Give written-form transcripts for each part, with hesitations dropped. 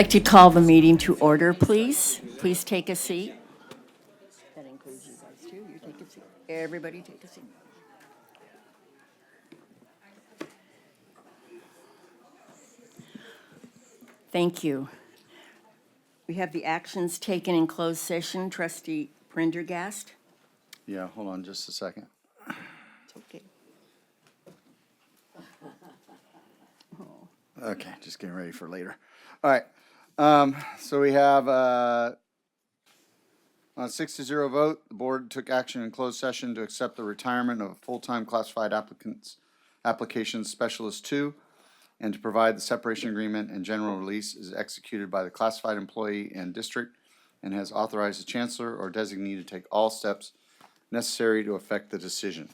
Like to call the meeting to order, please. Please take a seat. That includes you guys too. You take a seat. Everybody take a seat. Thank you. We have the actions taken in closed session. Trustee Prendergast. Yeah, hold on just a second. It's okay. Okay, just getting ready for later. All right, so we have, on a 6-0 vote, the board took action in closed session to accept the retirement of a full-time classified applications specialist 2, and to provide the separation agreement and general release is executed by the classified employee and district, and has authorized the chancellor or designee to take all steps necessary to effect the decision.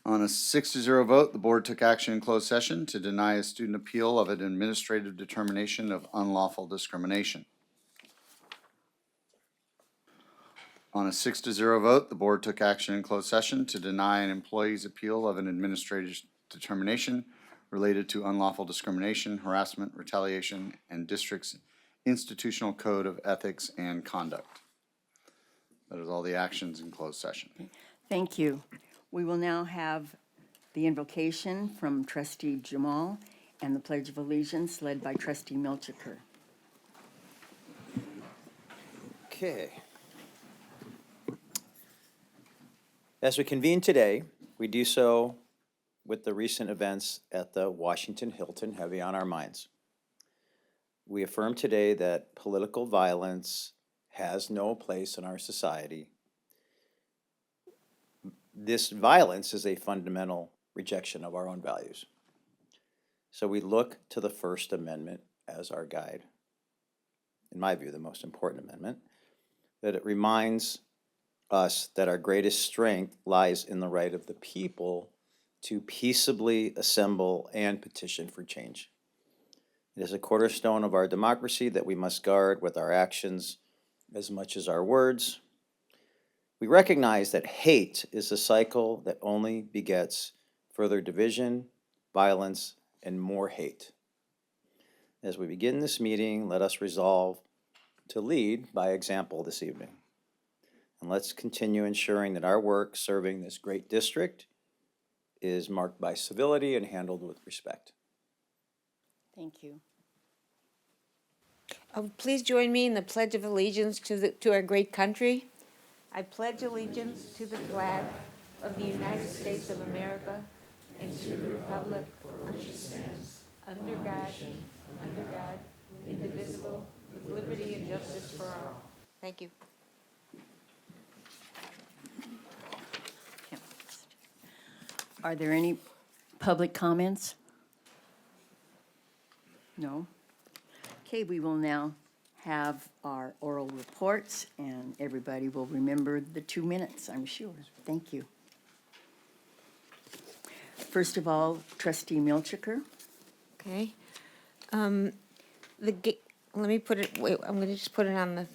On a 6-0 vote, the board took action in closed session to deny a student appeal of an administrative determination of unlawful discrimination. On a 6-0 vote, the board took action in closed session to deny an employee's appeal of an administrative determination related to unlawful discrimination, harassment, retaliation, and district's institutional code of ethics and conduct. That is all the actions in closed session. Thank you. We will now have the invocation from Trustee Jamal and the Pledge of Allegiance led by Trustee Milchiker. Okay. As we convene today, we do so with the recent events at the Washington Hilton heavy on our minds. We affirm today that political violence has no place in our society. This violence is a fundamental rejection of our own values. So we look to the First Amendment as our guide. In my view, the most important amendment, that it reminds us that our greatest strength lies in the right of the people to peaceably assemble and petition for change. It is a cornerstone of our democracy that we must guard with our actions as much as our words. We recognize that hate is a cycle that only begets further division, violence, and more hate. As we begin this meeting, let us resolve to lead by example this evening. And let's continue ensuring that our work serving this great district is marked by civility and handled with respect. Thank you. Please join me in the Pledge of Allegiance to our great country. I pledge allegiance to the flag of the United States of America and to the republic for which it stands, under God, indivisible, with liberty and justice for all. Thank you. Are there any public comments? No? Okay, we will now have our oral reports, and everybody will remember the 2 minutes, I'm sure. Thank you. First of all, Trustee Milchiker. Okay. Let me put it, wait, I'm going to just put it on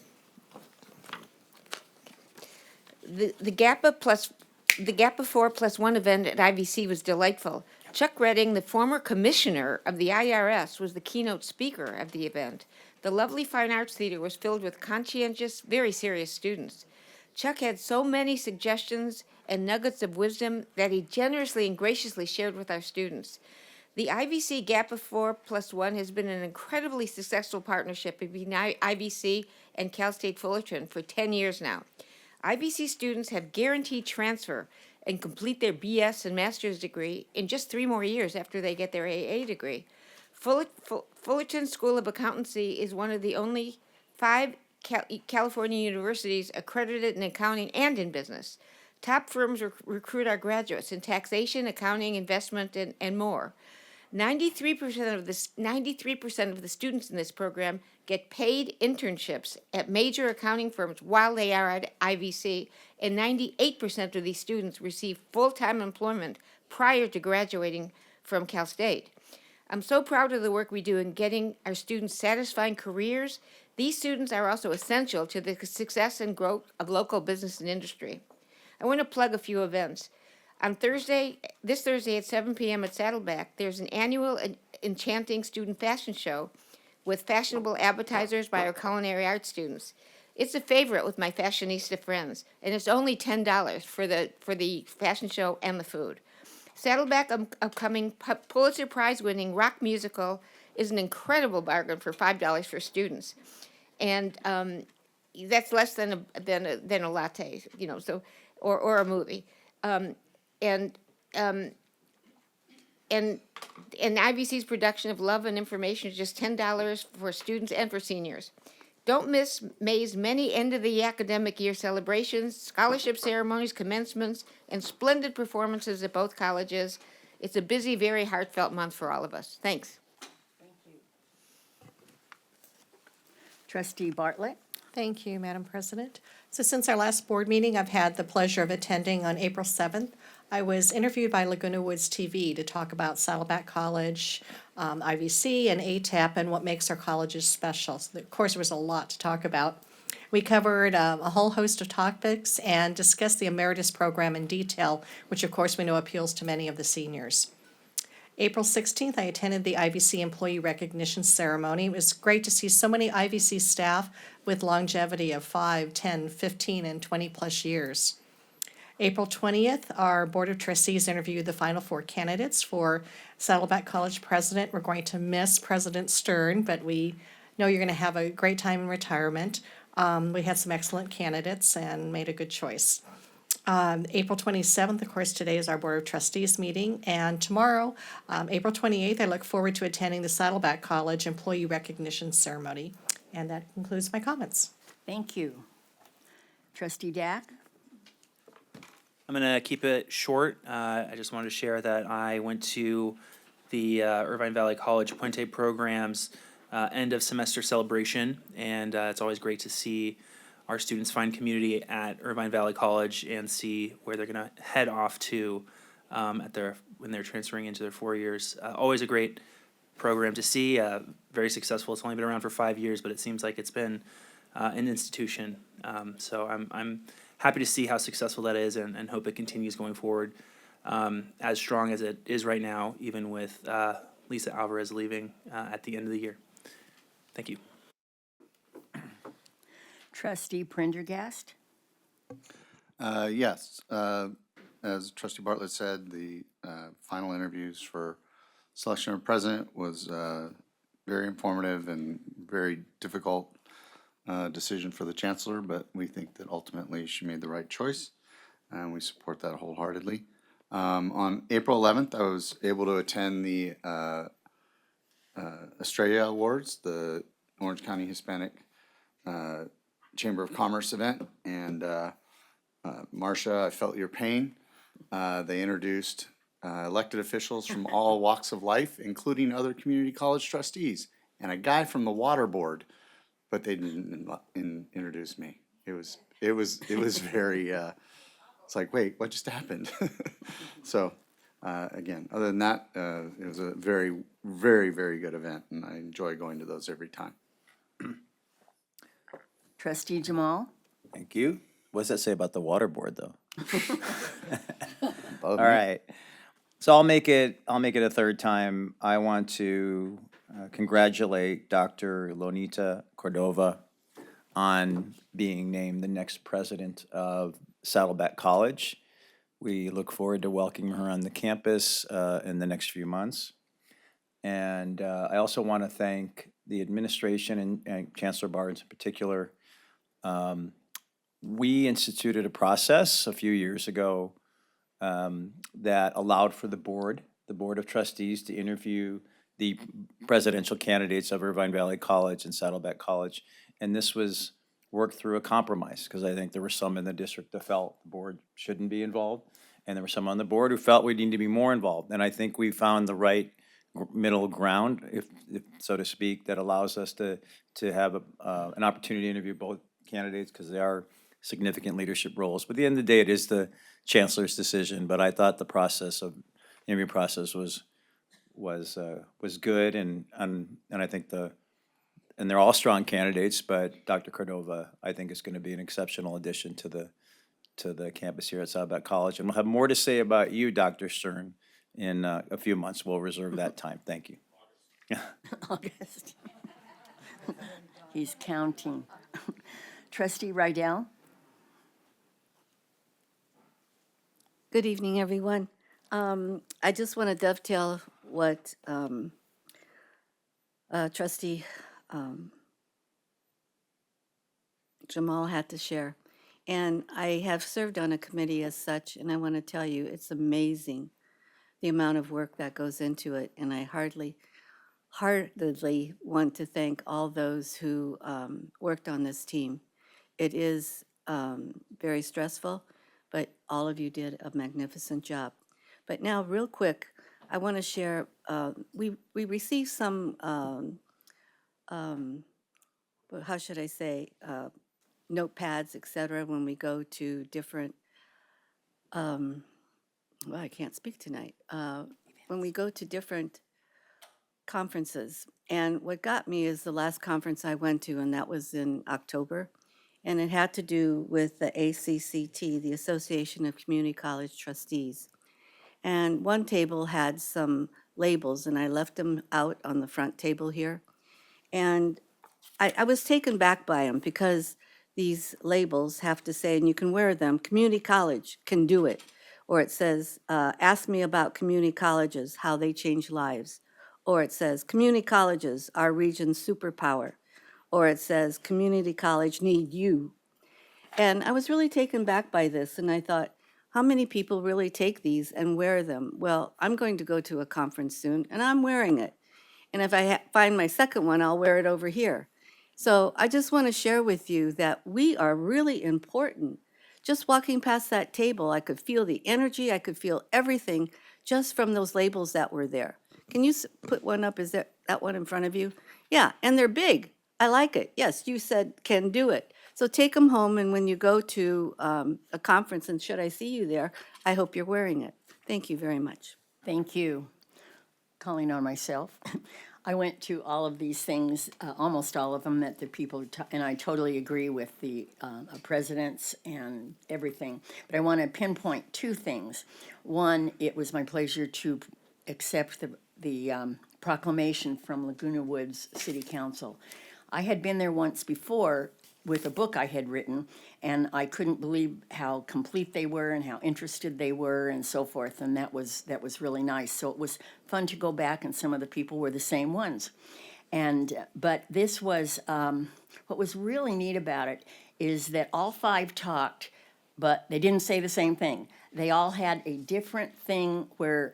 the GAPA 4+1 event at IVC was delightful. Chuck Redding, the former commissioner of the IRS, was the keynote speaker of the event. The lovely Fine Arts Theater was filled with conscientious, very serious students. Chuck had so many suggestions and nuggets of wisdom that he generously and graciously shared with our students. The IVC GAPA 4+1 has been an incredibly successful partnership between IVC and Cal State Fullerton for 10 years now. IVC students have guaranteed transfer and complete their BS and master's degree in just 3 more years after they get their AA degree. Fullerton School of Accountancy is one of the only 5 California universities accredited in accounting and in business. Top firms recruit our graduates in taxation, accounting, investment, and more. 93% of the students in this program get paid internships at major accounting firms while they are at IVC, and 98% of these students receive full-time employment prior to graduating from Cal State. I'm so proud of the work we do in getting our students satisfying careers. These students are also essential to the success and growth of local business and industry. I want to plug a few events. On this Thursday at 7 p.m. at Saddleback, there's an annual enchanting student fashion show with fashionable appetizers by our culinary arts students. It's a favorite with my fashionista friends, and it's only $10 for the fashion show and the food. Saddleback upcoming Pulitzer Prize winning rock musical is an incredible bargain for $5 for students, and that's less than a latte, so or a movie, and um, and IVC's production of Love and Information is just $10 for students and for seniors. Don't miss May's many end of the academic year celebrations, scholarship ceremonies, commencements, and splendid performances at both colleges. It's a busy, very heartfelt month for all of us. Thanks. Trustee Bartlett? Thank you, Madam President. So since our last board meeting, I've had the pleasure of attending on April 7th. I was interviewed by Laguna Woods TV to talk about Saddleback College, IVC, and ATAP, and what makes our colleges special. So of course, there was a lot to talk about. We covered a whole host of topics and discussed the Emeritus program in detail, which of course we know appeals to many of the seniors. April 16th, I attended the IVC Employee Recognition Ceremony. It was great to see so many IVC staff with longevity of 5, 10, 15, and 20-plus years. April 20th, our Board of Trustees interviewed the final 4 candidates for Saddleback College President. We're going to miss President Stern, but we know you're going to have a great time in retirement. We had some excellent candidates and made a good choice. April 27th, of course, today is our Board of Trustees meeting, and tomorrow, April 28th, I look forward to attending the Saddleback College Employee Recognition Ceremony. And that concludes my comments. Thank you. Trustee Dack? I'm going to keep it short. I just wanted to share that I went to the Irvine Valley College Puente program's end of semester celebration, and it's always great to see our students find community at Irvine Valley College and see where they're going to head off to when they're transferring into their 4 years. Always a great program to see. Very successful. It's only been around for 5 years, but it seems like it's been an institution. So I'm happy to see how successful that is, and hope it continues going forward as strong as it is right now, even with Lisa Alvarez leaving at the end of the year. Thank you. Trustee Prendergast? Yes, as Trustee Bartlett said, the final interviews for selection of president was very informative and very difficult decision for the chancellor, but we think that ultimately she made the right choice, and we support that wholeheartedly. On April 11th, I was able to attend the Estrella Awards, the Orange County Hispanic Chamber of Commerce event, and Marcia, I felt your pain. They introduced elected officials from all walks of life, including other community college trustees, and a guy from the water board, but they didn't introduce me. It was very. It's like, wait, what just happened? So, again, other than that, it was a very, very, very good event, and I enjoy going to those every time. Trustee Jamal? Thank you. What does that say about the water board, though? Above All me. right. So I'll make it a third time. I want to congratulate Dr. Lonita Cordova on being named the next president of Saddleback College. We look forward to welcoming her on the campus in the next few months. And I also want to thank the administration and Chancellor Barnes in particular. We instituted a process a few years ago that allowed for the Board of Trustees, to interview the presidential candidates of Irvine Valley College and Saddleback College. And this was worked through a compromise, because I think there were some in the district that felt the board shouldn't be involved, and there were some on the board who felt we need to be more involved. And I think we found the right middle ground, if so to speak, that allows us to have an opportunity to interview both candidates, because they are significant leadership roles. But at the end of the day, it is the chancellor's decision. But I thought the interview process was good, and I think and they're all strong candidates, but Dr. Cordova, I think, is going to be an exceptional addition to to the campus here at Saddleback College. And we'll have more to say about you, Dr. Stern, in a few months. We'll reserve that time. Thank you. August. He's counting. Trustee Rydell? Good evening, everyone. I just want to dovetail what Trustee Jamal had to share. And I have served on a committee as such, and I want to tell you, it's amazing the amount of work that goes into it. And I heartedly want to thank all those who worked on this team. It is very stressful, but all of you did a magnificent job. But now, real quick, I want to share, we received some, how should I say, notepads, et cetera, when we go to different, well, I can't speak tonight. When we go to different conferences. And what got me is the last conference I went to, and that was in October. And it had to do with the ACCT, the Association of Community College Trustees. And one table had some labels, and I left them out on the front table here. And I was taken back by them because these labels have to say, and you can wear them, community college can do it. Or it says, ask me about community colleges, how they change lives. Or it says, community colleges, our region's superpower. Or it says, community college need you. And I was really taken back by this, and I thought, how many people really take these and wear them? Well, I'm going to go to a conference soon, and I'm wearing it. And if I find my second one, I'll wear it over here. So I just want to share with you that we are really important. Just walking past that table, I could feel the energy, I could feel everything just from those labels that were there. Can you put one up? Is that one in front of you? Yeah, and they're big. I like it. Yes, you said can do it. So take them home, and when you go to a conference, and should I see you there, I hope you're wearing it. Thank you very much. Thank you. Calling on myself. I went to all of these things, almost all of them that the people, and I totally agree with the presidents and everything. But I want to pinpoint two things. One, it was my pleasure to accept the proclamation from Laguna Woods City Council. I had been there once before with a book I had written, and I couldn't believe how complete they were and how interested they were and so forth, and that was really nice. So it was fun to go back, and some of the people were the same ones. But this was, what was really neat about it is that all five talked, but they didn't say the same thing. They all had a different thing where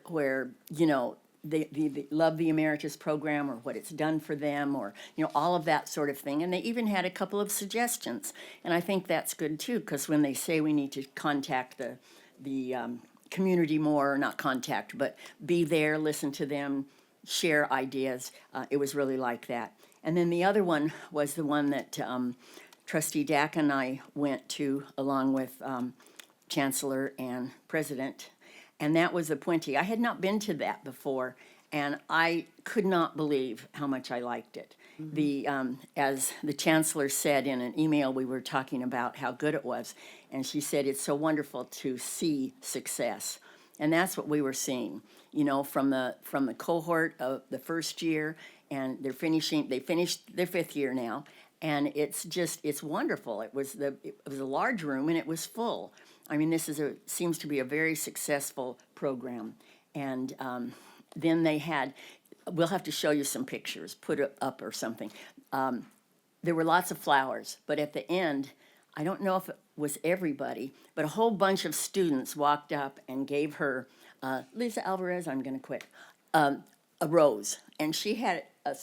you know, they love the Emeritus program or what it's done for them, or, you know, all of that sort of thing. And they even had a couple of suggestions. And I think that's good too, because when they say we need to contact the community more, not contact, but be there, listen to them, share ideas, it was really like that. And then the other one was the one that Trustee Dack and I went to, along with Chancellor and President, and that was appointee. I had not been to that before, and I could not believe how much I liked it. The as the Chancellor said in an email, we were talking about how good it was, and she said it's so wonderful to see success, and that's what we were seeing. You know, from the cohort of the first year, and they finished their fifth year now, and it's wonderful. It was a large room, and it was full. I mean, seems to be a very successful program. And then they had, we'll have to show you some pictures, put it up or something. There were lots of flowers, but at the end, I don't know if it was everybody, but a whole bunch of students walked up and gave her, Lisa Alvarez, I'm going to quit, a rose. And she had a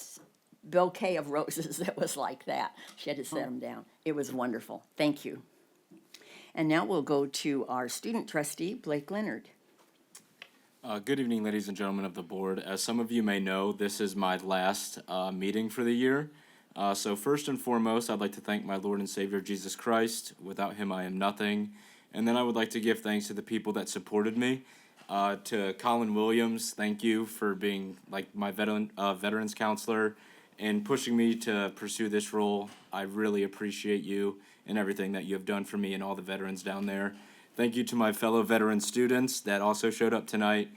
bouquet of roses that was like that. She had to set them down. It was wonderful. Thank you. And now we'll go to our student trustee, Blake Leonard. Good evening, ladies and gentlemen of the board. As some of you may know, this is my last meeting for the year. So first and foremost, I'd like to thank my Lord and Savior, Jesus Christ. Without him, I am nothing. And then I would like to give thanks to the people that supported me. To Colin Williams, thank you for being like my veterans counselor and pushing me to pursue this role. I really appreciate you. and everything that you have done for me and all the veterans down there. Thank you to my fellow veteran students that also showed up tonight.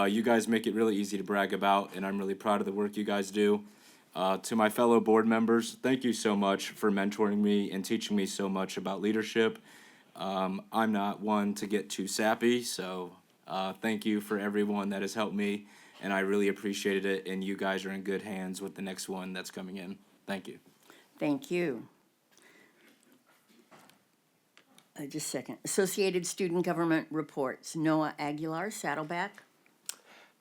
You guys make it really easy to brag about, and I'm really proud of the work you guys do. To my fellow board members, thank you so much for mentoring me and teaching me so much about leadership. I'm not one to get too sappy, so thank you for everyone that has helped me, and I really appreciated it, and you guys are in good hands with the next one that's coming in. Thank you. Thank you. Just a second. Associated Student Government Reports. Noah Aguilar, Saddleback.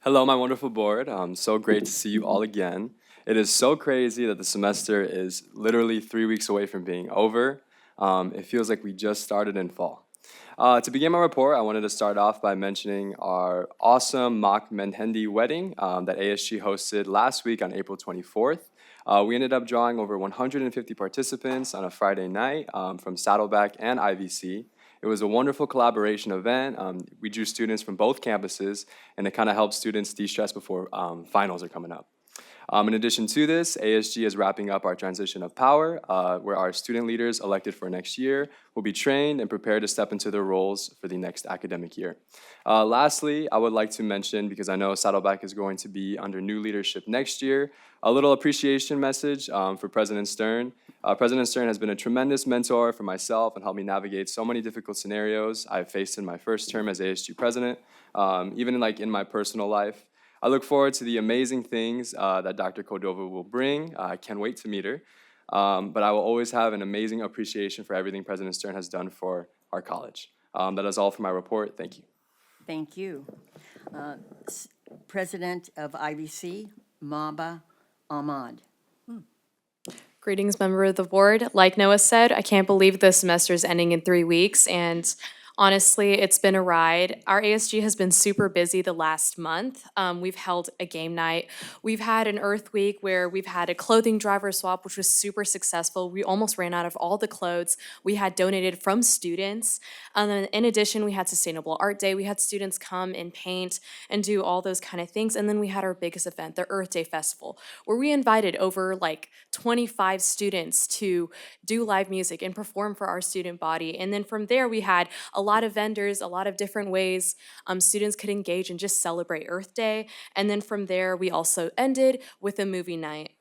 Hello, my wonderful board. So great to see you all again. It is so crazy that the semester is literally 3 weeks away from being over. It feels like we just started in fall. To begin my report, I wanted to start off by mentioning our awesome mock Menhendi wedding that ASG hosted last week on April 24th. We ended up drawing over 150 participants on a Friday night from Saddleback and IVC. It was a wonderful collaboration event. We drew students from both campuses, and it kind of helped students de-stress before finals are coming up. In addition to this, ASG is wrapping up our transition of power, where our student leaders elected for next year will be trained and prepared to step into their roles for the next academic year. Lastly, I would like to mention, because I know Saddleback is going to be under new leadership next year, a little appreciation message for President Stern. President Stern has been a tremendous mentor for myself and helped me navigate so many difficult scenarios I've faced in my first term as ASG president, even in my personal life. I look forward to the amazing things that Dr. Cordova will bring. I can't wait to meet her. But I will always have an amazing appreciation for everything President Stern has done for our college. That is all for my report. Thank you. Thank you. President of IBC, Maba Ahmad. Greetings, member of the board. Like Noah said, I can't believe the semester is ending in 3 weeks, and honestly, it's been a ride. Our ASG has been super busy the last month. We've held a game night. We've had an Earth Week where we've had a clothing driver swap, which was super successful. We almost ran out of all the clothes we had donated from students. And then in addition, we had Sustainable Art Day. We had students come and paint and do all those kind of things. And then we had our biggest event, the Earth Day Festival, where we invited over 25 students to do live music and perform for our student body. And then from there, we had a lot of vendors, a lot of different ways students could engage and just celebrate Earth Day. And then from there, we also ended with a movie night.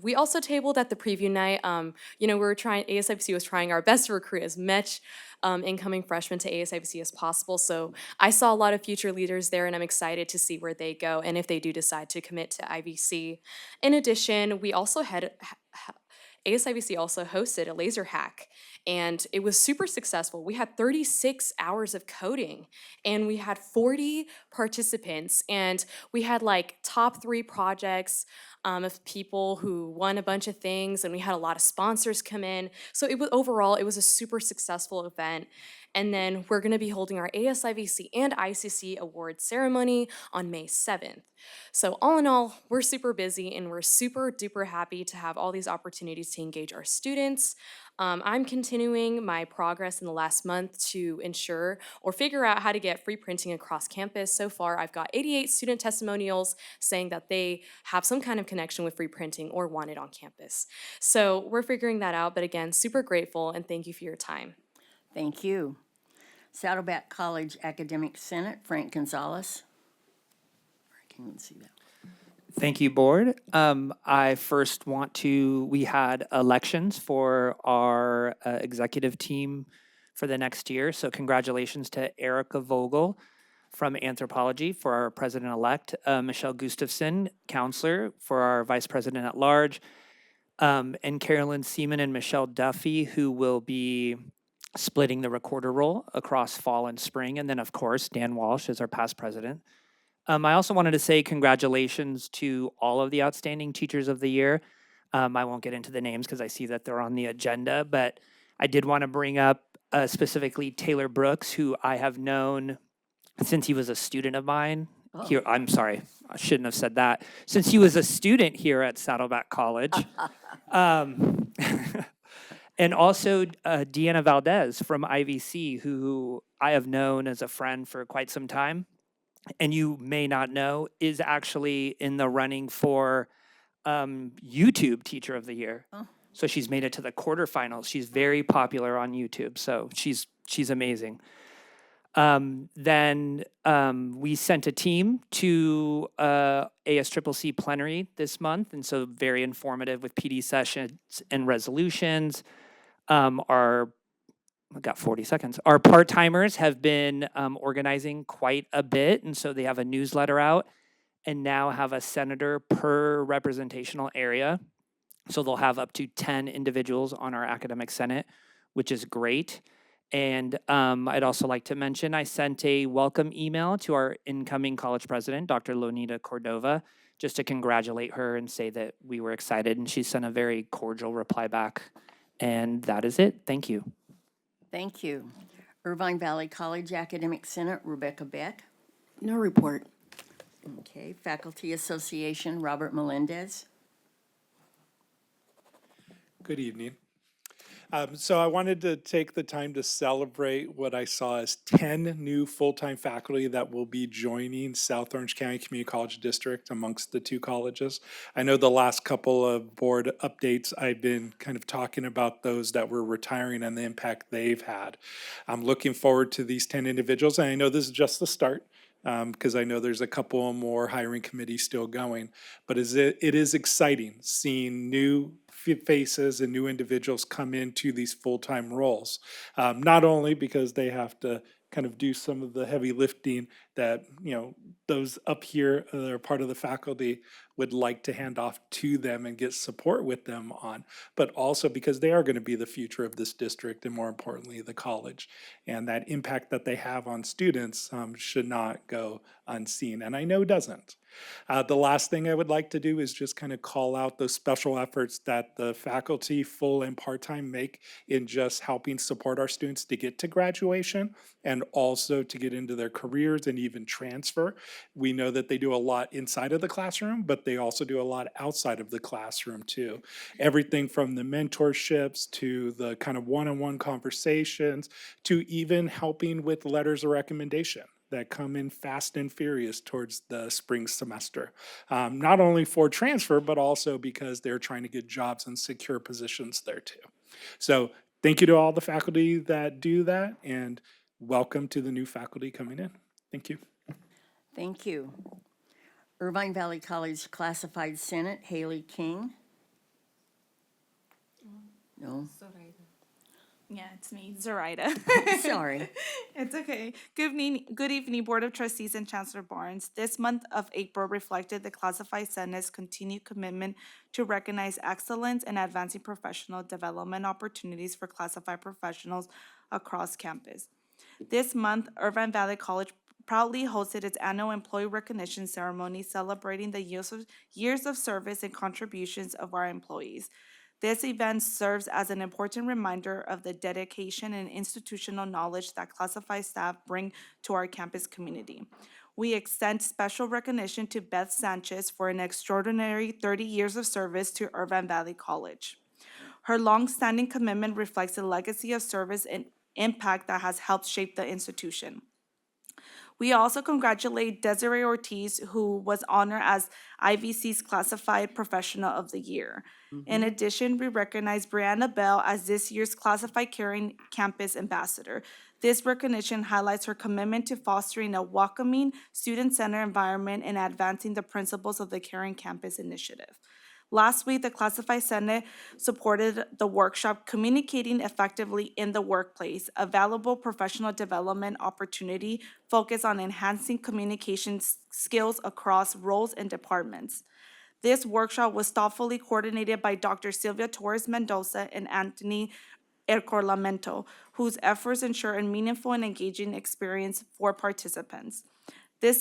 We also tabled at the preview night. ASIPC was trying our best to recruit as much incoming freshmen to ASIPC as possible. So I saw a lot of future leaders there, and I'm excited to see where they go and if they do decide to commit to IVC. In addition, we also had ASIVC also hosted a laser hack, and it was super successful. We had 36 hours of coding, and we had 40 participants, and we had top 3 projects of people who won a bunch of things, and we had a lot of sponsors come in. So overall, it was a super successful event. And then we're going to be holding our ASIVC and ICC award ceremony on May 7th. So all in all, we're super busy and we're super duper happy to have all these opportunities to engage our students. I'm continuing my progress in the last month to ensure or figure out how to get free printing across campus. So far, I've got 88 student testimonials saying that they have some kind of connection with free printing or want it on campus. So we're figuring that out, but again, super grateful and thank you for your time. Thank you. Saddleback College Academic Senate, Frank Gonzalez. I can't even see that. Thank you, board. I first we had elections for our executive team for the next year. So congratulations to Erica Vogel from anthropology for our president-elect, Michelle Gustafson, counselor, for our vice president at large, and Carolyn Seaman and Michelle Duffy, who will be splitting the recorder role across fall and spring. And then, of course, Dan Walsh is our past president. I also wanted to say congratulations to all of the outstanding teachers of the year. I won't get into the names because I see that they're on the agenda, but I did want to bring up specifically Taylor Brooks, who I have known since he was a student of mine. Here, I'm sorry, I shouldn't have said that. Since he was a student here at Saddleback College. And also Deanna Valdez from IVC, who I have known as a friend for quite some time, and you may not know, is actually in the running for YouTube Teacher of the Year. So she's made it to the quarterfinals. She's very popular on YouTube. So she's amazing. Then we sent a team to ASCCC plenary this month, and so very informative with PD sessions and resolutions. I've got 40 seconds. Our part-timers have been organizing quite a bit, and so they have a newsletter out and now have a senator per representational area. So they'll have up to 10 individuals on our academic senate, which is great. And I'd also like to mention I sent a welcome email to our incoming college president, Dr. Lonita Cordova, just to congratulate her and say that we were excited. And she sent a very cordial reply back. And that is it. Thank you. Thank you. Irvine Valley College Academic Senate, Rebecca Beck. No report. Okay, Faculty Association, Robert Melendez. Good evening. So I wanted to take the time to celebrate what I saw as 10 new full-time faculty that will be joining South Orange County Community College District amongst the two colleges. I know the last couple of board updates, I've been kind of talking about those that were retiring and the impact they've had. I'm looking forward to these 10 individuals, and I know this is just the start, because I know there's a couple more hiring committees still going. But it is exciting seeing new faces and new individuals come into these full-time roles. Not only because they have to kind of do some of the heavy lifting that, those up here that are part of the faculty would like to hand off to them and get support with them on, but also because they are going to be the future of this district and, more importantly, the college. And that impact that they have on students should not go unseen, and I know doesn't. The last thing I would like to do is just kind of call out those special efforts that the faculty, full and part-time, make in just helping support our students to get to graduation and also to get into their careers and even transfer. We know that they do a lot inside of the classroom, but they also do a lot outside of the classroom too. Everything from the mentorships to the kind of one-on-one conversations to even helping with letters of recommendation that come in fast and furious towards the spring semester. Not only for transfer, but also because they're trying to get jobs and secure positions there too. So thank you to all the faculty that do that, and welcome to the new faculty coming in. Thank you. Thank you. Irvine Valley College Classified Senate, Haley King. No, Yeah, it's me, Zoraida. sorry. It's okay. Good evening, Board of Trustees and Chancellor Barnes. This month of April reflected the Classified Senate's continued commitment to recognize excellence and advancing professional development opportunities for classified professionals across campus. This month, Irvine Valley College proudly hosted its annual employee recognition ceremony celebrating the years of service and contributions of our employees. This event serves as an important reminder of the dedication and institutional knowledge that classified staff bring to our campus community. We extend special recognition to Beth Sanchez for an extraordinary 30 years of service to Irvine Valley College. Her long-standing commitment reflects a legacy of service and impact that has helped shape the institution. We also congratulate Desiree Ortiz, who was honored as IVC's Classified Professional of the Year. In addition, we recognize Brianna Bell as this year's Classified Caring Campus Ambassador. This recognition highlights her commitment to fostering a welcoming, student-centered environment and advancing the principles of the Caring Campus Initiative. Last week, the Classified Senate supported the workshop Communicating Effectively in the Workplace, a valuable professional development opportunity focused on enhancing communication skills across roles and departments. This workshop was thoughtfully coordinated by Dr. Sylvia Torres Mendoza and Anthony Ercorlamento, whose efforts ensure a meaningful and engaging experience for participants. This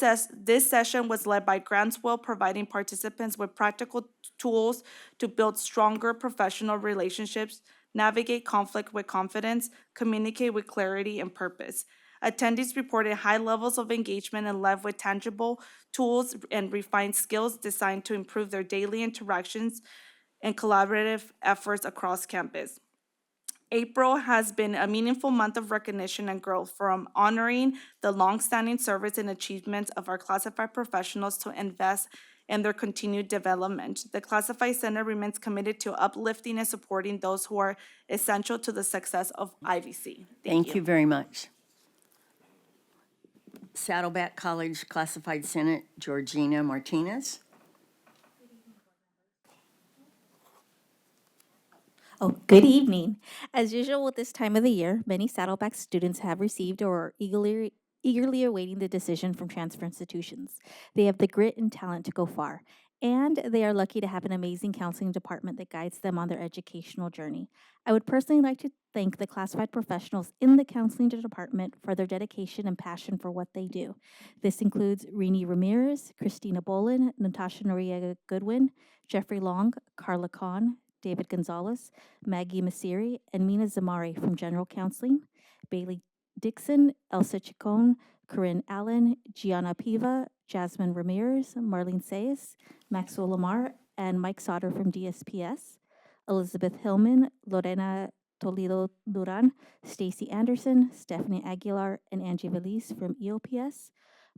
session was led by Grantswell, providing participants with practical tools to build stronger professional relationships, navigate conflict with confidence, communicate with clarity and purpose. Attendees reported high levels of engagement and left with tangible tools and refined skills designed to improve their daily interactions and collaborative efforts across campus. April has been a meaningful month of recognition and growth, from honoring the longstanding service and achievements of our classified professionals to invest and their continued development. The Classified Center remains committed to uplifting and supporting those who are essential to the success of IVC. Thank you very much. Saddleback College Classified Senate, Georgina Martinez. Oh, good evening. As usual with this time of the year, many Saddleback students have received or are eagerly awaiting the decision from transfer institutions. They have the grit and talent to go far, and they are lucky to have an amazing counseling department that guides them on their educational journey. I would personally like to thank the classified professionals in the counseling department for their dedication and passion for what they do. This includes Rini Ramirez, Christina Bolin, Natasha Noriega Goodwin, Jeffrey Long, Carla Kahn, David Gonzalez, Maggie Masiri, and Mina Zamari from General Counseling, Bailey Dixon, Elsa Chacon, Corinne Allen, Gianna Piva, Jasmine Ramirez, Marlene Sayes, Maxwell Lamar, and Mike Sauter from DSPS, Elizabeth Hillman, Lorena Toledo Duran, Stacy Anderson, Stephanie Aguilar, and Angie Valise from EOPS,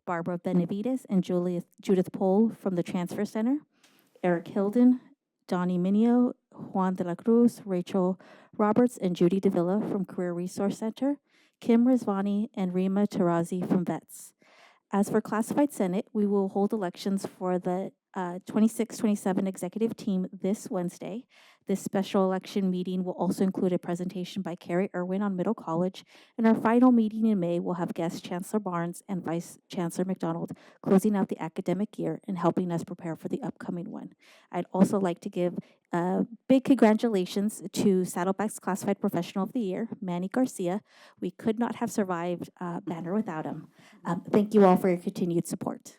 Barbara Benavides and Judith Pohl from the Transfer Center, Eric Hilden, Donnie Minio, Juan de la Cruz, Rachel Roberts, and Judy Davila from Career Resource Center, Kim Rizvani, and Rima Tarazi from VETS. As for Classified Senate, we will hold elections for the 26-27 executive team this Wednesday. This special election meeting will also include a presentation by Carrie Irwin on Middle College, and our final meeting in May will have guest Chancellor Barnes and Vice Chancellor McDonald closing out the academic year and helping us prepare for the upcoming one. I'd also like to give big congratulations to Saddleback's Classified Professional of the Year, Manny Garcia. We could not have survived Banner without him. Thank you all for your continued support.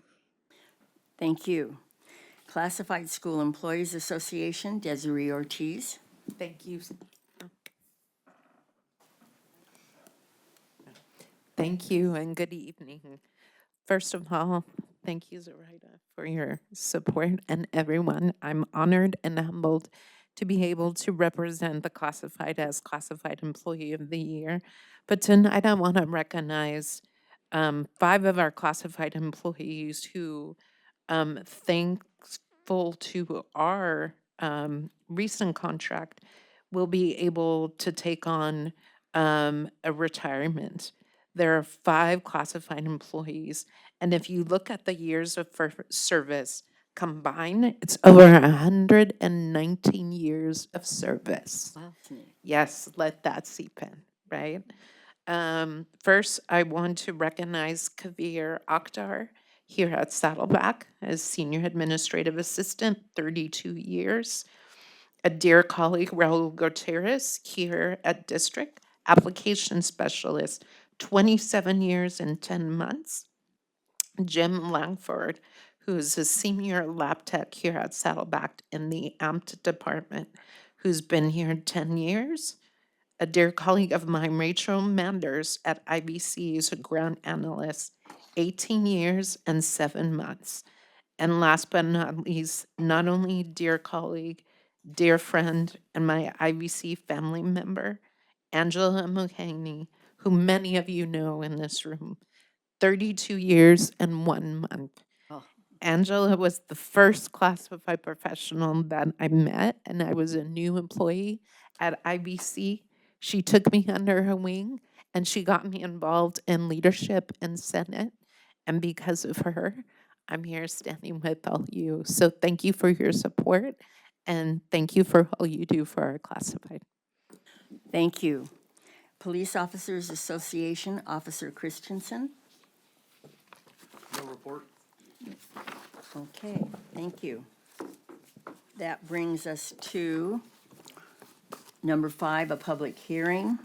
Thank you. Classified School Employees Association, Desiree Ortiz. Thank you. Thank you and good evening. First of all, thank you, Zoraida, for your support and everyone. I'm honored and humbled to be able to represent the classified as Classified Employee of the Year. But tonight I want to recognize 5 of our classified employees who, thankful to our recent contract, will be able to take on a retirement. There are 5 classified employees, and if you look at the years of service combined, it's over 119 years of service. Wow. Yes, let that seep in, right? First, I want to recognize Kavir Akhtar here at Saddleback as Senior Administrative Assistant, 32 years. A dear colleague, Raul Gutierrez, here at District, Application Specialist, 27 years and 10 months. Jim Langford, who is a Senior Lab Tech here at Saddleback in the AMP department, who's been here 10 years. A dear colleague of mine, Rachel Manders at IBC, is a ground analyst, 18 years and 7 months. And last but not least, not only dear colleague, dear friend, and my IBC family member, Angela Muhaney, who many of you know in this room, 32 years and 1 month. Oh. Angela was the first classified professional that I met, and I was a new employee at IBC. She took me under her wing, and she got me involved in leadership and Senate. And because of her, I'm here standing with all you. So thank you for your support, and thank you for all you do for our classified. Thank you. Police Officers Association, Officer Christensen. No report. Okay, thank you. That brings us to number 5, a public hearing.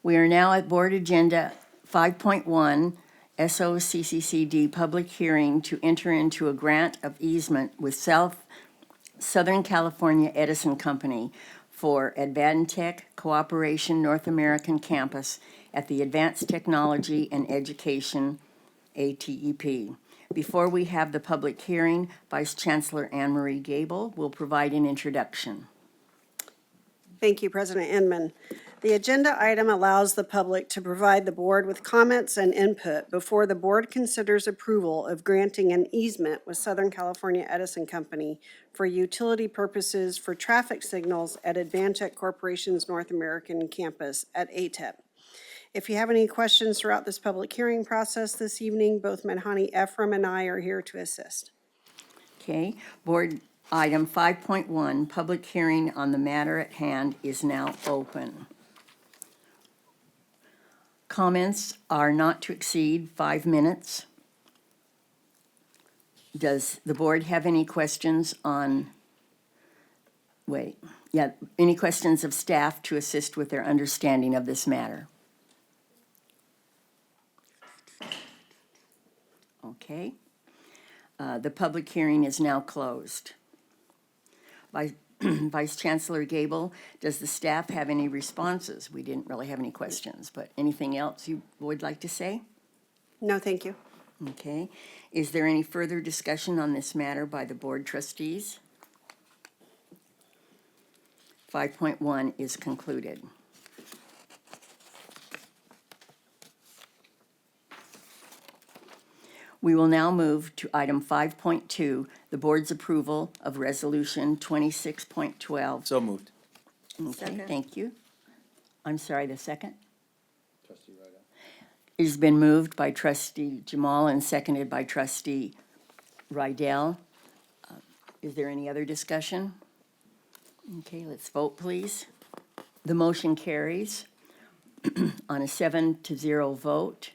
We are now at Board Agenda 5.1, SOCCCD, public hearing to enter into a grant of easement with Southern California Edison Company for Advantech Cooperation North American Campus at the Advanced Technology and Education, ATEP. Before we have the public hearing, Vice Chancellor Anne Marie Gable will provide an introduction. Thank you, President Inman. The agenda item allows the public to provide the board with comments and input before the board considers approval of granting an easement with Southern California Edison Company for utility purposes for traffic signals at Advantech Corporation's North American campus at ATEP. If you have any questions throughout this public hearing process this evening, both Madhani Ephraim and I are here to assist. Okay, board item 5.1, public hearing on the matter at hand is now open. Comments are not to exceed 5 minutes. Does the board have any questions on, any questions of staff to assist with their understanding of this matter? Okay. The public hearing is now closed. Vice Chancellor Gable, does the staff have any responses? We didn't really have any questions, but anything else you would like to say? No, thank you. Okay. Is there any further discussion on this matter by the board trustees? 5.1 is concluded. We will now move to item 5.2, the board's approval of resolution 26.12. So moved. Okay, thank you. I'm sorry, the second? It has been moved by trustee Jamal and seconded by trustee Rydell. Is there any other discussion? Okay, let's vote, please. The motion carries on a 7-0 vote,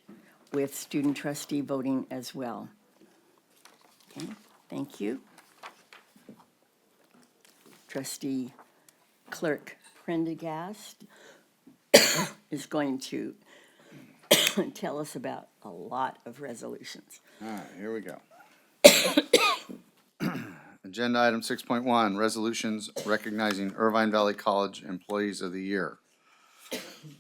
with student trustee voting as well. Okay, thank you. Trustee Clerk Prendergast is going to tell us about a lot of resolutions. All right, here we go. Agenda item 6.1, resolutions recognizing Irvine Valley College Employees of the Year.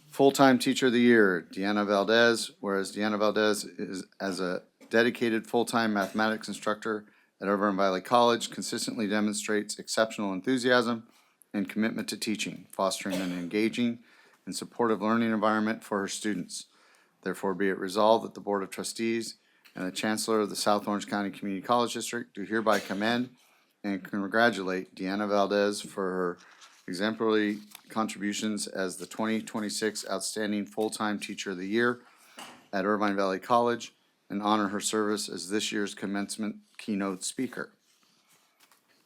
Full-time Teacher of the Year, Deanna Valdez, whereas Deanna Valdez is as a dedicated full-time mathematics instructor at Irvine Valley College, consistently demonstrates exceptional enthusiasm and commitment to teaching, fostering an engaging and supportive learning environment for her students. Therefore, be it resolved that the Board of Trustees and the Chancellor of the South Orange County Community College District do hereby commend and congratulate Deanna Valdez for her exemplary contributions as the 2026 Outstanding Full-Time Teacher of the Year at Irvine Valley College and honor her service as this year's commencement keynote speaker.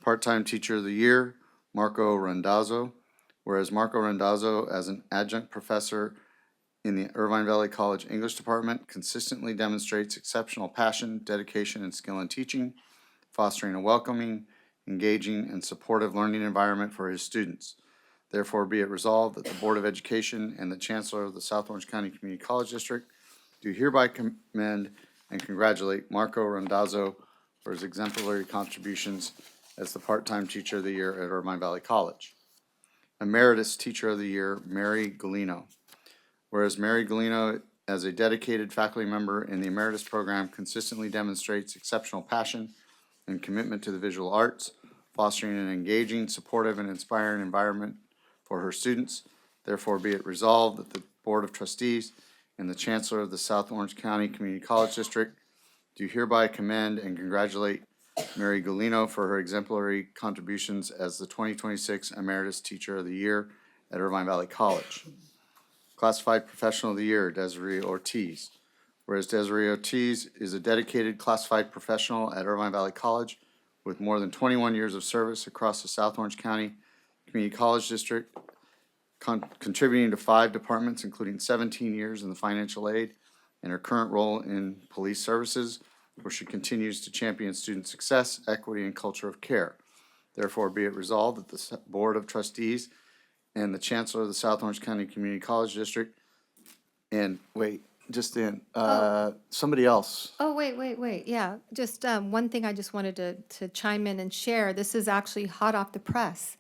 Part-Time Teacher of the Year, Marco Randazzo, whereas Marco Randazzo, as an adjunct professor in the Irvine Valley College English Department, consistently demonstrates exceptional passion, dedication, and skill in teaching, fostering a welcoming, engaging, and supportive learning environment for his students. Therefore, be it resolved that the Board of Education and the Chancellor of the South Orange County Community College District do hereby commend and congratulate Marco Randazzo for his exemplary contributions as the part-time Teacher of the Year at Irvine Valley College. Emeritus Teacher of the Year, Mary Galino. Whereas Mary Galino, as a dedicated faculty member in the Emeritus program, consistently demonstrates exceptional passion and commitment to the visual arts, fostering an engaging, supportive, and inspiring environment for her students. Therefore, be it resolved that the Board of Trustees and the Chancellor of the South Orange County Community College District do hereby commend and congratulate Mary Galino for her exemplary contributions as the 2026 Emeritus Teacher of the Year at Irvine Valley College. Classified Professional of the Year, Desiree Ortiz. Whereas Desiree Ortiz is a dedicated classified professional at Irvine Valley College with more than 21 years of service across the South Orange County Community College District, contributing to 5 departments, including 17 years in the financial aid, and her current role in police services, where she continues to champion student success, equity, and culture of care. Therefore, be it resolved that the Board of Trustees and the Chancellor of the South Orange County Community College District, and somebody else. Oh, wait. Yeah, just one thing I just wanted to chime in and share. This is actually hot off the press.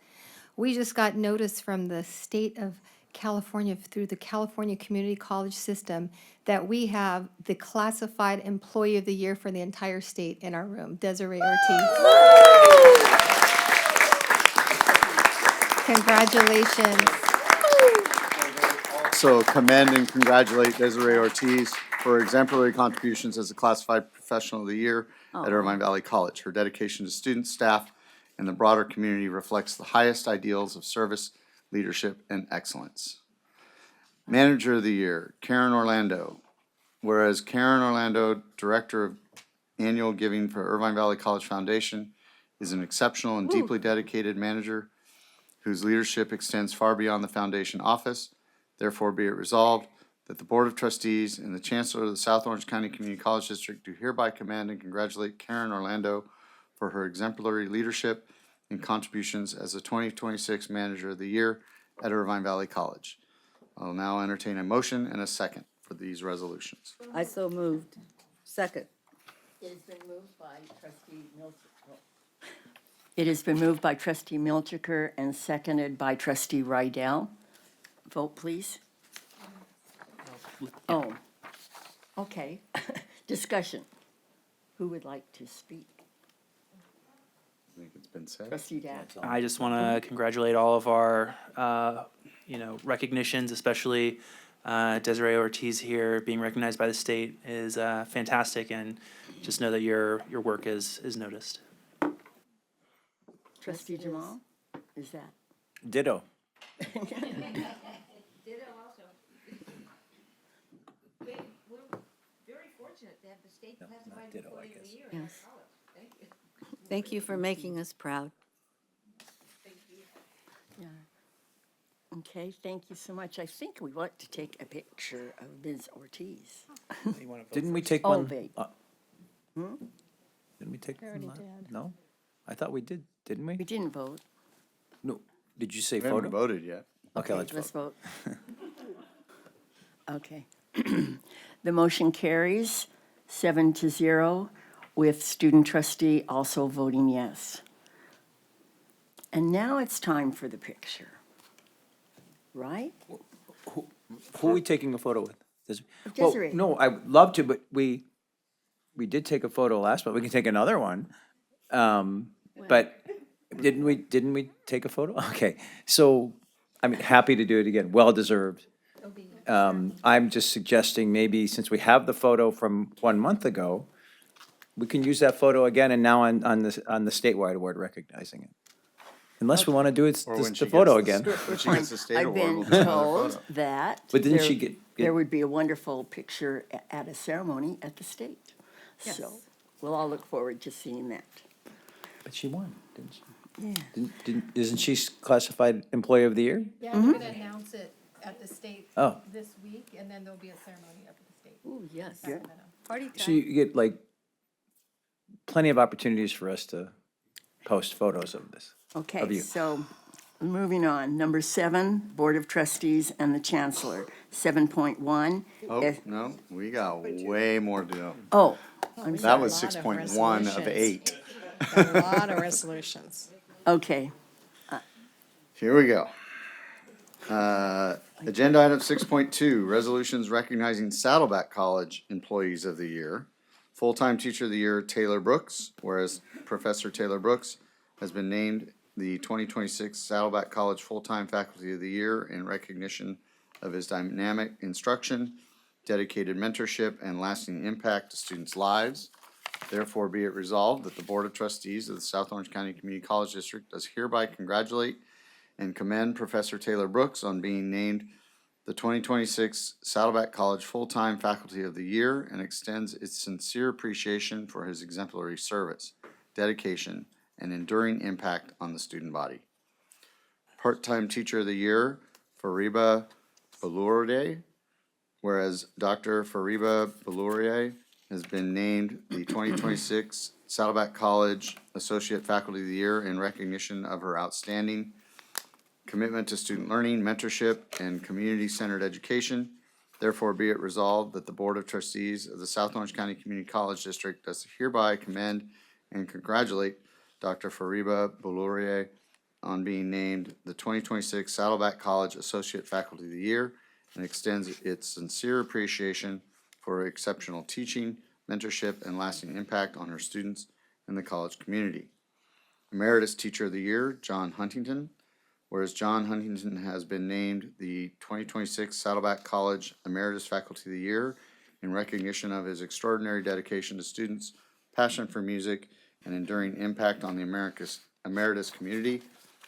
We just got notice from the state of California through the California Community College system that we have the classified employee of the year for the entire state in our room, Desiree Ortiz. Congratulations. also commend and congratulate Desiree Ortiz for her exemplary contributions as a classified professional of the year at Irvine Valley College. Her dedication to students, staff, and the broader community reflects the highest ideals of service, leadership, and excellence. Manager of the Year, Karen Orlando. Whereas Karen Orlando, Director of Annual Giving for Irvine Valley College Foundation, is an exceptional and deeply dedicated manager whose leadership extends far beyond the foundation office. Therefore, be it resolved that the Board of Trustees and the Chancellor of the South Orange County Community College District do hereby commend and congratulate Karen Orlando for her exemplary leadership and contributions as the 2026 Manager of the Year at Irvine Valley College. I'll now entertain a motion and a second for these resolutions. I so moved. Second. It has been moved by trustee Milchiker. It has been moved by trustee Milchiker and seconded by trustee Rydell. Vote, please. Oh, okay. Discussion. Who would like to speak? I think it's been said. Trustee Datt. I just want to congratulate all of our, recognitions, especially Desiree Ortiz here being recognized by the state is fantastic, and just know that your work is noticed. Trustee Jamal, is that? Ditto. Very fortunate to have the state classified ditto, I employee of the guess. year in our Yes. college. Thank you. Thank you for making us proud. Yeah. Okay, thank you so much. I think we want to take a picture of Ms. Ortiz. Didn't we take Oh, one? wait. Didn't we take? We already one last- did. No? I thought we did, didn't we? We didn't vote. No. Did you say We haven't photo? voted yet. Okay, let's vote. vote. Okay. The motion carries 7-0 with student trustee also voting yes. And now it's time for the picture. Right? Who are we taking a photo with? Well, Desiree. no, I would love to, but we did take a photo last month. We can take another one. But didn't we take a photo? Okay, so I'm happy to do it again. Well deserved. I'm just suggesting maybe since we have the photo from 1 month ago, we can use that photo again and now on the statewide award recognizing it. Unless we want to do it Or when she the photo gets again. When she gets the state I've award, been we'll do another told photo. that. But didn't there- she get- There would be a wonderful picture at a ceremony at the state. Yes. So we'll all look forward to seeing that. But she won, didn't she? Yeah. Isn't she classified employee of the year? Yeah, they're gonna announce it at the state Oh. this week, and then there'll be a ceremony up at the state. Ooh, yes. Sacramento. Party So time. you get like plenty of opportunities for us to post photos of this. Of Okay, you. so moving on. Number 7, Board of Trustees and the Chancellor. 7.1. Oh, no, we got way more to do. Oh, I'm That sorry. was lot of 6.1 of resolutions. 8. Got a lot of resolutions. Okay. Here we go. Agenda item 6.2, resolutions recognizing Saddleback College Employees of the Year. Full-time Teacher of the Year, Taylor Brooks, whereas Professor Taylor Brooks has been named the 2026 Saddleback College Full-Time Faculty of the Year in recognition of his dynamic instruction, dedicated mentorship, and lasting impact to students' lives. Therefore, be it resolved that the Board of Trustees of the South Orange County Community College District does hereby congratulate and commend Professor Taylor Brooks on being named the 2026 Saddleback College Full-Time Faculty of the Year and extends its sincere appreciation for his exemplary service, dedication, and enduring impact on the student body. Part-Time Teacher of the Year, Fariba Balourde, whereas Dr. Fariba Balourde has been named the 2026 Saddleback College Associate Faculty of the Year in recognition of her outstanding commitment to student learning, mentorship, and community-centered education. Therefore, be it resolved that the Board of Trustees of the South Orange County Community College District does hereby commend and congratulate Dr. Fariba Balourde on being named the 2026 Saddleback College Associate Faculty of the Year and extends its sincere appreciation for her exceptional teaching, mentorship, and lasting impact on her students and the college community. Emeritus Teacher of the Year, John Huntington, Whereas John Huntington has been named the 2026 Saddleback College Emeritus Faculty of the Year in recognition of his extraordinary dedication to students, passion for music, and enduring impact on the emeritus community.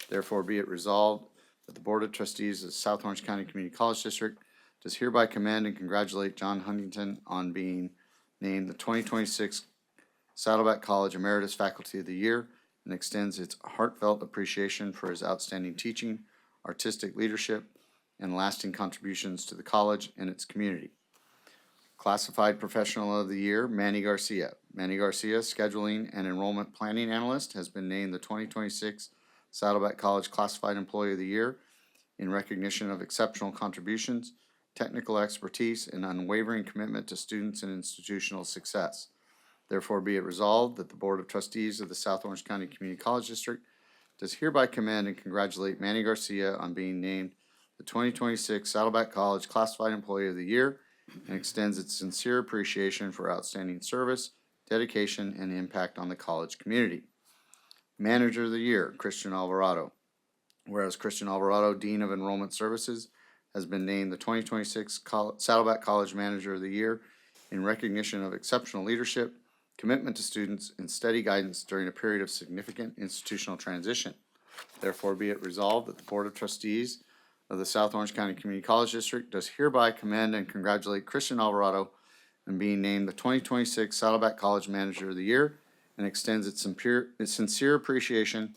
Therefore, be it resolved that the Board of Trustees of South Orange County Community College District does hereby commend and congratulate John Huntington on being named the 2026 Saddleback College Emeritus Faculty of the Year and extends its heartfelt appreciation for his outstanding teaching, artistic leadership, and lasting contributions to the college and its community. Classified Professional of the Year, Manny Garcia. Manny Garcia, Scheduling and Enrollment Planning Analyst, has been named the 2026 Saddleback College Classified Employee of the Year in recognition of exceptional contributions, technical expertise, and unwavering commitment to students and institutional success. Therefore, be it resolved that the Board of Trustees of the South Orange County Community College District does hereby commend and congratulate Manny Garcia on being named the 2026 Saddleback College Classified Employee of the Year and extends its sincere appreciation for outstanding service, dedication, and impact on the college community. Manager of the Year, Christian Alvarado. Whereas Christian Alvarado, Dean of Enrollment Services, has been named the 2026 Saddleback College Manager of the Year in recognition of exceptional leadership, commitment to students, and steady guidance during a period of significant institutional transition. Therefore, be it resolved that the Board of Trustees of the South Orange County Community College District does hereby commend and congratulate Christian Alvarado on being named the 2026 Saddleback College Manager of the Year and extends its sincere appreciation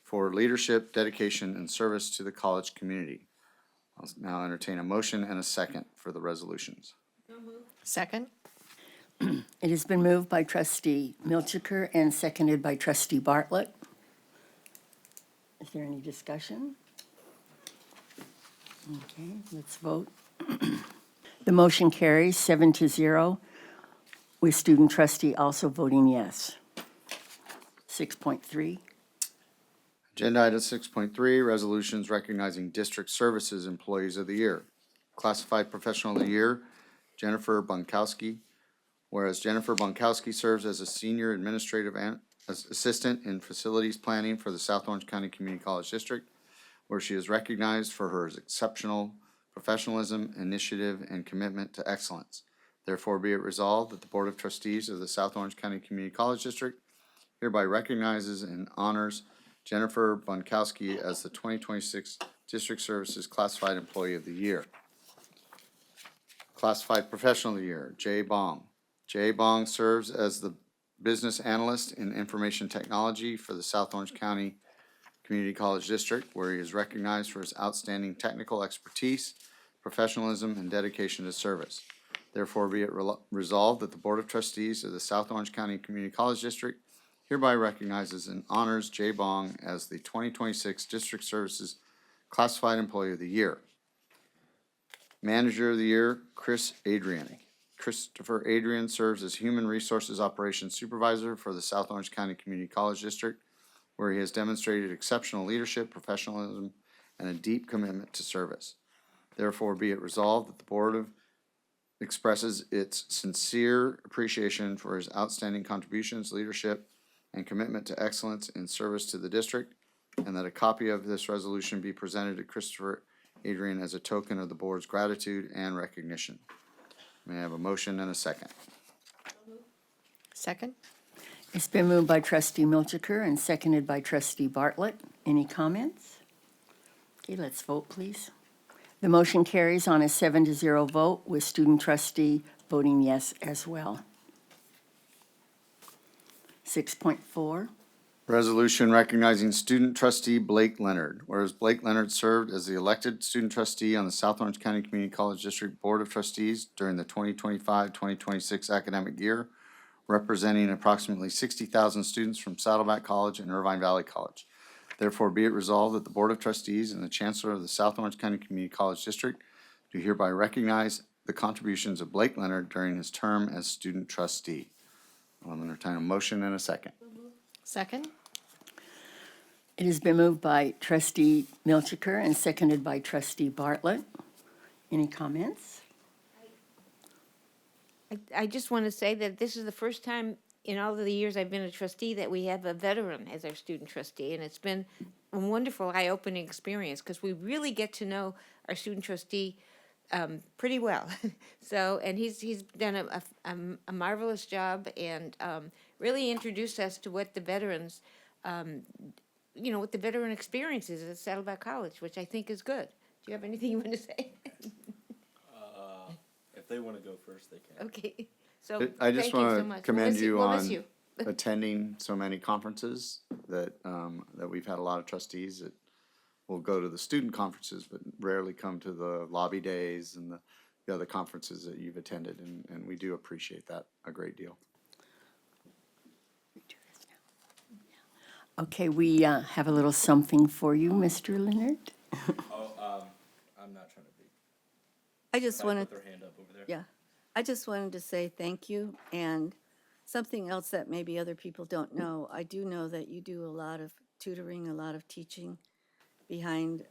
for leadership, dedication, and service to the college community. I'll now entertain a motion and a second for the resolutions. Second? It has been moved by trustee Milchiker and seconded by trustee Bartlett. Is there any discussion? Okay, let's vote. The motion carries 7-0, with student trustee also voting yes. 6.3. Agenda item 6.3, resolutions recognizing district services employees of the year. Classified Professional of the Year, Jennifer Bunkowski. Whereas Jennifer Bunkowski serves as a senior administrative assistant in facilities planning for the South Orange County Community College District, where she is recognized for her exceptional professionalism, initiative, and commitment to excellence. Therefore, be it resolved that the Board of Trustees of the South Orange County Community College District hereby recognizes and honors Jennifer Bunkowski as the 2026 District Services Classified Employee of the Year. Classified Professional of the Year, Jay Bong. Jay Bong serves as the Business Analyst in Information Technology for the South Orange County Community College District, where he is recognized for his outstanding technical expertise, professionalism, and dedication to service. Therefore, be it resolved that the Board of Trustees of the South Orange County Community College District hereby recognizes and honors Jay Bong as the 2026 District Services Classified Employee of the Year. Manager of the Year, Chris Adrian. Christopher Adrian serves as Human Resources Operations Supervisor for the South Orange County Community College District, where he has demonstrated exceptional leadership, professionalism, and a deep commitment to service. Therefore, be it resolved that the Board expresses its sincere appreciation for his outstanding contributions, leadership, and commitment to excellence in service to the district, and that a copy of this resolution be presented to Christopher Adrian as a token of the Board's gratitude and recognition. May I have a motion and a second? Second? It's been moved by trustee Milchiker and seconded by trustee Bartlett. Any comments? Okay, let's vote, please. The motion carries on a 7-0 vote, with student trustee voting yes as well. 6.4. Resolution recognizing student trustee Blake Leonard. Whereas Blake Leonard served as the elected student trustee on the South Orange County Community College District Board of Trustees during the 2025-2026 academic year, representing approximately 60,000 students from Saddleback College and Irvine Valley College. Therefore, be it resolved that the Board of Trustees and the Chancellor of the South Orange County Community College District do hereby recognize the contributions of Blake Leonard during his term as student trustee. I'll entertain a motion and a second. Second? It has been moved by trustee Milchiker and seconded by trustee Bartlett. Any comments? I just want to say that this is the first time in all of the years I've been a trustee that we have a veteran as our student trustee, and it's been a wonderful eye-opening experience because we really get to know our student trustee pretty well. So, and he's done a marvelous job and really introduced us to what the veterans, what the veteran experience is at Saddleback College, which I think is good. Do you have anything you want to say? If they want to go first, they can. Okay, so I just thank you so want much. to commend you We'll miss on you. attending so many conferences that, that we've had a lot of trustees that will go to the student conferences, but rarely come to the lobby days and the other conferences that you've attended, and we do appreciate that a great deal. Okay, we have a little something for you, Mr. Leonard. I'm not trying to be. I just wanted, Put their hand up over there. yeah, I just wanted to say thank you. And something else that maybe other people don't know, I do know that you do a lot of tutoring, a lot of teaching behind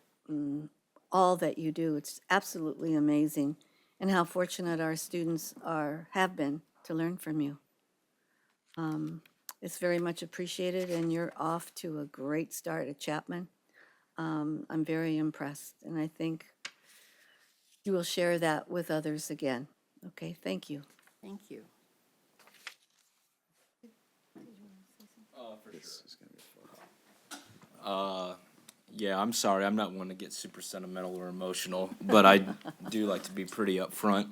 all that you do. It's absolutely amazing, and how fortunate our students have been to learn from you. It's very much appreciated, and you're off to a great start at Chapman. I'm very impressed, and I think you will share that with others again. Okay, thank you. Thank you. Yeah, I'm sorry. I'm not one to get super sentimental or emotional, but I do like to be pretty upfront.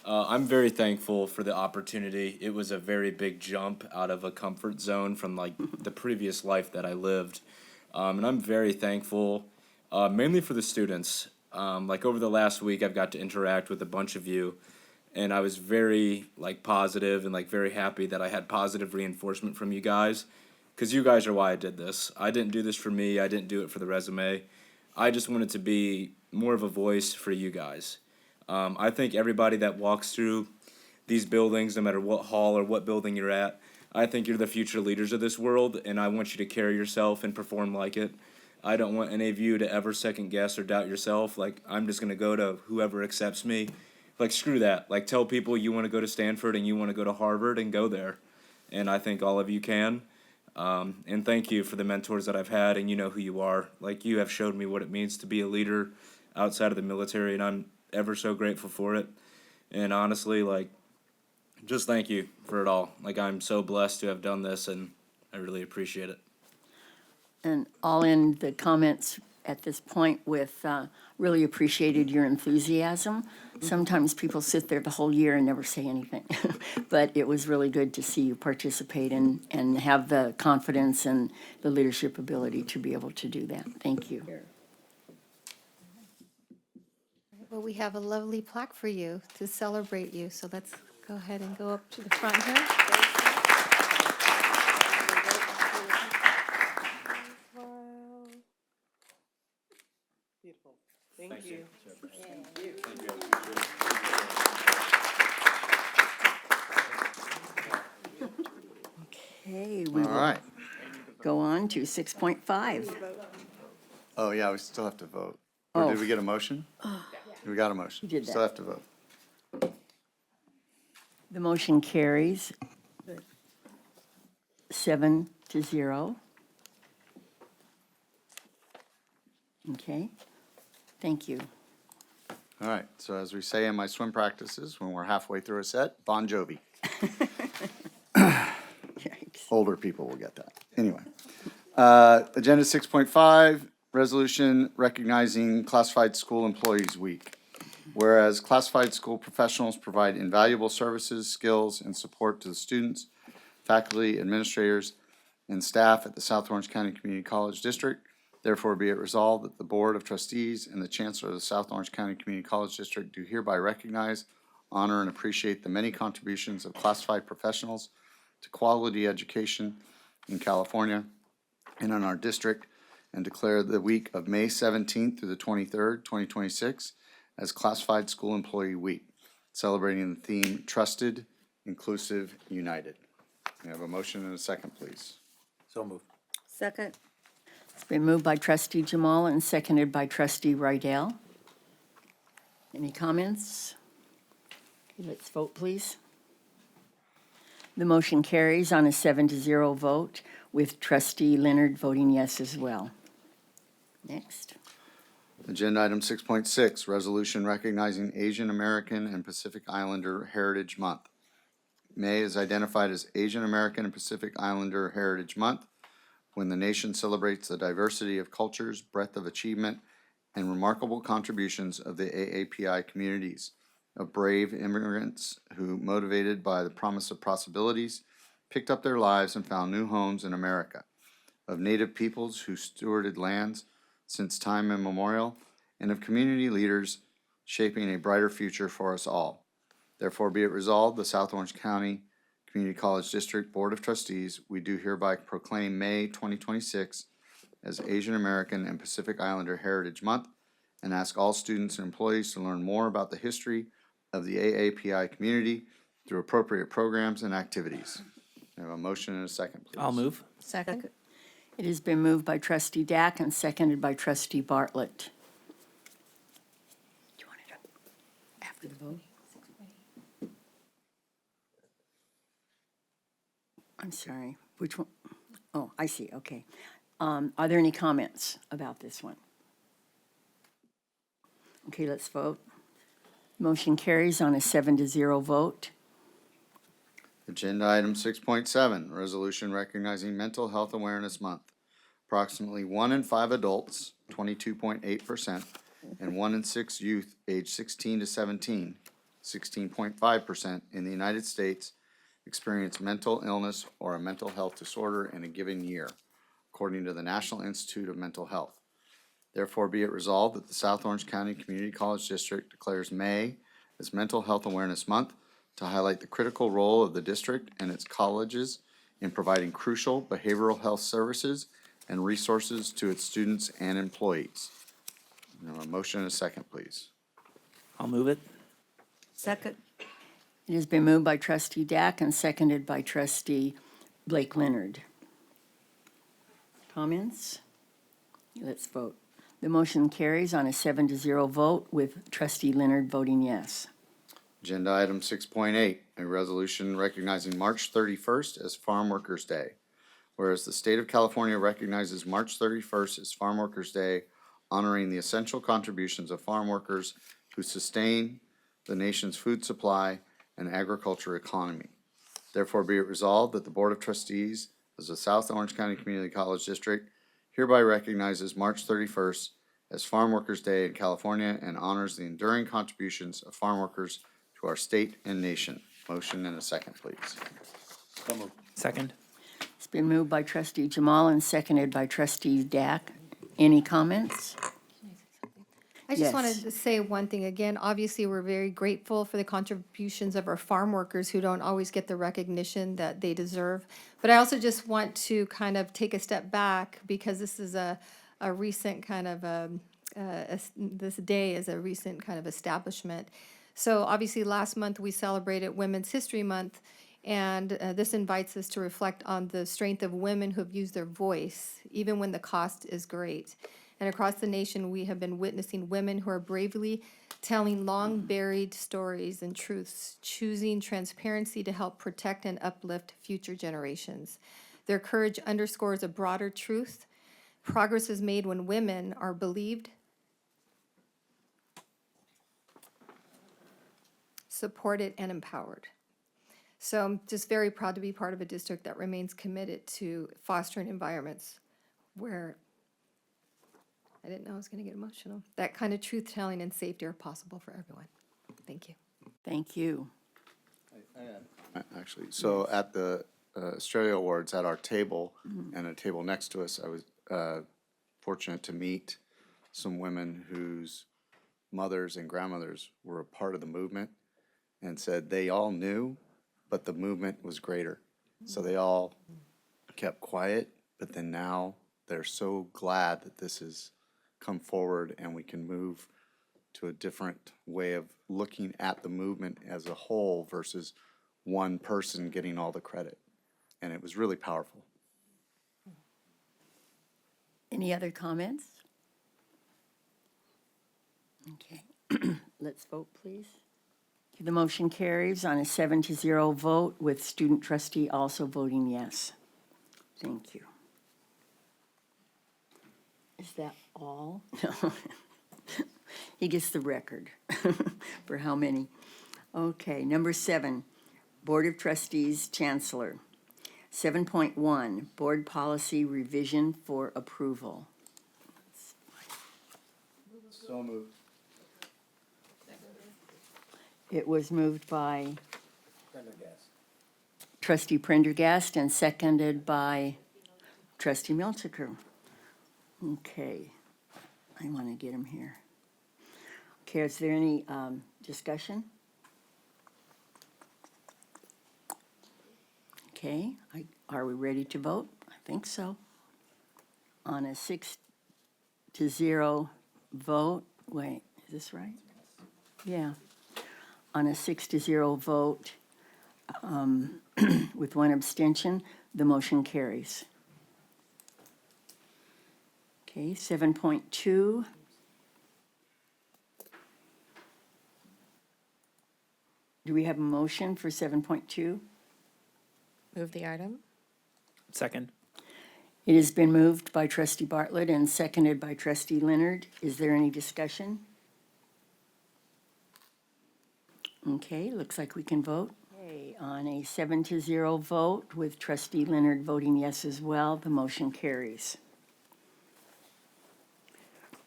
I'm very thankful for the opportunity. It was a very big jump out of a comfort zone from like the previous life that I lived. And I'm very thankful, mainly for the students. Like over the last week, I've got to interact with a bunch of you, and I was very like positive and like very happy that I had positive reinforcement from you guys. Because you guys are why I did this. I didn't do this for me. I didn't do it for the resume. I just wanted to be more of a voice for you guys. I think everybody that walks through these buildings, no matter what hall or what building you're at, I think you're the future leaders of this world, and I want you to carry yourself and perform like it. I don't want any of you to ever second guess or doubt yourself. Like, I'm just going to go to whoever accepts me. Like, screw that. Like, tell people you want to go to Stanford and you want to go to Harvard and go there. And I think all of you can. And thank you for the mentors that I've had, and you know who you are. Like, you have showed me what it means to be a leader outside of the military, and I'm ever so grateful for it. And honestly, like, just thank you for it all. Like, I'm so blessed to have done this, and I really appreciate it. And all in the comments at this point with really appreciated your enthusiasm. Sometimes people sit there the whole year and never say anything. But it was really good to see you participate and have the confidence and the leadership ability to be able to do that. Thank you. Well, we have a lovely plaque for you to celebrate you, so let's go ahead and go up to the front here. Beautiful. Thank you. Okay, we All will right. go on to 6.5. Oh, yeah, we still have to vote. Or did Oh. we get a motion? We got a motion. We did Still that. have to vote. The motion carries 7-0. Okay, thank you. All right, so as we say in my swim practices, when we're halfway through a set, Bon Jovi. Yikes. Older people will get that. Anyway. Agenda 6.5, resolution recognizing Classified School Employees Week. Whereas classified school professionals provide invaluable services, skills, and support to the students, faculty, administrators, and staff at the South Orange County Community College District. Therefore, be it resolved that the Board of Trustees and the Chancellor of the South Orange County Community College District do hereby recognize, honor, and appreciate the many contributions of classified professionals to quality education in California and in our district, and declare the week of May 17th through the 23rd, 2026, as Classified School Employee Week, celebrating the theme Trusted, Inclusive, United. We have a motion and a second, please. So moved. Second, It's been moved by trustee Jamal and seconded by trustee Rydell. Any comments? Okay, let's vote, please. The motion carries on a 7-0 vote, with trustee Leonard voting yes as well. Next. Agenda item 6.6, resolution recognizing Asian American and Pacific Islander Heritage Month. May is identified as Asian American and Pacific Islander Heritage Month when the nation celebrates the diversity of cultures, breadth of achievement, and remarkable contributions of the AAPI communities, of brave immigrants who, motivated by the promise of possibilities, picked up their lives and found new homes in America, of Native peoples who stewarded lands since time immemorial, and of community leaders shaping a brighter future for us all. Therefore be it resolved, the South Orange County Community College District Board of Trustees, we do hereby proclaim May 2026 as Asian American and Pacific Islander Heritage Month and ask all students and employees to learn more about the history of the AAPI community through appropriate programs and activities. I have a motion and a second, please. I'll move. Second. It has been moved by trustee Dack and seconded by trustee Bartlett. Do you want it after the vote? I'm sorry, which one? Oh, I see, okay. Are there any comments about this one? Okay, let's vote. Motion carries on a 7-0 vote. Agenda item 6.7, resolution recognizing Mental Health Awareness Month. Approximately 1 in 5 adults, 22.8%, and 1 in 6 youth aged 16 to 17, 16.5% in the United States, experience mental illness or a mental health disorder in a given year, according to the National Institute of Mental Health. Therefore be it resolved that the South Orange County Community College District declares May as Mental Health Awareness Month to highlight the critical role of the district and its colleges in providing crucial behavioral health services and resources to its students and employees. Now, a motion and a second, please. I'll move it. Second. It has been moved by trustee Dack and seconded by trustee Blake Leonard. Comments? Let's vote. The motion carries on a 7-0 vote with trustee Leonard voting yes. Agenda item 6.8, a resolution recognizing March 31st as Farm Workers Day. Whereas the state of California recognizes March 31st as Farm Workers Day, honoring the essential contributions of farm workers who sustain the nation's food supply and agriculture economy. Therefore be it resolved that the Board of Trustees of the South Orange County Community College District hereby recognizes March 31st as Farm Workers Day in California and honors the enduring contributions of farm workers to our state and nation. Motion and a second, please. Second. It's been moved by trustee Jamal and seconded by trustee Dack. Any comments? I just Yes. wanted to say one thing again. Obviously, we're very grateful for the contributions of our farm workers who don't always get the recognition that they deserve. But I also just want to kind of take a step back because this is a recent kind of, this day is a recent kind of establishment. So obviously, last month we celebrated Women's History Month, and this invites us to reflect on the strength of women who have used their voice, even when the cost is great. And across the nation, we have been witnessing women who are bravely telling long-buried stories and truths, choosing transparency to help protect and uplift future generations. Their courage underscores a broader truth. Progress is made when women are believed, supported, and empowered. So I'm just very proud to be part of a district that remains committed to fostering environments where, I didn't know I was going to get emotional, that kind of truth-telling and safety are possible for everyone. Thank you. Thank you. Actually, so at the Australia Awards at our table and a table next to us, I was fortunate to meet some women whose mothers and grandmothers were a part of the movement and said they all knew, but the movement was greater. So they all kept quiet, but then now they're so glad that this has come forward and we can move to a different way of looking at the movement as a whole versus one person getting all the credit. And it was really powerful. Any other comments? Okay, let's vote, please. The motion carries on a 7-0 vote with student trustee also voting yes. Thank you. Is that all? He gets the record for how many. Okay, number 7, Board of Trustees, Chancellor. 7.1, Board Policy Revision for Approval. So moved. It was moved by Trustee Prendergast and seconded by Trustee Milchiker. Okay, I want to get him here. Okay, is there any discussion? Okay, are we ready to vote? I think so. On a 6-0 vote, wait, is this right? Yeah. On a 6-0 vote, with one abstention, the motion carries. Okay, 7.2. Do we have a motion for 7.2? Move the item. Second. It has been moved by Trustee Bartlett and seconded by Trustee Leonard. Is there any discussion? Okay, looks like we can vote. Okay, on a 7-0 vote with Trustee Leonard voting yes as well, the motion carries.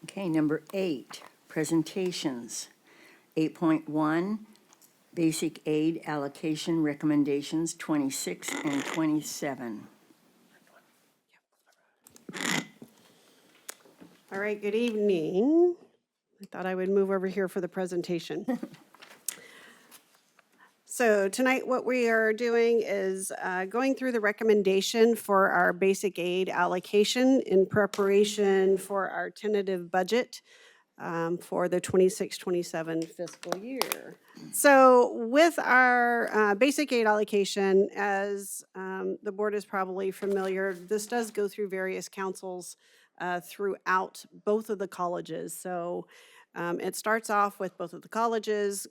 Okay, number 8, presentations. 8.1, basic aid allocation recommendations 26 and 27. All right, good evening. I thought I would move over here for the presentation. So tonight, what we are doing is going through the recommendation for our basic aid allocation in preparation for our tentative budget for the 26-27 fiscal year. So with our basic aid allocation, as the board is probably familiar, this does go through various councils throughout both of the colleges. So it starts off with both of the colleges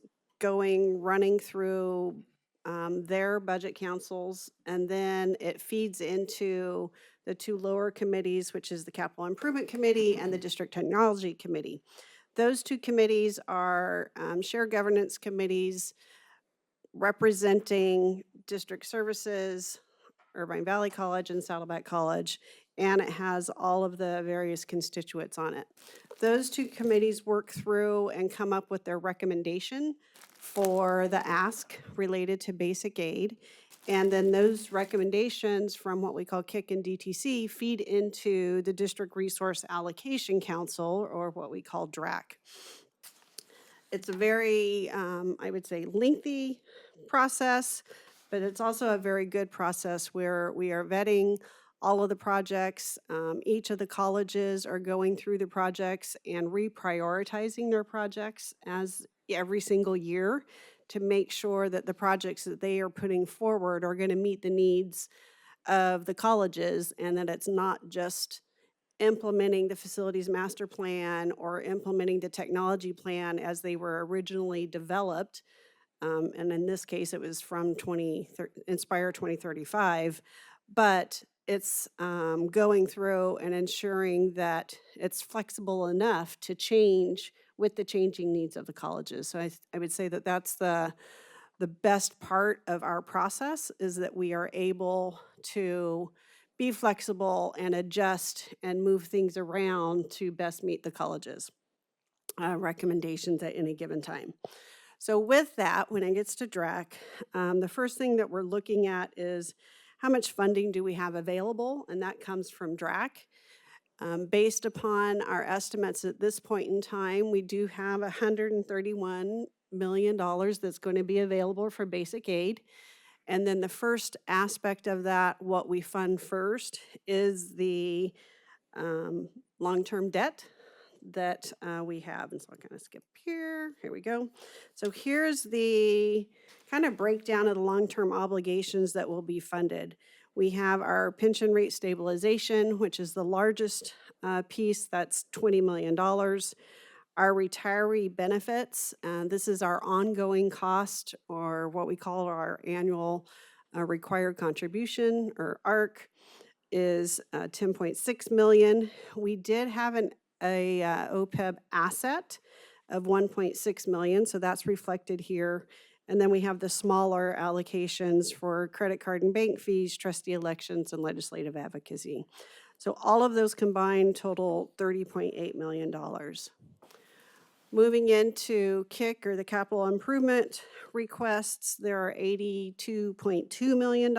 running through their budget councils, and then it feeds into the 2 lower committees, which is the Capital Improvement Committee and the District Technology Committee. Those 2 committees are shared governance committees representing district services, Irvine Valley College and Saddleback College, and it has all of the various constituents on it. Those 2 committees work through and come up with their recommendation for the ask related to basic aid. And then those recommendations from what we call KIC and DTC feed into the District Resource Allocation Council, or what we call DRAC. It's a very, I would say, lengthy process, but it's also a very good process where we are vetting all of the projects. Each of the colleges are going through the projects and reprioritizing their projects as every single year to make sure that the projects that they are putting forward are going to meet the needs of the colleges, and that it's not just implementing the facilities master plan or implementing the technology plan as they were originally developed. And in this case, it was from Inspire 2035, but it's going through and ensuring that it's flexible enough to change with the changing needs of the colleges. So I would say that that's the best part of our process, is that we are able to be flexible and adjust and move things around to best meet the college's recommendations at any given time. So with that, when it gets to DRAC, the first thing that we're looking at is how much funding do we have available, and that comes from DRAC. Based upon our estimates at this point in time, we do have $131 million that's going to be available for basic aid. And then the first aspect of that, what we fund first, is the long-term debt that we have. And so I'll kind of skip here. Here we go. So here's the kind of breakdown of the long-term obligations that will be funded. We have our pension rate stabilization, which is the largest piece. That's $20 million. Our retiree benefits, this is our ongoing cost, or what we call our annual required contribution, or ARC. is 10.6 million. We did have a OPEB asset of 1.6 million, so that's reflected here. And then we have the smaller allocations for credit card and bank fees, trustee elections, and legislative advocacy. So all of those combined total $30.8 million. Moving into KIC, or the capital improvement requests, there are $82.2 million.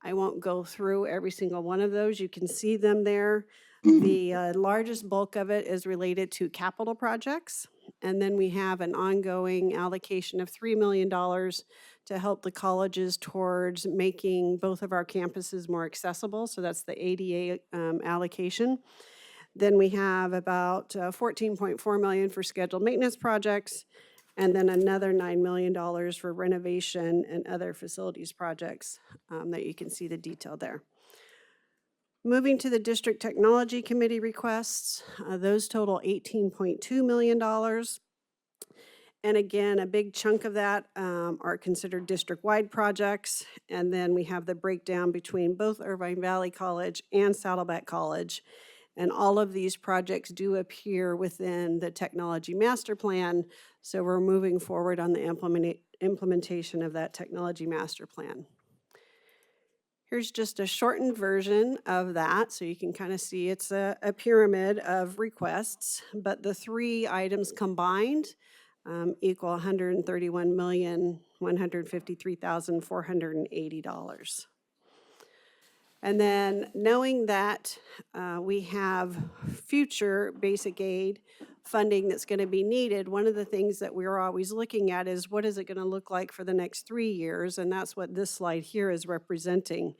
I won't go through every single one of those. You can see them there. The largest bulk of it is related to capital projects. And then we have an ongoing allocation of $3 million to help the colleges towards making both of our campuses more accessible. So that's the ADA allocation. Then we have about $14.4 million for scheduled maintenance projects, and then another $9 million for renovation and other facilities projects that you can see the detail there. Moving to the District Technology Committee requests, those total $18.2 million. And again, a big chunk of that are considered district-wide projects. And then we have the breakdown between both Irvine Valley College and Saddleback College. And all of these projects do appear within the Technology Master Plan. So we're moving forward on the implementation of that Technology Master Plan. Here's just a shortened version of that, so you can kind of see it's a pyramid of requests, but the three items combined equal $131,153,480. And then knowing that we have future basic aid funding that's going to be needed, one of the things that we're always looking at is what is it going to look like for the next 3 years, and that's what this slide here is representing.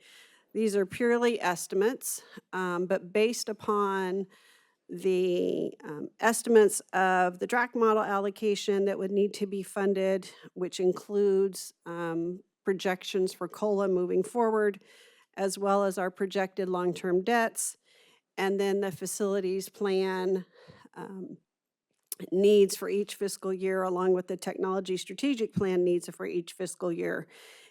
These are purely estimates, but based upon the estimates of the DRAC model allocation that would need to be funded, which includes projections for COLA moving forward, as well as our projected long-term debts, and then the facilities plan needs for each fiscal year, along with the technology strategic plan needs for each fiscal year.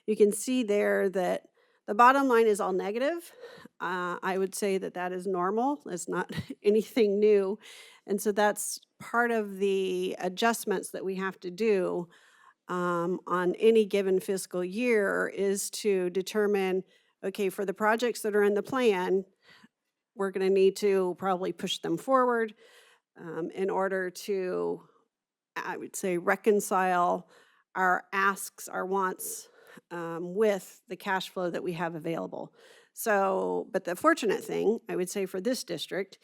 You can see there that the bottom line is all negative. I would say that that is normal. It's not anything new. And so that's part of the adjustments that we have to do on any given fiscal year, is to determine, okay, for the projects that are in the plan, we're going to need to probably push them forward in order to, I would say, reconcile our asks, our wants with the cash flow that we have available. So, but the fortunate thing, I would say, for this district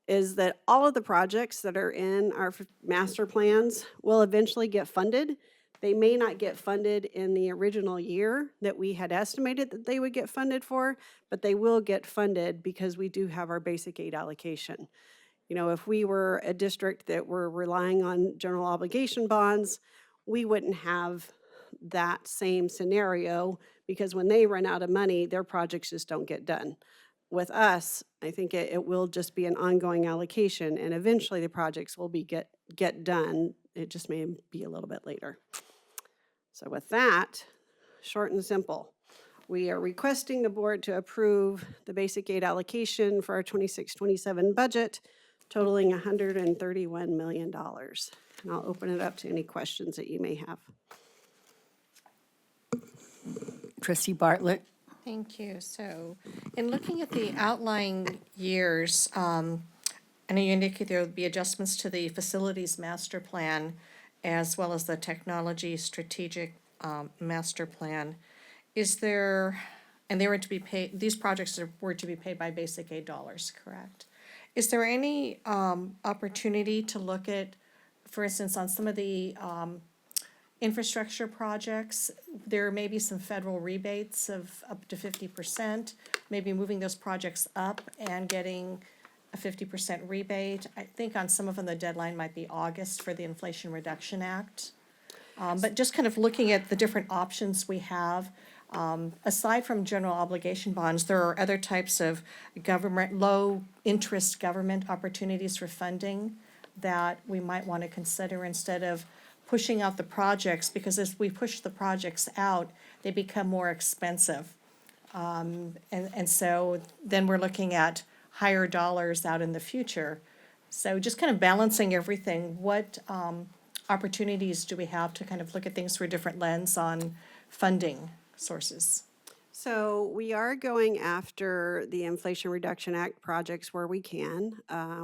is that all of the projects that are in our master plans will eventually get funded. They may not get funded in the original year that we had estimated that they would get funded for, but they will get funded because we do have our basic aid allocation. You know, if we were a district that were relying on general obligation bonds, we wouldn't have that same scenario, because when they run out of money, their projects just don't get done. With us, I think it will just be an ongoing allocation, and eventually the projects will be get done. It just may be a little bit later. So with that, short and simple, we are requesting the board to approve the basic aid allocation for our 26-27 budget, totaling $131 million. And I'll open it up to any questions that you may have. Trustee Bartlett? Thank you. So in looking at the outlying years, I know you indicate there will be adjustments to the facilities master plan as well as the technology strategic master plan. Is there, and they were to be paid, these projects were to be paid by basic aid dollars, correct? Is there any opportunity to look at, for instance, on some of the infrastructure projects, there may be some federal rebates of up to 50%, maybe moving those projects up and getting a 50% rebate? I think on some of them, the deadline might be August for the Inflation Reduction Act. But just kind of looking at the different options we have, aside from general obligation bonds, there are other types of government, low-interest government opportunities for funding that we might want to consider instead of pushing out the projects, because as we push the projects out, they become more expensive. And so then we're looking at higher dollars out in the future. So just kind of balancing everything, what opportunities do we have to kind of look at things through a different lens on funding sources? So we are going after the Inflation Reduction Act projects where we can.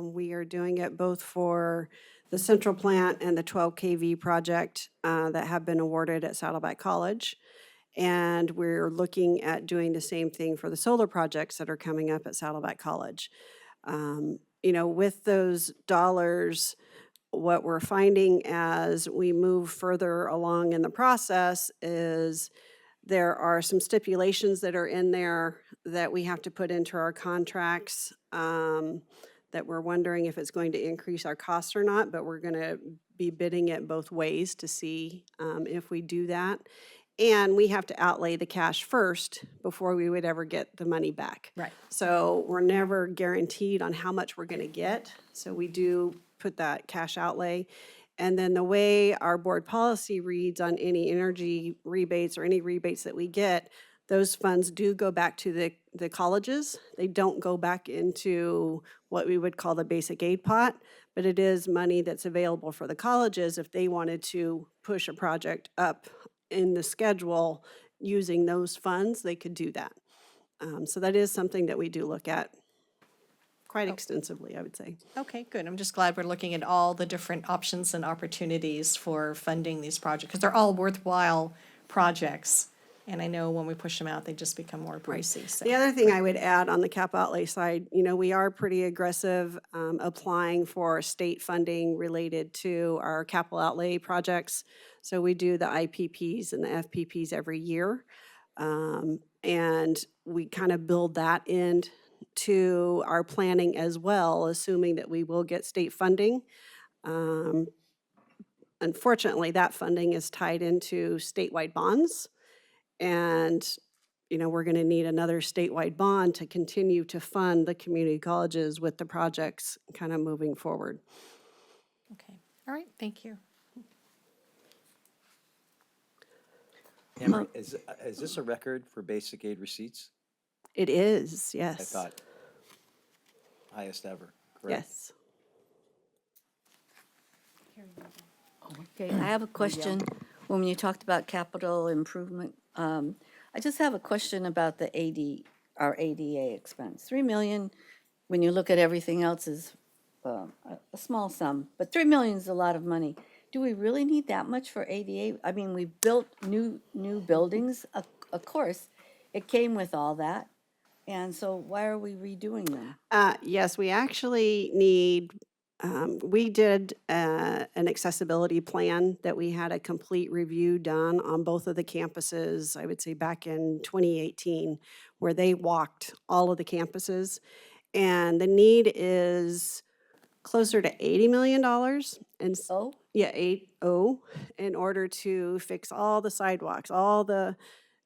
We are doing it both for the central plant and the 12 kV project that have been awarded at Saddleback College. And we're looking at doing the same thing for the solar projects that are coming up at Saddleback College. You know, with those dollars, what we're finding as we move further along in the process is there are some stipulations that are in there that we have to put into our contracts that we're wondering if it's going to increase our costs or not, but we're going to be bidding it both ways to see if we do that. And we have to outlay the cash first before we would ever get the money back. Right. So we're never guaranteed on how much we're going to get. So we do put that cash outlay. And then the way our board policy reads on any energy rebates or any rebates that we get, those funds do go back to the colleges. They don't go back into what we would call the basic aid pot, but it is money that's available for the colleges if they wanted to push a project up in the schedule using those funds, they could do that. So that is something that we do look at quite extensively, I would say. Okay, good. I'm just glad we're looking at all the different options and opportunities for funding these projects, because they're all worthwhile projects. And I know when we push them out, they just become more pricey, so. The other thing I would add on the cap outlay side, you know, we are pretty aggressive applying for state funding related to our capital outlay projects. So we do the IPPs and the FPPs every year. And we kind of build that into our planning as well, assuming that we will get state funding. Unfortunately, that funding is tied into statewide bonds. And, you know, we're going to need another statewide bond to continue to fund the community colleges with the projects kind of moving forward. Okay, all right, thank you. Emery, is this a record for basic aid receipts? It is, yes. I thought highest ever, correct? Yes. Okay, I have a question. When you talked about capital improvement, I just have a question about the our ADA expense. 3 million, when you look at everything else, is a small sum, but 3 million is a lot of money. Do we really need that much for ADA? I mean, we built new buildings, of course, it came with all that. And so why are we redoing them? Yes, we actually need, we did an accessibility plan that we had a complete review done on both of the campuses, I would say back in 2018, where they walked all of the campuses. And the need is closer to $80 million. And Oh? yeah, 80, in order to fix all the sidewalks, all the,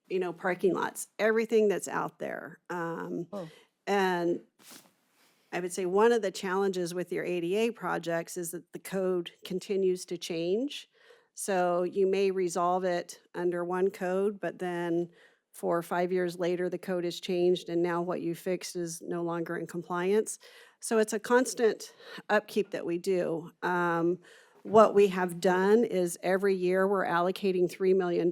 you know, parking lots, everything that's out there. And I would say one of the challenges with your ADA projects is that the code continues to change. So you may resolve it under one code, but then 4 or 5 years later, the code has changed and now what you fixed is no longer in compliance. So it's a constant upkeep that we do. What we have done is every year we're allocating $3 million,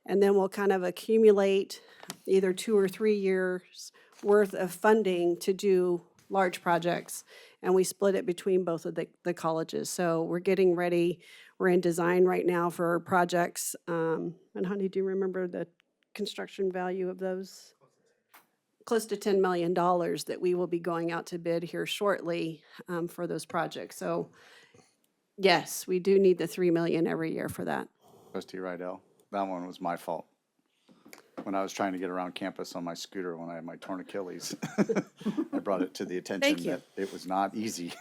and then we'll kind of accumulate either 2 or 3 years worth of funding to do large projects, and we split it between both of the colleges. So we're getting ready, we're in design right now for projects. And honey, do you remember the construction value of those? Close to $10 million that we will be going out to bid here shortly for those projects. So yes, we do need the 3 million every year for that. Trustee Rydell, that one was my fault. When I was trying to get around campus on my scooter when I had my torn Achilles, I brought it to the attention you. that it was not easy.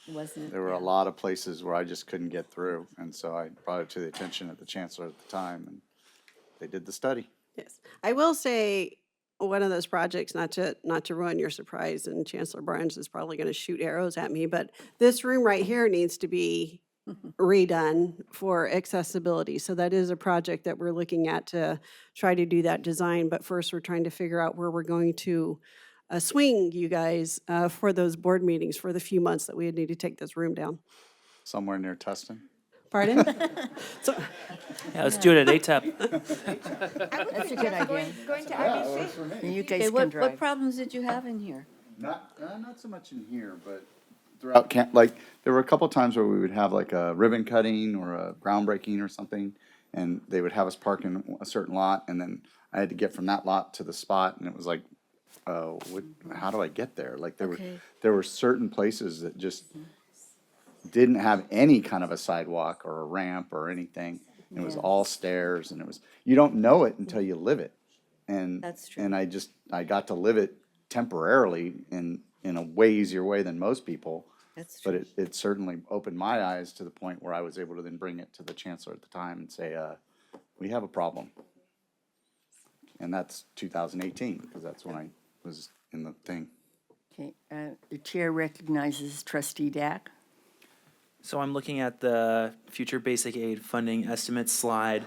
Wasn't it? There were a lot of places where I just couldn't get through, and so I brought it to the attention of the chancellor at the time, and they did the study. Yes, I will say, one of those projects, not to ruin your surprise, and Chancellor Barnes is probably going to shoot arrows at me, but this room right here needs to be redone for accessibility. So that is a project that we're looking at to try to do that design. But first, we're trying to figure out where we're going to swing you guys for those board meetings for the few months that we need to take this room down. Somewhere near Tustin. Pardon? Yeah, let's do it at ATEP. That's a good idea. Going to IBC? You Okay, guys can what drive. problems did you have in here? Not so much in here, but throughout camp, like, there were a couple times where we would have like a ribbon cutting or a groundbreaking or something, and they would have us park in a certain lot, and then I had to get from that lot to the spot, and it was like, how do I get there? Like, Okay. there were certain places that just didn't have any kind of a sidewalk or a ramp or anything. It was all stairs, and you don't know it until you live it. And That's true. And I got to live it temporarily in a way easier way than most people. That's But true. it certainly opened my eyes to the point where I was able to then bring it to the chancellor at the time and say, we have a problem. And that's 2018, because that's when I was in the thing. Okay, the chair recognizes trustee Dack. So I'm looking at the future basic aid funding estimate slide.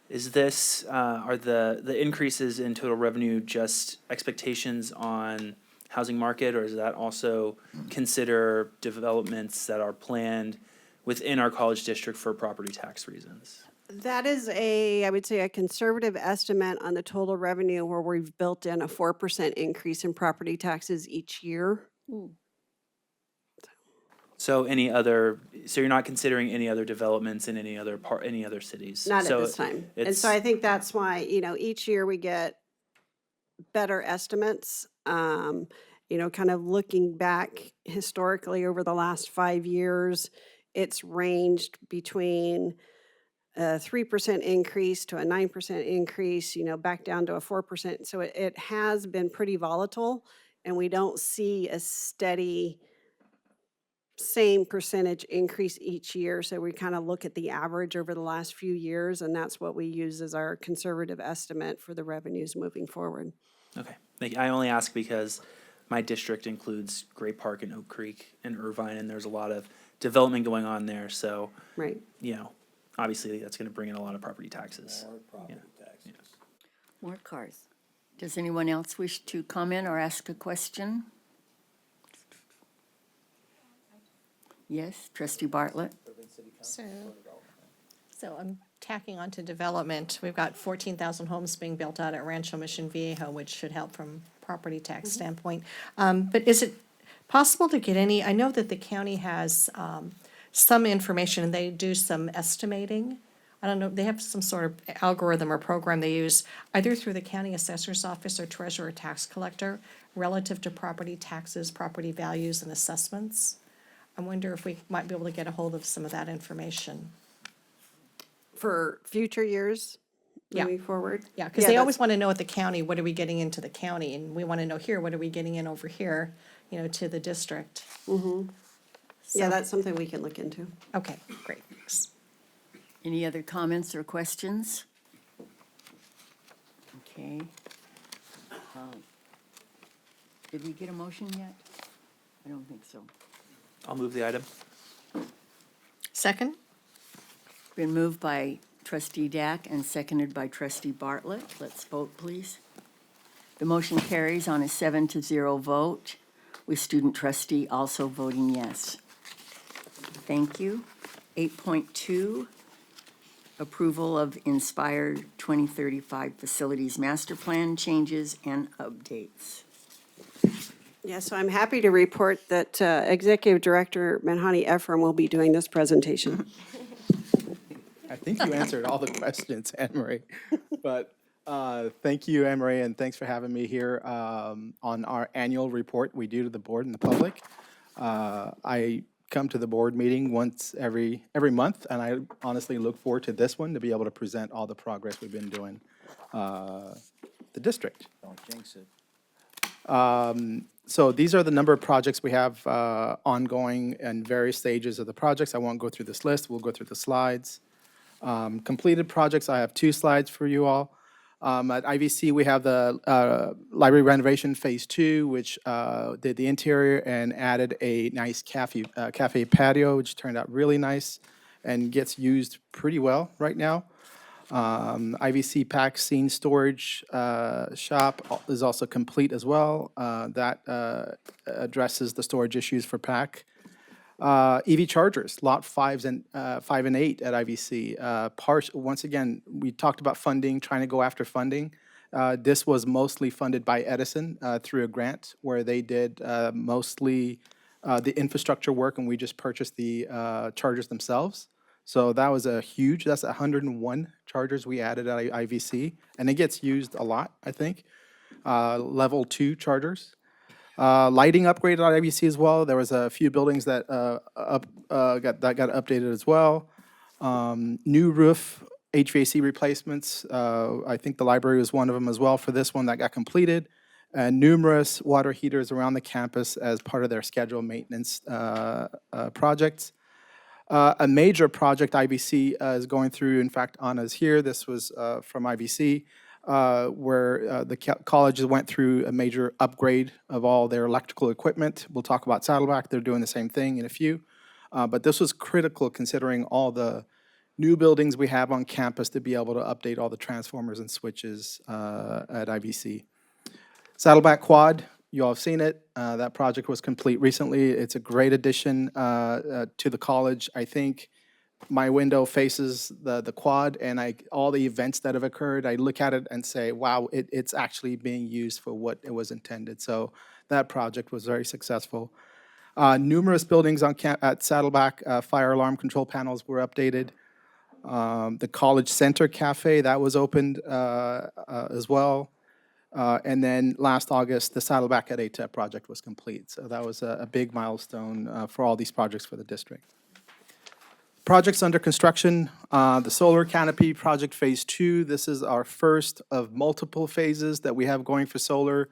Is this, are the increases in total revenue just expectations on housing market, or does that also consider developments that are planned within our college district for property tax reasons? That is I would say, a conservative estimate on the total revenue where we've built in a 4% increase in property taxes each year. So so you're not considering any other developments in any other cities? Not So at this time. And it's- so I think that's why, each year we get better estimates. Kind of looking back historically over the last 5 years, it's ranged between a 3% increase to a 9% increase, back down to a 4%. So it has been pretty volatile, and we don't see a steady same percentage increase each year. So we kind of look at the average over the last few years, and that's what we use as our conservative estimate for the revenues moving forward. Okay, I only ask because my district includes Gray Park and Oak Creek and Irvine, and there's a lot of development going on there, so, Right. Obviously, that's gonna bring in a lot of property taxes. More cars. Does anyone else wish to comment or ask a question? Yes, trustee Bartlett? So I'm tacking on to development. We've got 14,000 homes being built out at Rancho Mission Viejo, which should help from property tax standpoint. But is it possible to get any, I know that the county has some information, and they do some estimating. I don't know, they have some sort of algorithm or program they use, either through the county assessor's office or treasurer or tax collector, relative to property taxes, property values, and assessments. I wonder if we might be able to get a hold of some of that information. For future years Yeah. moving forward? Yeah, because they always want to know at the county, what are we getting into the county? And we want to know here, what are we getting in over here, to the district? Yeah, that's something we can look into. Okay, great, thanks. Any other comments or questions? Okay. Did we get a motion yet? I don't think so. I'll move the item. Second? Been moved by trustee Dack and seconded by trustee Bartlett. Let's vote, please. The motion carries on a 7-0 vote, with student trustee also voting yes. Thank you. 8.2, approval of Inspire 2035 Facilities Master Plan changes and updates. Yeah, so I'm happy to report that Executive Director Manhani Ephraim will be doing this presentation. I think you answered all the questions, Anne Marie. But thank you, Anne Marie, and thanks for having me here on our annual report we do to the board and the public. I come to the board meeting once every month, and I honestly look forward to this one to be able to present all the progress we've been doing the district. Don't jinx it. So these are the number of projects we have ongoing in various stages of the projects. I won't go through this list. We'll go through the slides. Completed projects, I have 2 slides for you all. At IVC, we have the library renovation phase 2, which did the interior and added a nice cafe patio, which turned out really nice and gets used pretty well right now. IVC pack scene storage shop is also complete as well. That addresses the storage issues for pack. EV chargers, lot 5 and 8 at IVC. Once again, we talked about funding, trying to go after funding. This was mostly funded by Edison through a grant where they did mostly the infrastructure work, and we just purchased the chargers themselves. So that was that's 101 chargers we added at IVC, and it gets used a lot, I think. Level 2 chargers. Lighting upgrade at IBC as well. There was a few buildings that got updated as well. New roof HVAC replacements. I think the library was one of them as well for this one that got completed. And numerous water heaters around the campus as part of their scheduled maintenance projects. A major project IBC is going through, in fact, Anna's here. This was from IBC. Where the colleges went through a major upgrade of all their electrical equipment. We'll talk about Saddleback. They're doing the same thing in a few. But this was critical considering all the new buildings we have on campus to be able to update all the transformers and switches at IVC. Saddleback Quad, you all have seen it. That project was complete recently. It's a great addition to the college. I think my window faces the quad, and all the events that have occurred, I look at it and say, wow, it's actually being used for what it was intended. So that project was very successful. Numerous buildings at Saddleback, fire alarm control panels were updated. The College Center Cafe, that was opened as well. And then last August, the Saddleback at ATEP project was complete. So that was a big milestone for all these projects for the district. Projects under construction, the solar canopy project phase 2. This is our first of multiple phases that we have going for solar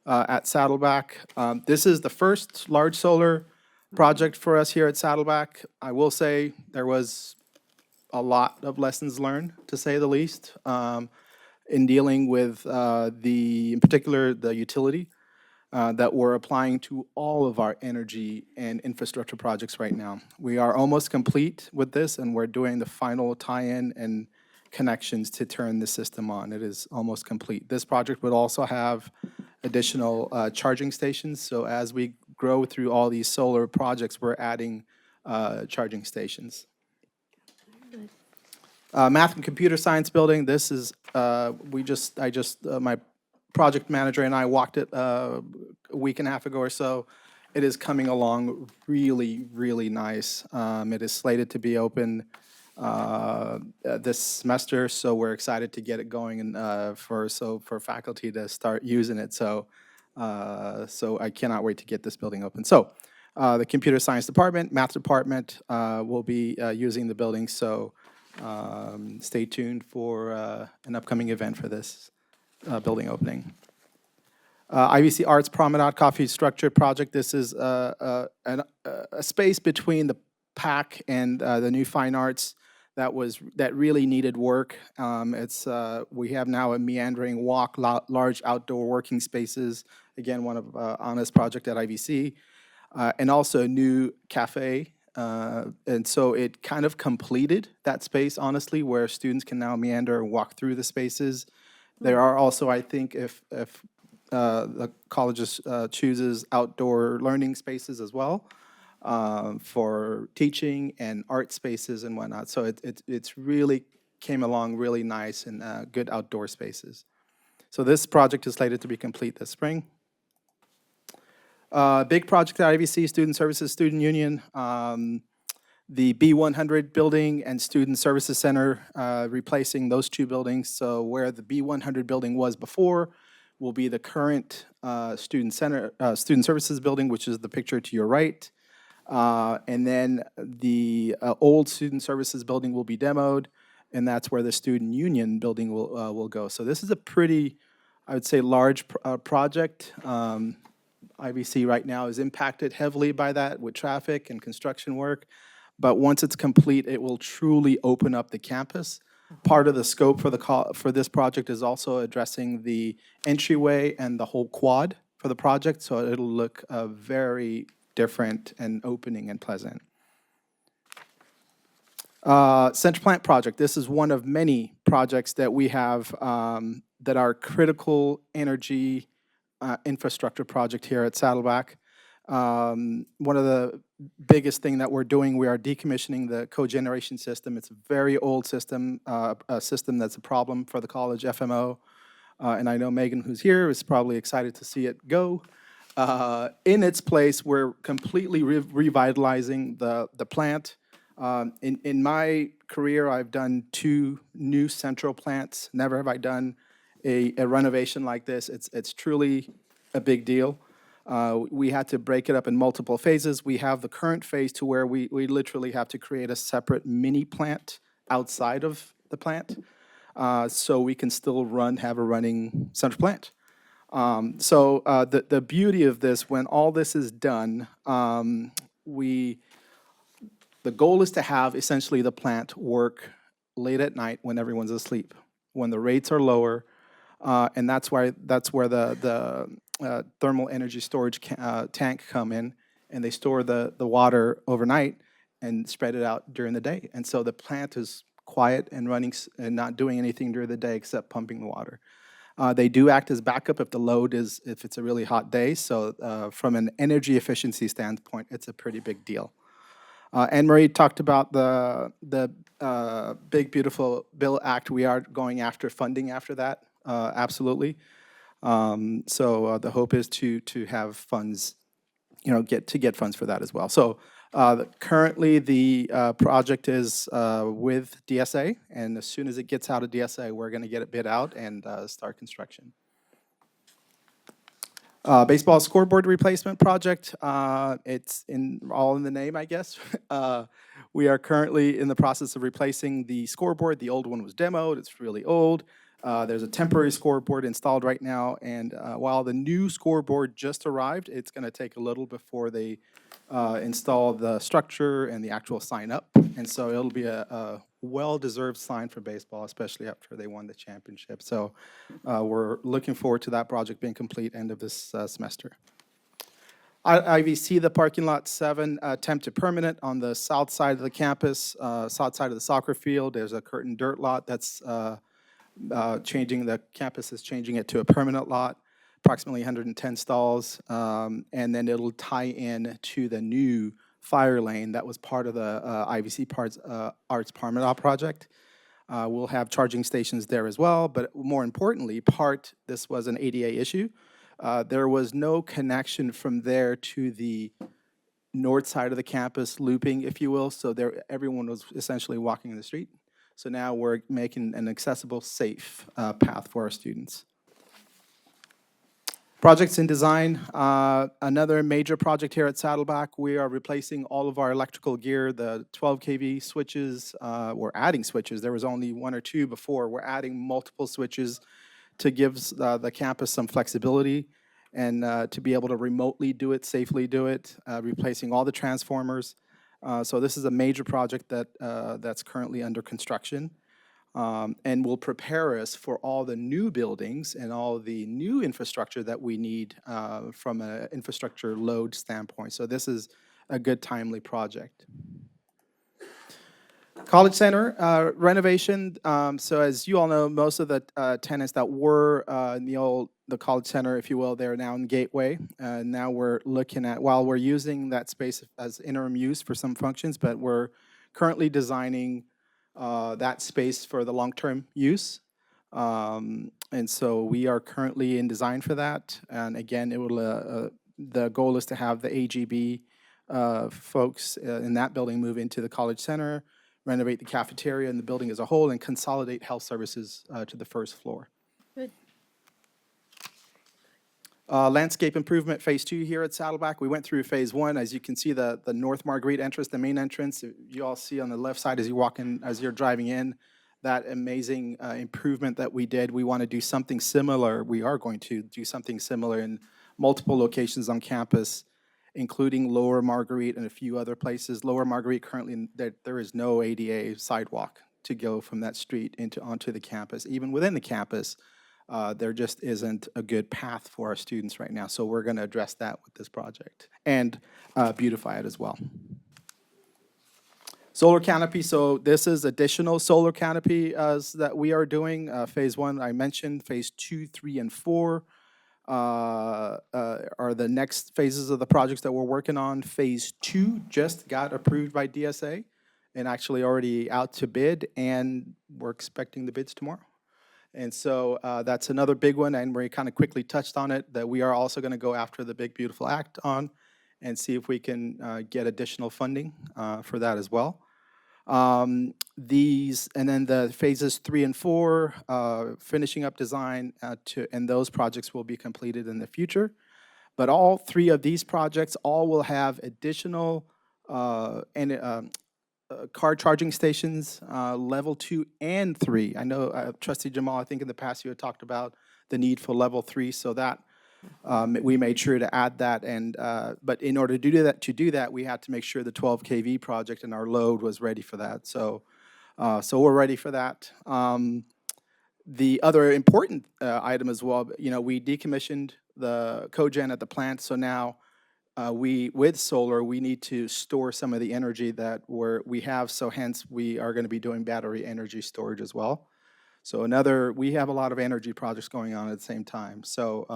at Saddleback. This is the first large solar project for us here at Saddleback. I will say there was a lot of lessons learned, to say the least, in dealing with in particular, the utility. That we're applying to all of our energy and infrastructure projects right now. We are almost complete with this, and we're doing the final tie-in and connections to turn the system on. It is almost complete. This project would also have additional charging stations, so as we grow through all these solar projects, we're adding charging stations. Math and computer science building, this is, my project manager and I walked it a week and a half ago or so. It is coming along really, really nice. It is slated to be open this semester, so we're excited to get it going and for faculty to start using it. So I cannot wait to get this building open. So the computer science department, math department will be using the building. So stay tuned for an upcoming event for this building opening. IVC Arts Promenade Coffee Structure Project. This is a space between the PAC and the new fine arts that really needed work. We have now a meandering walk, large outdoor working spaces. Again, one of Anna's project at IVC, and also a new cafe. And so it kind of completed that space, honestly, where students can now meander and walk through the spaces. There are also, I think, if the colleges chooses outdoor learning spaces as well for teaching and art spaces and whatnot. So it's really came along really nice and good outdoor spaces. So this project is slated to be complete this spring. Big project at IVC, Student Services Student Union. The B100 building and Student Services Center, replacing those two buildings. So where the B100 building was before will be the current Student Services building, which is the picture to your right. And then the old Student Services building will be demoed, and that's where the Student Union building will go. So this is a pretty, I would say, large project. IVC right now is impacted heavily by that with traffic and construction work. But once it's complete, it will truly open up the campus Part of the scope for for this project is also addressing the entryway and the whole quad for the project, so it'll look very different and opening and pleasant. Central Plant project. This is one of many projects that we have that are critical energy infrastructure project here at Saddleback. One of the biggest thing that we're doing, we are decommissioning the cogeneration system. It's a very old system, a system that's a problem for the college FMO. And I know Megan, who's here, is probably excited to see it go. In its place, we're completely revitalizing the plant. In my career, I've done 2 new central plants. Never have I done a renovation like this. It's truly a big deal. We had to break it up in multiple phases. We have the current phase to where we literally have to create a separate mini plant outside of the plant, so we can still have a running central plant. The beauty of this, when all this is done, the goal is to have essentially the plant work late at night when everyone's asleep, when the rates are lower, and that's where the thermal energy storage tank come in, and they store the water overnight and spread it out during the day. And so the plant is quiet and running and not doing anything during the day except pumping the water. They do act as backup if if it's a really hot day. So from an energy efficiency standpoint, it's a pretty big deal. Anne Marie talked about the Big Beautiful Bill Act. We are going after funding after that, absolutely. The hope is to have funds, get funds for that as well. So currently the project is with DSA, and as soon as it gets out of DSA, we're going to get it bid out and start construction. Baseball scoreboard replacement project. It's all in the name, I guess. We are currently in the process of replacing the scoreboard. The old one was demoed. It's really old. There's a temporary scoreboard installed right now, and while the new scoreboard just arrived, it's going to take a little before they install the structure and the actual sign up. And so it'll be a well-deserved sign for baseball, especially after they won the championship. So we're looking forward to that project being complete end of this semester. IVC, the parking lot 7, temp to permanent on the south side of the campus, south side of the soccer field. There's a curtain dirt lot that's changing, the campus is changing it to a permanent lot, approximately 110 stalls, and then it'll tie in to the new fire lane that was part of the IVC Arts Parmenas project. We'll have charging stations there as well, but more importantly, this was an ADA issue. There was no connection from there to the north side of the campus looping, if you will, so everyone was essentially walking in the street. So now we're making an accessible, safe path for our students. Projects in design, another major project here at Saddleback. We are replacing all of our electrical gear, the 12 kV switches. We're adding switches. There was only 1 or 2 before. We're adding multiple switches to give the campus some flexibility and to be able to remotely do it, safely do it, replacing all the transformers. So this is a major project that's currently under construction. And will prepare us for all the new buildings and all the new infrastructure that we need from an infrastructure load standpoint. So this is a good, timely project. College Center renovation. So as you all know, most of the tenants that were in the College Center, if you will, they're now in Gateway. Now we're looking at, while we're using that space as interim use for some functions, but we're currently designing that space for the long-term use. And so we are currently in design for that. And again, the goal is to have the AGB folks in that building move into the College Center, renovate the cafeteria and the building as a whole, and consolidate health services to the first floor. Good. Landscape improvement phase 2 here at Saddleback. We went through phase 1. As you can see, the North Marguerite entrance, the main entrance, you all see on the left side as you walk in, as you're driving in, that amazing improvement that we did. We want to do something similar. We are going to do something similar in multiple locations on campus, including Lower Marguerite and a few other places. Lower Marguerite, currently there is no ADA sidewalk to go from that street onto the campus. Even within the campus, there just isn't a good path for our students right now. So we're going to address that with this project and beautify it as well. Solar canopy, so this is additional solar canopy that we are doing. Phase 1, I mentioned. Phase 2, 3, and 4 are the next phases of the projects that we're working on. Phase 2 just got approved by DSA and actually already out to bid, and we're expecting the bids tomorrow. And so that's another big one, and Marie kind of quickly touched on it, that we are also going to go after the Big Beautiful Act on and see if we can get additional funding for that as well. And then the phases 3 and 4, finishing up design, and those projects will be completed in the future. But all 3 of these projects will have additional car charging stations, level 2 and 3. I know, Trustee Jamal, I think in the past you had talked about the need for level 3, so that we made sure to add that. And but in order to do that, we had to make sure the 12 kV project and our load was ready for that. So we're ready for that. The other important item as well, we decommissioned the cogen at the plant, so now with solar, we need to store some of the energy that we have, so hence we are going to be doing battery energy storage as well. So we have a lot of energy projects going on at the same time. So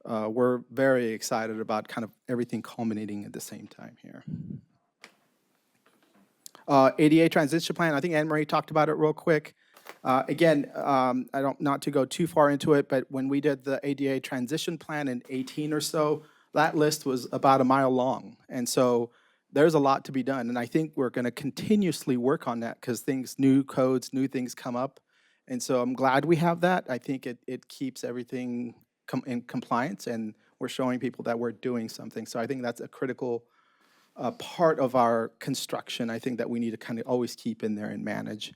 we're very excited about kind of everything culminating at the same time here. ADA transition plan, I think Anne Marie talked about it real quick. Again, not to go too far into it, but when we did the ADA transition plan in 18 or so, that list was about a mile long. And so there's a lot to be done. And I think we're going to continuously work on that because new codes, new things come up. And so I'm glad we have that. I think it keeps everything in compliance, and we're showing people that we're doing something. So I think that's a critical part of our construction, I think, that we need to kind of always keep in there and manage.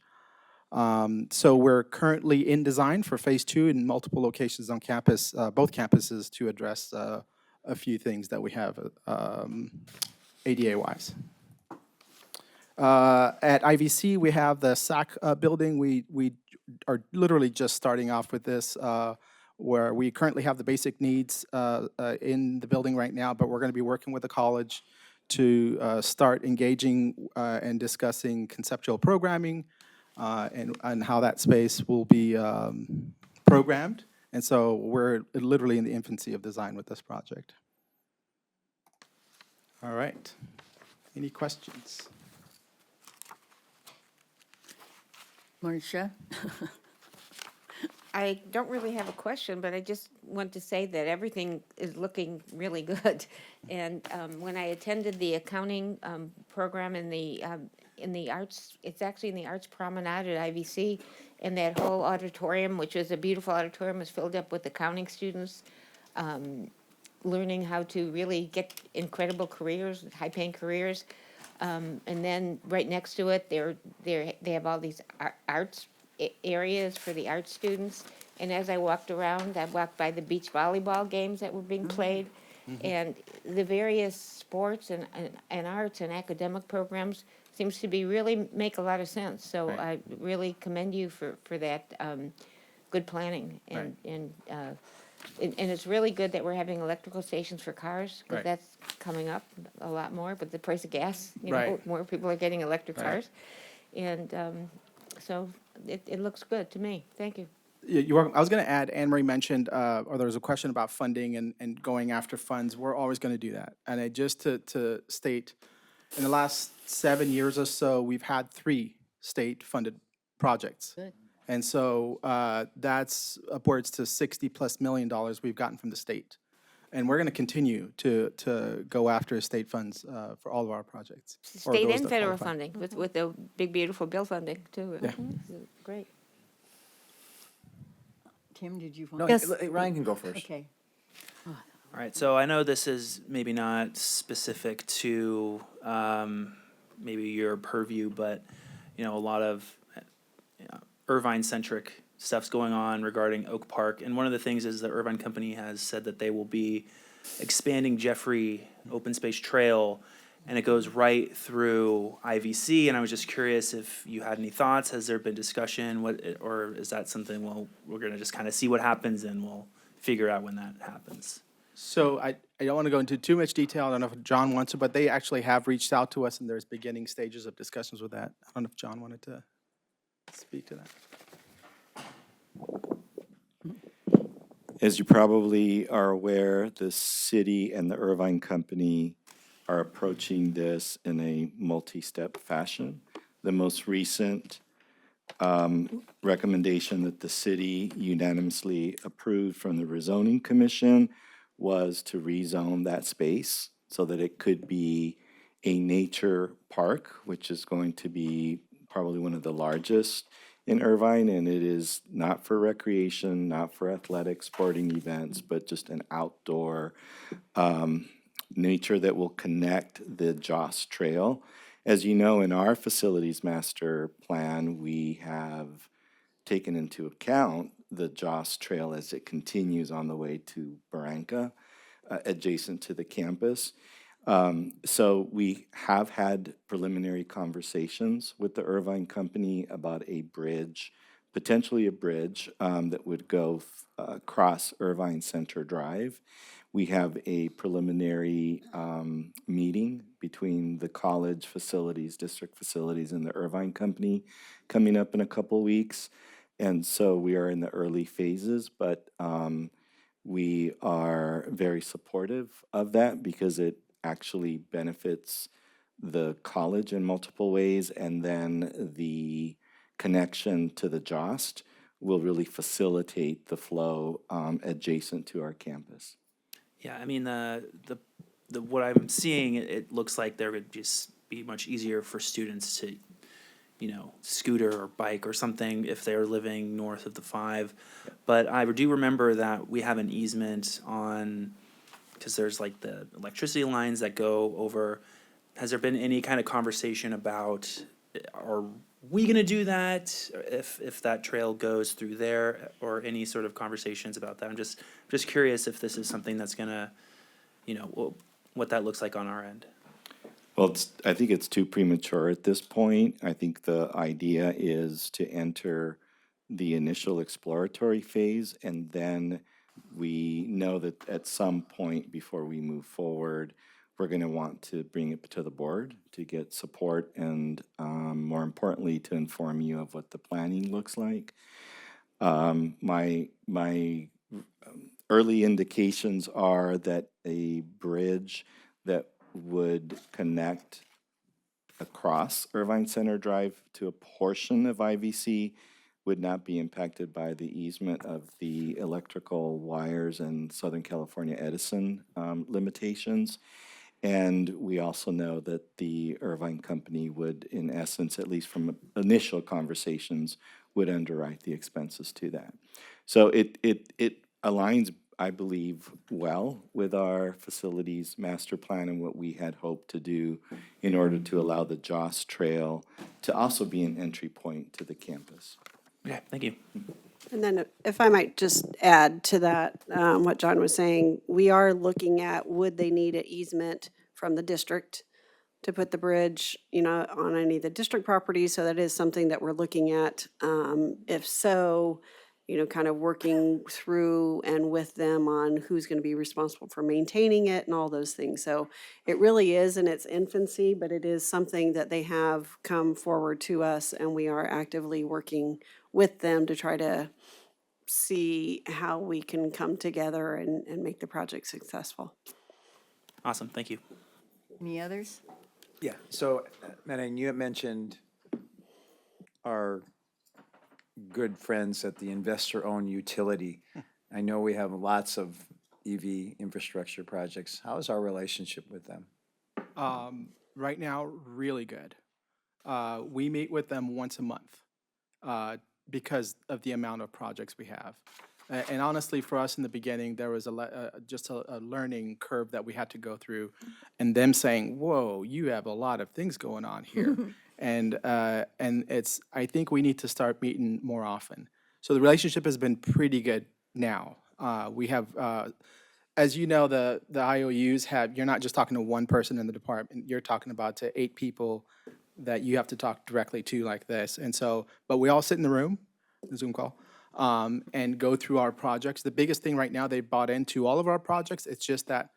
So we're currently in design for phase 2 in multiple locations on campus, both campuses, to address a few things that we have ADA-wise. At IVC, we have the SAC building. We are literally just starting off with this, where we currently have the basic needs in the building right now, but we're going to be working with the college to start engaging and discussing conceptual programming and how that space will be programmed. And so we're literally in the infancy of design with this project. All right. Any questions? Marcia? I don't really have a question, but I just want to say that everything is looking really good. And when I attended the accounting program in the arts, it's actually in the Arts Promenade at IVC, and that whole auditorium, which was a beautiful auditorium, was filled up with accounting students, learning how to really get incredible careers, high-paying careers. And then right next to it, they have all these arts areas for the art students. And as I walked around, I walked by the beach volleyball games that were being played. And the various sports and arts and academic programs seems to be really make a lot of sense. So Right. I really commend you for that good planning. And, and it's really good that we're having electrical stations for cars, because Right. that's coming up a lot more. But the price of gas, Right. more people are getting electric Right. cars. And so it looks good to me. Thank you. You're welcome. I was going to add, Anne Marie mentioned, or there was a question about funding and going after funds. We're always going to do that. And just to state, in the last 7 years or so, we've had 3 state-funded projects. Good. And so that's upwards to $60+ million we've gotten from the state. And we're going to continue to go after state funds for all of our projects. or State those and that federal qualify. funding with the big, beautiful bill funding, too. Yeah. Great. Tim, did you want? No, Yes. Ryan can go first. Okay. All right, so I know this is maybe not specific to maybe your purview, but a lot of Irvine-centric stuff's going on regarding Oak Park, and one of the things is the Irvine Company has said that they will be expanding Jeffrey Open Space Trail, and it goes right through IVC, and I was just curious if you had any thoughts. Has there been discussion? Or is that something, well, we're gonna just kind of see what happens and we'll figure out when that happens? So I don't want to go into too much detail. I don't know if John wants to, but they actually have reached out to us, and there's beginning stages of discussions with that. I don't know if John wanted to speak to that. As you probably are aware, the city and the Irvine Company are approaching this in a multi-step fashion. The most recent recommendation that the city unanimously approved from the rezoning commission was to rezone that space so that it could be a nature park, which is going to be probably one of the largest in Irvine, and it is not for recreation, not for athletic sporting events, but just an outdoor nature that will connect the Joss Trail. As you know, in our facilities master plan, we have taken into account the Joss Trail as it continues on the way to Barranca, adjacent to the campus. So we have had preliminary conversations with the Irvine Company about a bridge, potentially a bridge that would go across Irvine Center Drive. We have a preliminary meeting between the college facilities, district facilities, and the Irvine Company coming up in a couple weeks. And so we are in the early phases, but we are very supportive of that because it actually benefits the college in multiple ways, and then the connection to the Jost will really facilitate the flow adjacent to our campus. Yeah, I mean, the what I'm seeing, it looks like there would just be much easier for students to, scooter or bike or something if they're living north of the 5. But I do remember that we have an easement on, because there's like the electricity lines that go over. Has there been any kind of conversation about, are we gonna do that if that trail goes through there, or any sort of conversations about that? I'm just curious if this is something that's gonna, what that looks like on our end. Well, I think it's too premature at this point. I think the idea is to enter the initial exploratory phase, and then we know that at some point before we move forward, we're going to want to bring it to the board to get support and, more importantly, to inform you of what the planning looks like. My early indications are that a bridge that would connect across Irvine Center Drive to a portion of IVC would not be impacted by the easement of the electrical wires and Southern California Edison limitations. And we also know that the Irvine Company would, in essence, at least from initial conversations, would underwrite the expenses to that. So it aligns, I believe, well with our facilities master plan and what we had hoped to do in order to allow the Joss Trail to also be an entry point to the campus. Okay, thank you. And then if I might just add to that, what John was saying, we are looking at, would they need an easement from the district to put the bridge, on any of the district properties? So that is something that we're looking at. If so, kind of working through and with them on who's going to be responsible for maintaining it and all those things. So it really is in its infancy, but it is something that they have come forward to us, and we are actively working with them to try to see how we can come together and make the project successful. Awesome, thank you. Any others? Yeah, so, Manning, you had mentioned our good friends at the investor-owned utility. I know we have lots of EV infrastructure projects. How is our relationship with them? Right now, really good. We meet with them once a month because of the amount of projects we have. And honestly, for us in the beginning, there was just a learning curve that we had to go through, and them saying, "Whoa, you have a lot of things going on here," and it's. I think we need to start meeting more often. So the relationship has been pretty good now. We have as you know, the IOUs have, you're not just talking to one person in the department, you're talking about to 8 people that you have to talk directly to like this. And so, but we all sit in the room, the Zoom call, and go through our projects. The biggest thing right now, they bought into all of our projects. It's just that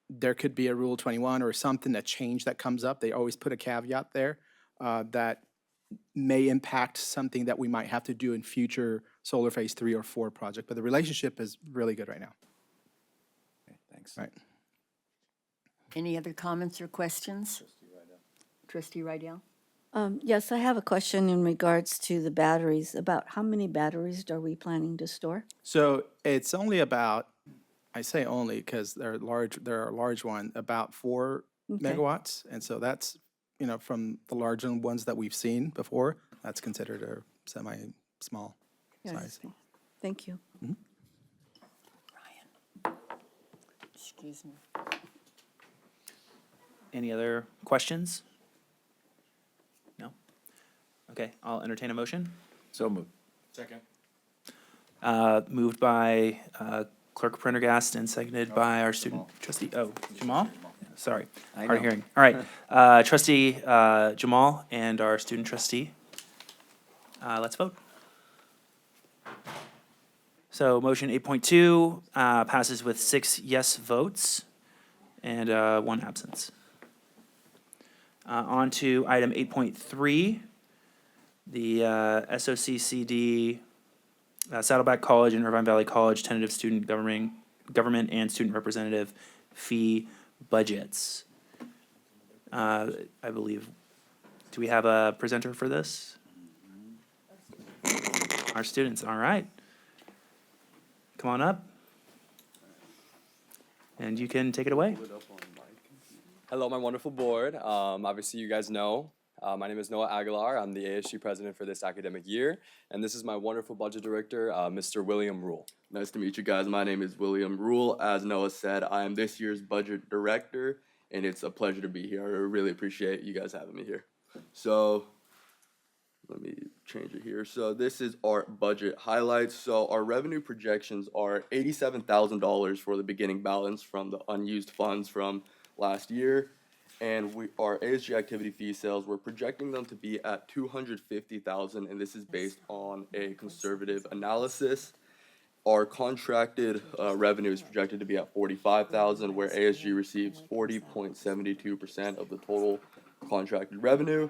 there could be a Rule 21 or something, a change that comes up. They always put a caveat there that may impact something that we might have to do in future solar phase 3 or 4 project. But the relationship is really good right now. Thanks. Right. Any other comments or questions? Trustee Rydell? Yes, I have a question in regards to the batteries. About how many batteries are we planning to store? So it's only about, I say only because they're a large one, about 4 Okay. megawatts. And so that's, from the larger ones that we've seen before, that's considered a semi-small size. Yes. Thank you. Excuse me. Any other questions? No? Okay, I'll entertain a motion. So moved. Second. Moved by Clerk Prendergast and seconded by our student trustee, Jamal? Sorry, I hard of know. hearing. All right, trustee Jamal and our student trustee. Let's vote. So motion 8.2 passes with 6 yes votes and 1 absence. On to item 8.3, the SOCCD Saddleback College and Irvine Valley College tentative student government and student representative fee budgets. I believe, do we have a presenter for this? Our students, all right. Come on up. And you can take it away. Hello, my wonderful board. Obviously, you guys know, my name is Noah Aguilar. I'm the ASU president for this academic year, and this is my wonderful budget director, Mr. William Rule. Nice to meet you guys. My name is William Rule. As Noah said, I am this year's budget director, and it's a pleasure to be here. I really appreciate you guys having me here. So let me change it here. So this is our budget highlights. So our revenue projections are $87,000 for the beginning balance from the unused funds from last year. And our ASG activity fee sales, we're projecting them to be at $250,000, and this is based on a conservative analysis. Our contracted revenue is projected to be at $45,000, where ASG receives 40.72% of the total contracted revenue.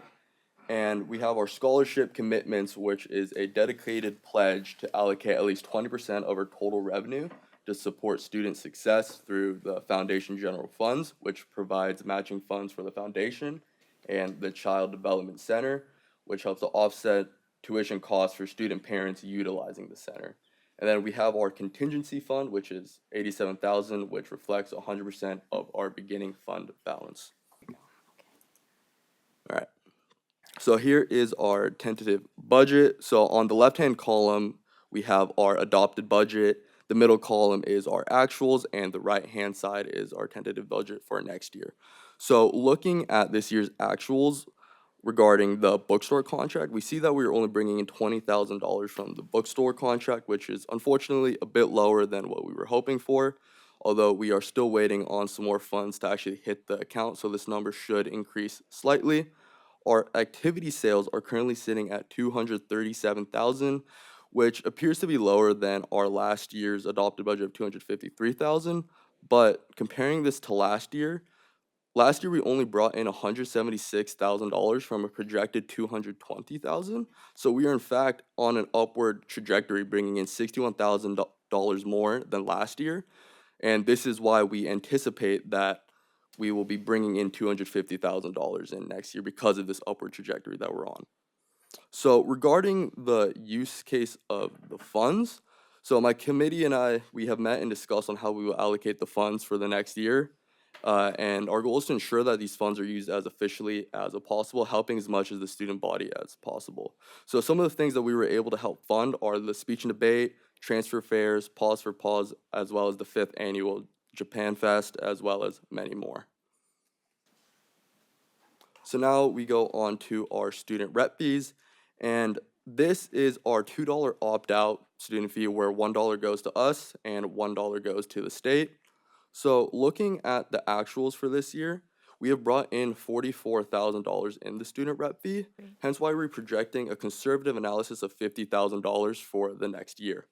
And we have our scholarship commitments, which is a dedicated pledge to allocate at least 20% of our total revenue to support student success through the Foundation General Funds, which provides matching funds for the foundation, and the Child Development Center, which helps to offset tuition costs for student parents utilizing the center. And then we have our contingency fund, which is $87,000, which reflects 100% of our beginning fund balance. All right. So here is our tentative budget. So on the left-hand column, we have our adopted budget. The middle column is our actuals, and the right-hand side is our tentative budget for next year. So looking at this year's actuals regarding the bookstore contract, we see that we are only bringing in $20,000 from the bookstore contract, which is unfortunately a bit lower than what we were hoping for, although we are still waiting on some more funds to actually hit the account, so this number should increase slightly. Our activity sales are currently sitting at $237,000, which appears to be lower than our last year's adopted budget of $253,000. But comparing this to last year we only brought in $176,000 from a projected $220,000. So we are in fact on an upward trajectory, bringing in $61,000 more than last year. And this is why we anticipate that we will be bringing in $250,000 in next year because of this upward trajectory that we're on. So regarding the use case of the funds, so my committee and we have met and discussed on how we will allocate the funds for the next year. And our goal is to ensure that these funds are used as efficiently as possible, helping as much as the student body as possible. So some of the things that we were able to help fund are the speech and debate, transfer fairs, Pause for Pause, as well as the 5th annual Japan Fest, as well as many more. So now we go on to our student rep fees, and this is our $2 opt-out student fee where $1 goes to us and $1 goes to the state. So looking at the actuals for this year, we have brought in $44,000 in the student rep fee, hence why we're projecting a conservative analysis of $50,000 for the next year.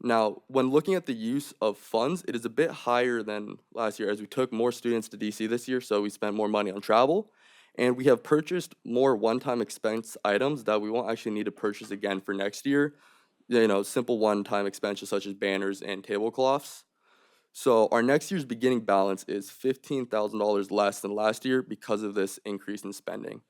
Now, when looking at the use of funds, it is a bit higher than last year as we took more students to DC this year, so we spent more money on travel. And we have purchased more one-time expense items that we won't actually need to purchase again for next year. Simple one-time expenses such as banners and tablecloths. So our next year's beginning balance is $15,000 less than last year because of this increase in spending.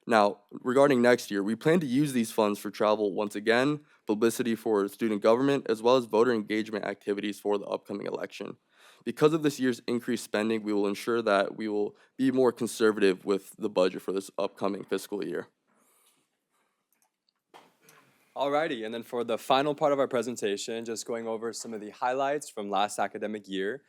Now, regarding next year, we plan to use these funds for travel once again, publicity for student government, as well as voter engagement activities for the upcoming election. Because of this year's increased spending, we will ensure that we will be more conservative with the budget for this upcoming fiscal year. Alrighty, and then for the final part of our presentation, just going over some of the highlights from last academic year,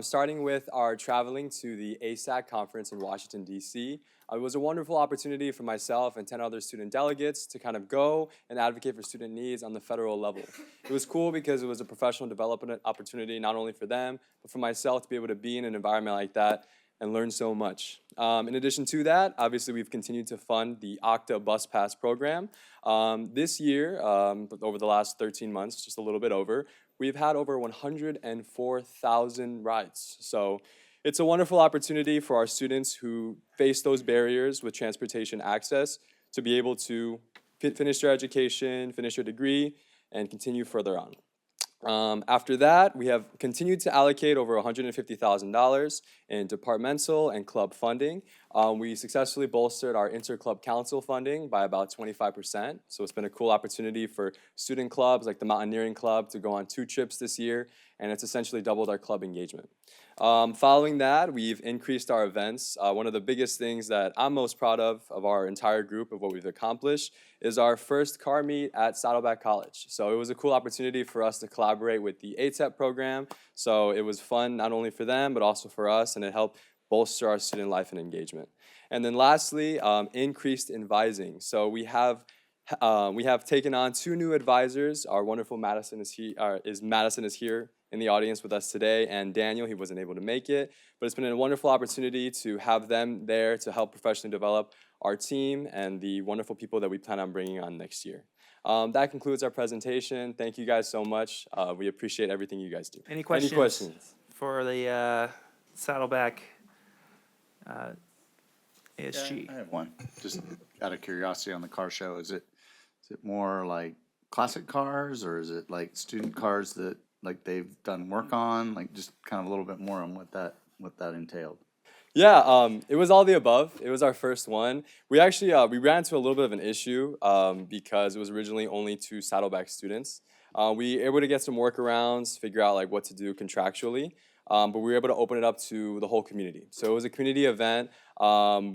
starting with our traveling to the ASAC conference in Washington, D.C. It was a wonderful opportunity for myself and 10 other student delegates to kind of go and advocate for student needs on the federal level. It was cool because it was a professional development opportunity, not only for them, but for myself to be able to be in an environment like that and learn so much. In addition to that, obviously we've continued to fund the Octa Bus Pass program. This year, over the last 13 months, just a little bit over, we've had over 104,000 rides. So it's a wonderful opportunity for our students who face those barriers with transportation access to be able to finish their education, finish their degree, and continue further on. After that, we have continued to allocate over $150,000 in departmental and club funding. We successfully bolstered our inter-club council funding by about 25%. So it's been a cool opportunity for student clubs like the Mountaineering Club to go on 2 trips this year, and it's essentially doubled our club engagement. Following that, we've increased our events. One of the biggest things that I'm most proud of our entire group of what we've accomplished is our first car meet at Saddleback College. So it was a cool opportunity for us to collaborate with the ATEP program. So it was fun not only for them, but also for us, and it helped bolster our student life and engagement. And then lastly, increased advising. So we have taken on 2 new advisors. Our wonderful Madison is here in the audience with us today, and Daniel, he wasn't able to make it, but it's been a wonderful opportunity to have them there to help professionally develop our team and the wonderful people that we plan on bringing on next year. That concludes our presentation. Thank you guys so much. We appreciate everything you guys do. Any questions? For the Saddleback ASG? I have one, just out of curiosity on the car show. Is it more like classic cars, or is it like student cars that like they've done work on? Like just kind of a little bit more on what that entailed. Yeah, it was all the above. It was our first one. We actually we ran into a little bit of an issue because it was originally only 2 Saddleback students. We were able to get some workarounds, figure out like what to do contractually, but we were able to open it up to the whole community. So it was a community event.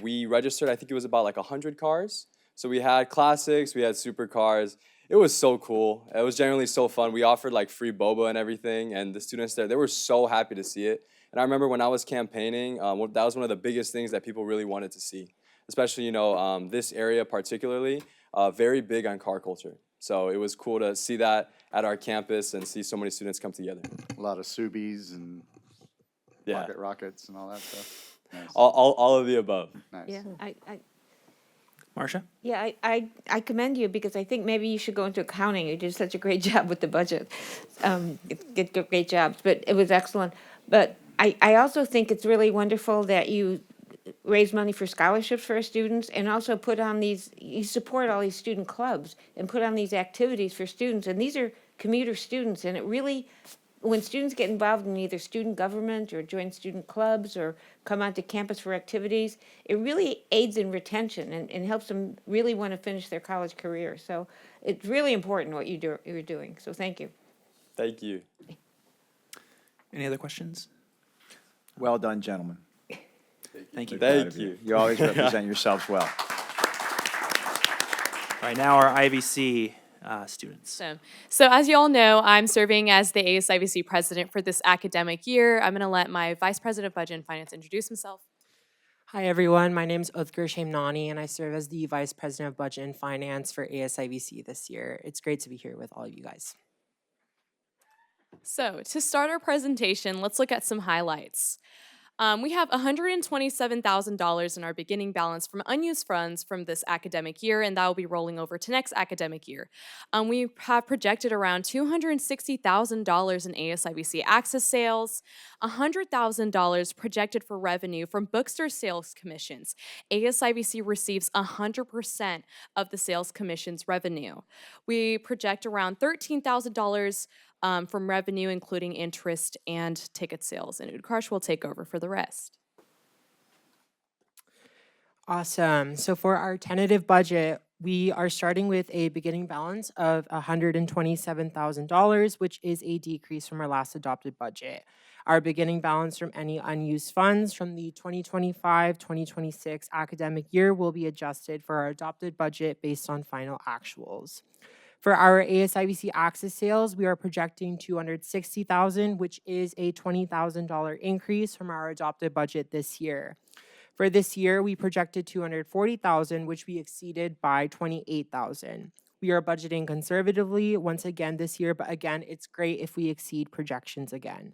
We registered, I think it was about like 100 cars. So we had classics, we had supercars. It was so cool. It was generally so fun. We offered like free boba and everything, and the students there, they were so happy to see it. And I remember when I was campaigning, that was one of the biggest things that people really wanted to see, especially, this area particularly, very big on car culture. So it was cool to see that at our campus and see so many students come together. A lot of Subies and pocket rockets and all that stuff. Nice. All of the above. Nice. Yeah, Marcia? Yeah, I commend you because I think maybe you should go into accounting. You did such a great job with the budget. Get great jobs, but it was excellent. But I also think it's really wonderful that you raise money for scholarships for our students and also you support all these student clubs and put on these activities for students. And these are commuter students, and it really, when students get involved in either student government or join student clubs or come onto campus for activities, it really aids in retention and helps them really want to finish their college career. So it's really important what you're doing. So thank you. Thank you. Any other questions? Well done, gentlemen. Thank you. Thank you. You always represent yourselves well. All right, now our IVC students. So as you all know, I'm serving as the ASIVC president for this academic year. I'm going to let my Vice President of Budget and Finance introduce himself. Hi, everyone. My name is Uthgar Shamnani, and I serve as the Vice President of Budget and Finance for ASIVC this year. It's great to be here with all of you guys. So, to start our presentation, let's look at some highlights. We have $127,000 in our beginning balance from unused funds from this academic year, and that will be rolling over to next academic year. We have projected around $260,000 in ASIVC access sales, $100,000 projected for revenue from bookstore sales commissions. ASIVC receives 100% of the sales commissions revenue. We project around $13,000 from revenue, including interest and ticket sales. And Utkarsh will take over for the rest. Awesome. So for our tentative budget, we are starting with a beginning balance of $127,000, which is a decrease from our last adopted budget. Our beginning balance from any unused funds from the 2025-2026 academic year will be adjusted for our adopted budget based on final actuals. For our ASIVC access sales, we are projecting $260,000, which is a $20,000 increase from our adopted budget this year. For this year, we projected $240,000, which we exceeded by $28,000. We are budgeting conservatively once again this year, but again, it's great if we exceed projections again.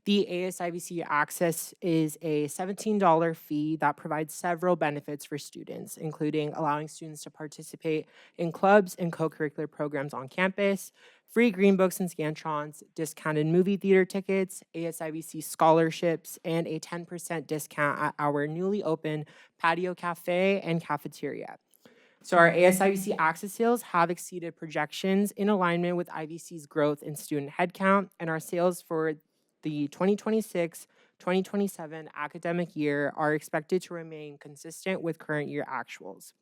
The ASIVC access is a $17 fee that provides several benefits for students, including allowing students to participate in clubs and co-curricular programs on campus, free green books and Scantrons, discounted movie theater tickets, ASIVC scholarships, and a 10% discount at our newly opened patio cafe and cafeteria. So our ASIVC access sales have exceeded projections in alignment with IVC's growth in student headcount, and our sales for the 2026-2027 academic year are expected to remain consistent with current year actuals.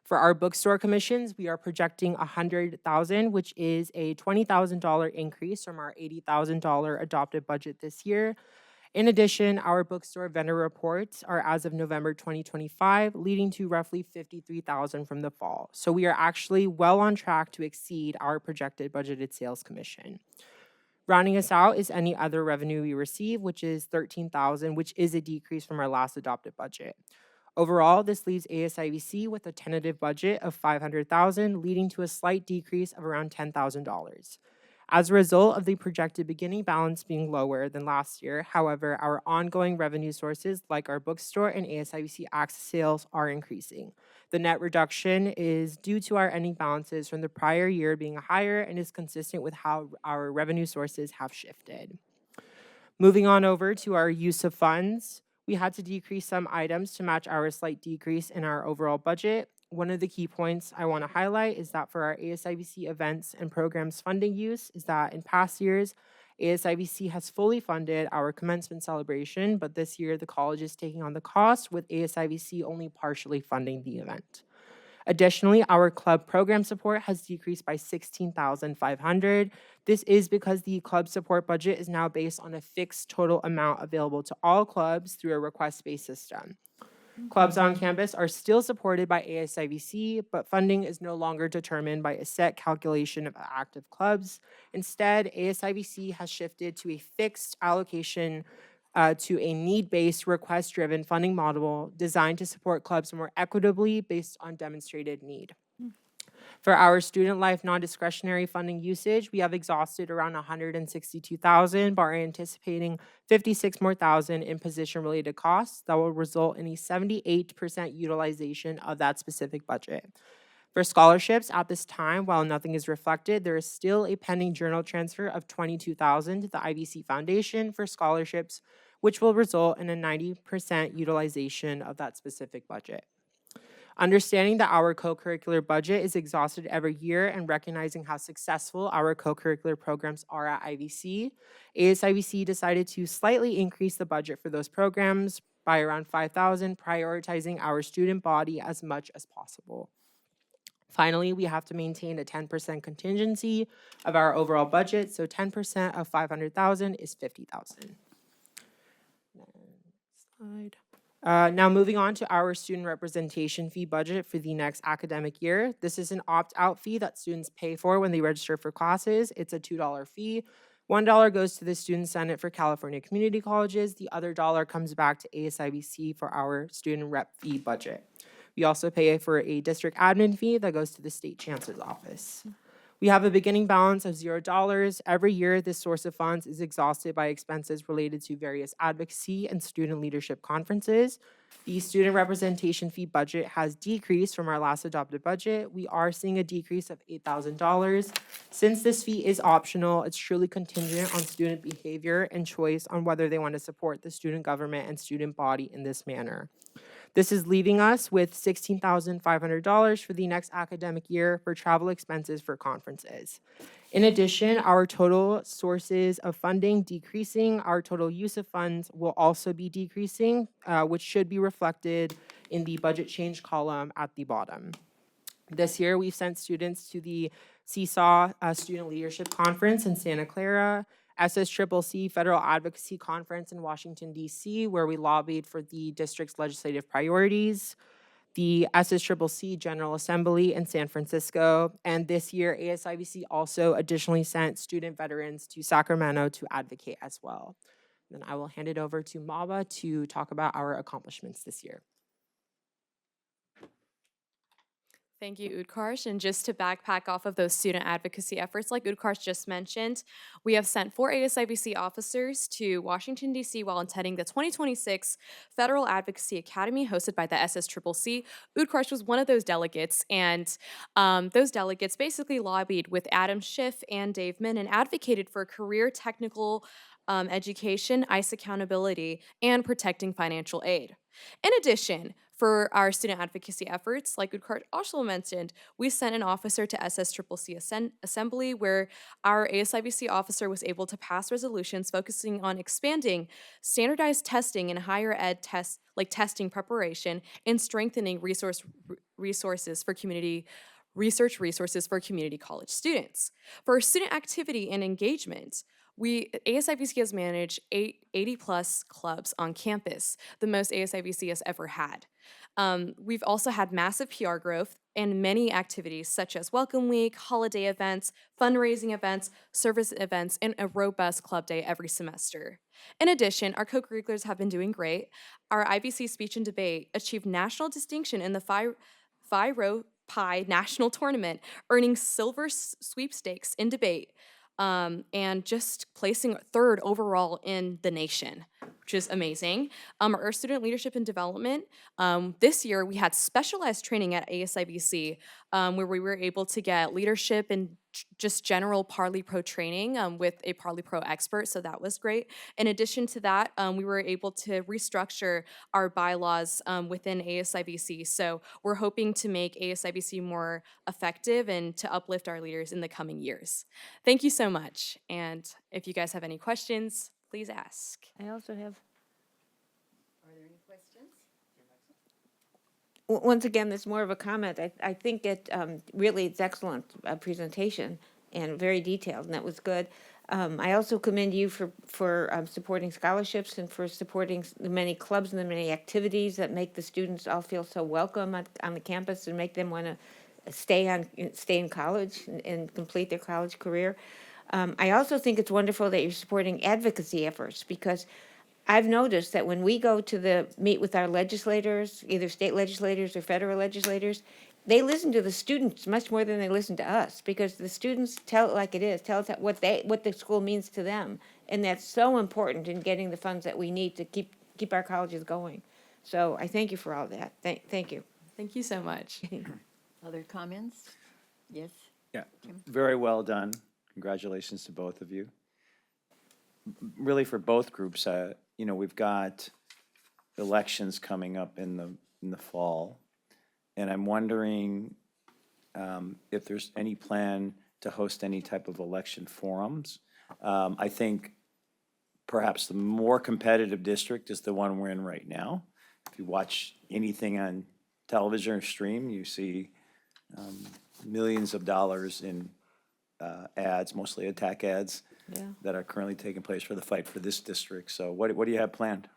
For our bookstore commissions, we are projecting $100,000, which is a $20,000 increase from our $80,000 adopted budget this year. In addition, our bookstore vendor reports are as of November 2025, leading to roughly $53,000 from the fall. So we are actually well on track to exceed our projected budgeted sales commission. Rounding us out is any other revenue we receive, which is $13,000, which is a decrease from our last adopted budget. Overall, this leaves ASIVC with a tentative budget of $500,000, leading to a slight decrease of around $10,000. As a result of the projected beginning balance being lower than last year, however, our ongoing revenue sources like our bookstore and ASIVC access sales are increasing. The net reduction is due to our ending balances from the prior year being higher and is consistent with how our revenue sources have shifted. Moving on over to our use of funds, we had to decrease some items to match our slight decrease in our overall budget. One of the key points I want to highlight is that for our ASIVC events and programs funding use is that in past years, ASIVC has fully funded our commencement celebration, but this year the college is taking on the cost with ASIVC only partially funding the event. Additionally, our club program support has decreased by $16,500. This is because the club support budget is now based on a fixed total amount available to all clubs through a request-based system. Clubs on campus are still supported by ASIVC, but funding is no longer determined by a set calculation of active clubs. Instead, ASIVC has shifted to a fixed allocation to a need-based, request-driven funding model designed to support clubs more equitably based on demonstrated need. For our student life non-discretionary funding usage, we have exhausted around $162,000, but are anticipating $56,000 more in position-related costs that will result in a 78% utilization of that specific budget. For scholarships, at this time, while nothing is reflected, there is still a pending journal transfer of $22,000 to the IVC Foundation for scholarships, which will result in a 90% utilization of that specific budget. Understanding that our co-curricular budget is exhausted every year and recognizing how successful our co-curricular programs are at IVC, ASIVC decided to slightly increase the budget for those programs by around $5,000, prioritizing our student body as much as possible. Finally, we have to maintain a 10% contingency of our overall budget, so 10% of $500,000 is $50,000. Slide. Now moving on to our student representation fee budget for the next academic year. This is an opt-out fee that students pay for when they register for classes. It's a $2 fee. $1 goes to the Student Senate for California Community Colleges. The other dollar comes back to ASIBC for our student rep fee budget. We also pay for a district admin fee that goes to the state chancellor's office. We have a beginning balance of $0. Every year, this source of funds is exhausted by expenses related to various advocacy and student leadership conferences. The student representation fee budget has decreased from our last adopted budget. We are seeing a decrease of $8,000. Since this fee is optional, it's truly contingent on student behavior and choice on whether they want to support the student government and student body in this manner. This is leaving us with $16,500 for the next academic year for travel expenses for conferences. In addition, our total sources of funding decreasing, our total use of funds will also be decreasing, which should be reflected in the budget change column at the bottom. This year, we've sent students to the Seesaw Student Leadership Conference in Santa Clara, SSCCC Federal Advocacy Conference in Washington, D.C., where we lobbied for the district's legislative priorities, the SSCCC General Assembly in San Francisco, and this year, ASIBC also additionally sent student veterans to Sacramento to advocate as well. Then I will hand it over to Maba to talk about our accomplishments this year. Thank you, Utkarsh. And just to backpack off of those student advocacy efforts, like Utkarsh just mentioned, we have sent 4 ASIBC officers to Washington, D.C. while attending the 2026 Federal Advocacy Academy hosted by the SSCCC. Utkarsh was one of those delegates, and those delegates basically lobbied with Adam Schiff and Dave Min and advocated for career technical education, ICE accountability, and protecting financial aid. In addition, for our student advocacy efforts, like Utkarsh also mentioned, we sent an officer to SSCCC Assembly where our ASIBC officer was able to pass resolutions focusing on expanding standardized testing and higher ed tests, like testing preparation, and strengthening resources for community college students. For student activity and engagement, ASIBC has managed 80 plus clubs on campus, the most ASIBC has ever had. We've also had massive PR growth and many activities such as Welcome Week, holiday events, fundraising events, service events, and a robust club day every semester. In addition, our co-curriculars have been doing great. Our IBC speech and debate achieved national distinction in the Phi Rho Pi National Tournament, earning silver sweepstakes in debate, and just placing 3rd overall in the nation, which is amazing. Our student leadership and development, this year we had specialized training at ASIBC where we were able to get leadership and just general Parley Pro training with a Parley Pro expert, so that was great. In addition to that, we were able to restructure our bylaws within ASIBC, so we're hoping to make ASIBC more effective and to uplift our leaders in the coming years. Thank you so much, and if you guys have any questions, please ask. I also have. Are there any questions? Once again, it's more of a comment. I think it really it's excellent presentation and very detailed, and that was good. I also commend you for supporting scholarships and for supporting the many clubs and the many activities that make the students all feel so welcome on the campus and make them want to stay in college and complete their college career. I also think it's wonderful that you're supporting advocacy efforts, because I've noticed that when we go to meet with our legislators, either state legislators or federal legislators, they listen to the students much more than they listen to us, because the students tell it like it is, tell us what the school means to them, and that's so important in getting the funds that we need to keep our colleges going. So I thank you for all that. Thank you. Thank you so much. Other comments? Yes? Yeah, very well done. Congratulations to both of you. Really, for both groups, we've got elections coming up in the fall, and I'm wondering if there's any plan to host any type of election forums. I think perhaps the more competitive district is the one we're in right now. If you watch anything on television or stream, you see millions of dollars in ads, mostly attack ads, that are currently taking place for the fight for this district. So what do you have planned?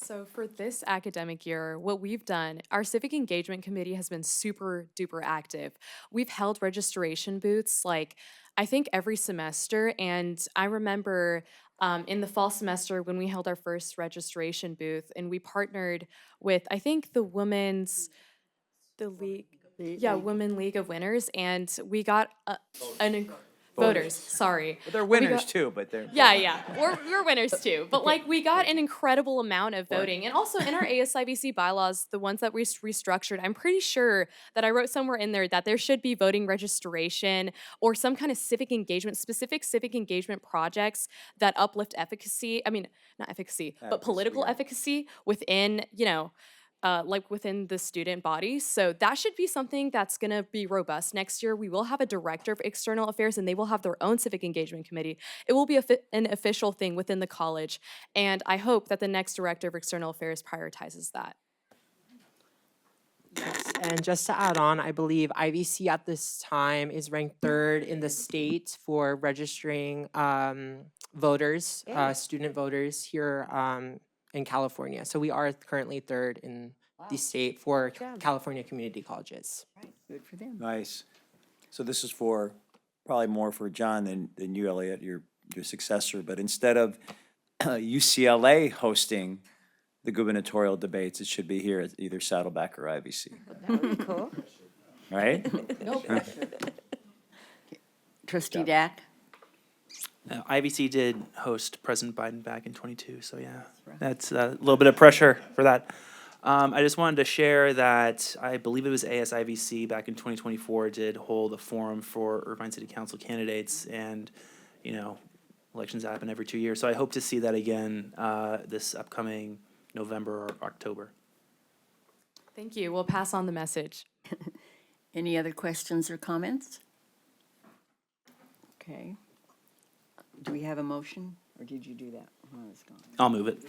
So for this academic year, what we've done, our civic engagement committee has been super duper active. We've held registration booths, like I think every semester, and I remember in the fall semester when we held our first registration booth, and we partnered with, I think, the league, yeah, Women League of Winners, and we got voters. Sorry, But they're We winners got- too, but they're. yeah, we're winners too. But like we got an incredible amount of voting. And also in our ASIVC bylaws, the ones that we restructured, I'm pretty sure that I wrote somewhere in there that there should be voting registration or some kind of civic engagement, specific civic engagement projects that uplift efficacy. I mean, not efficacy, but political efficacy within, like within the student body. So that should be something that's going to be robust next year. We will have a director of external affairs and they will have their own civic engagement committee. It will be an official thing within the college. And I hope that the next director of external affairs prioritizes that. And just to add on, I believe IVC at this time is ranked 3rd in the state for registering voters, student voters here in California. So we are currently 3rd in the state for California community colleges. Good for them. Nice. So this is for, probably more for John than you, Elliot, your successor. But instead of UCLA hosting the gubernatorial debates, it should be here at either Saddleback or IVC, That would be cool. right? No pressure. Trustee Dack? IVC did host President Biden back in 22, so yeah, that's a little bit of pressure for that. I just wanted to share that I believe it was ASIVC back in 2024 did hold a forum for Irvine City Council candidates, and elections happen every 2 years, so I hope to see that again this upcoming November or October. Thank you. We'll pass on the message. Any other questions or comments? Okay. Do we have a motion, or did you do that? Oh, it's gone. I'll move it.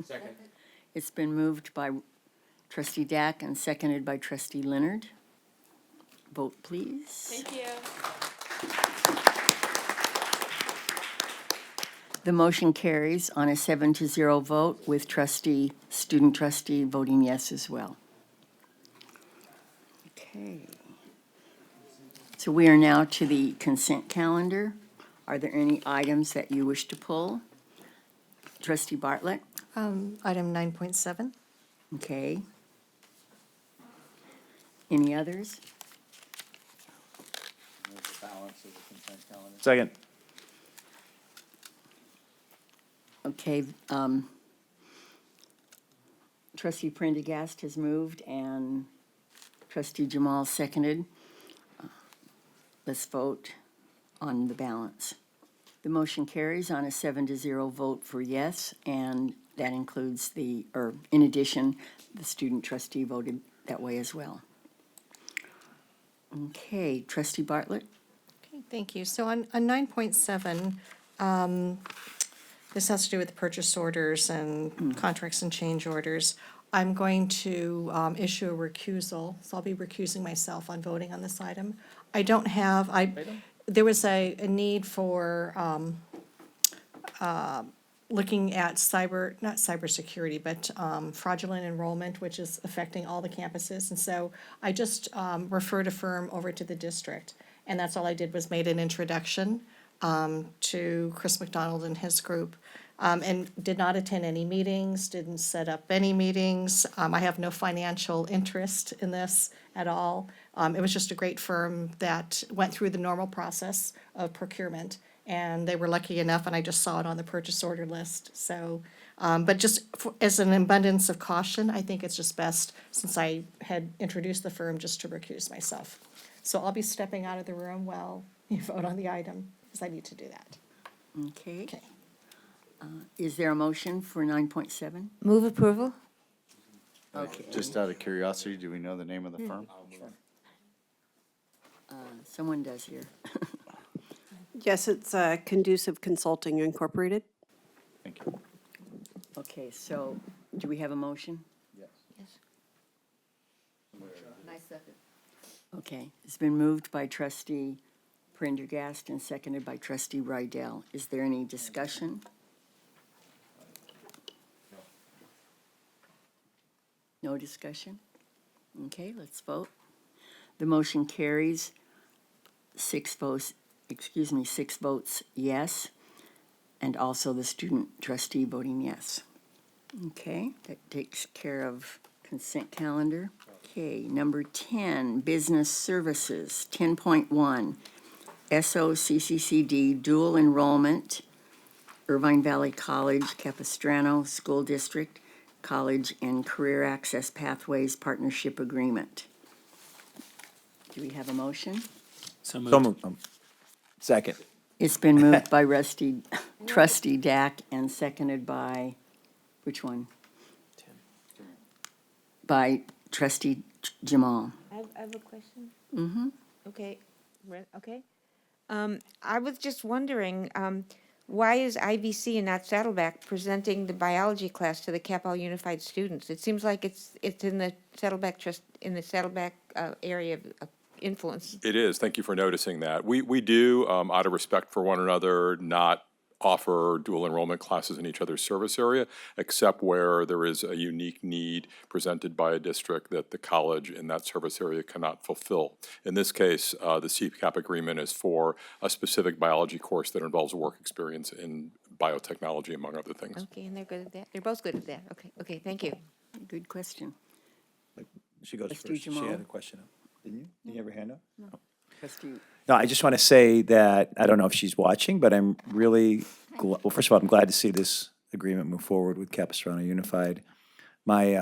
Second. It's been moved by Trustee Dack and seconded by Trustee Leonard. Vote, please. Thank you. The motion carries on a 7-0 vote with student trustee voting yes as well. Okay. So we are now to the consent calendar. Are there any items that you wish to pull? Trustee Bartlett? Item 9.7. Okay. Any others? Second. Okay, Trustee Prendergast has moved and Trustee Jamal seconded. Let's vote on the balance. The motion carries on a 7-0 vote for yes, and that includes in addition, the student trustee voted that way as well. Okay, Trustee Bartlett? Okay, thank you. So on 9.7, this has to do with purchase orders and contracts and change orders. I'm going to issue a recusal, so I'll be recusing myself on voting on this item. I don't have, there was a need for looking at not cybersecurity, but fraudulent enrollment, which is affecting all the campuses. And so I just referred a firm over to the district. And that's all I did was made an introduction to Chris McDonald and his group. And did not attend any meetings, didn't set up any meetings. I have no financial interest in this at all. It was just a great firm that went through the normal process of procurement. And they were lucky enough, and I just saw it on the purchase order list. So, but just as an abundance of caution, I think it's just best, since I had introduced the firm, just to recuse myself. So I'll be stepping out of the room while you vote on the item, because I need to do that. Okay. Is there a motion for 9.7? Move approval? Okay. Just out of curiosity, do we know the name of the firm? Someone does here. Yes, it's Conducive Consulting Incorporated. Thank you. Okay, so do we have a motion? Yes. Nice second. Okay, it's been moved by Trustee Prendergast and seconded by Trustee Rydell. Is there any discussion? No discussion? Okay, let's vote. The motion carries 6 votes 6 votes yes, and also the student trustee voting yes. Okay, that takes care of consent calendar. Okay, number 10, business services, 10.1, SOCCCD dual enrollment, Irvine Valley College, Capistrano School District, College and Career Access Pathways Partnership Agreement. Do we have a motion? So moved. Second. It's been moved by Trustee Dack and seconded by, which one? By Trustee Jamal. I have a question. Mm-hmm. Okay, okay. I was just wondering, why is IVC and not Saddleback presenting the biology class to the Capel Unified students? It seems like it's in the Saddleback area of influence. It is. Thank you for noticing that. We do, out of respect for one another, not offer dual enrollment classes in each other's service area, except where there is a unique need presented by a district that the college in that service area cannot fulfill. In this case, the CCAP agreement is for a specific biology course that involves work experience in biotechnology, among other things. Okay, and they're good at that? They're both good at that? Okay, thank you. Good question. She goes Trustee first. She Jamal? had a question. Didn't you? Did you have your hand up? No. Trustee, No, I just want to say that, I don't know if she's watching, but I'm really, well, first of all, I'm glad to see this agreement move forward with Capistrano Unified. I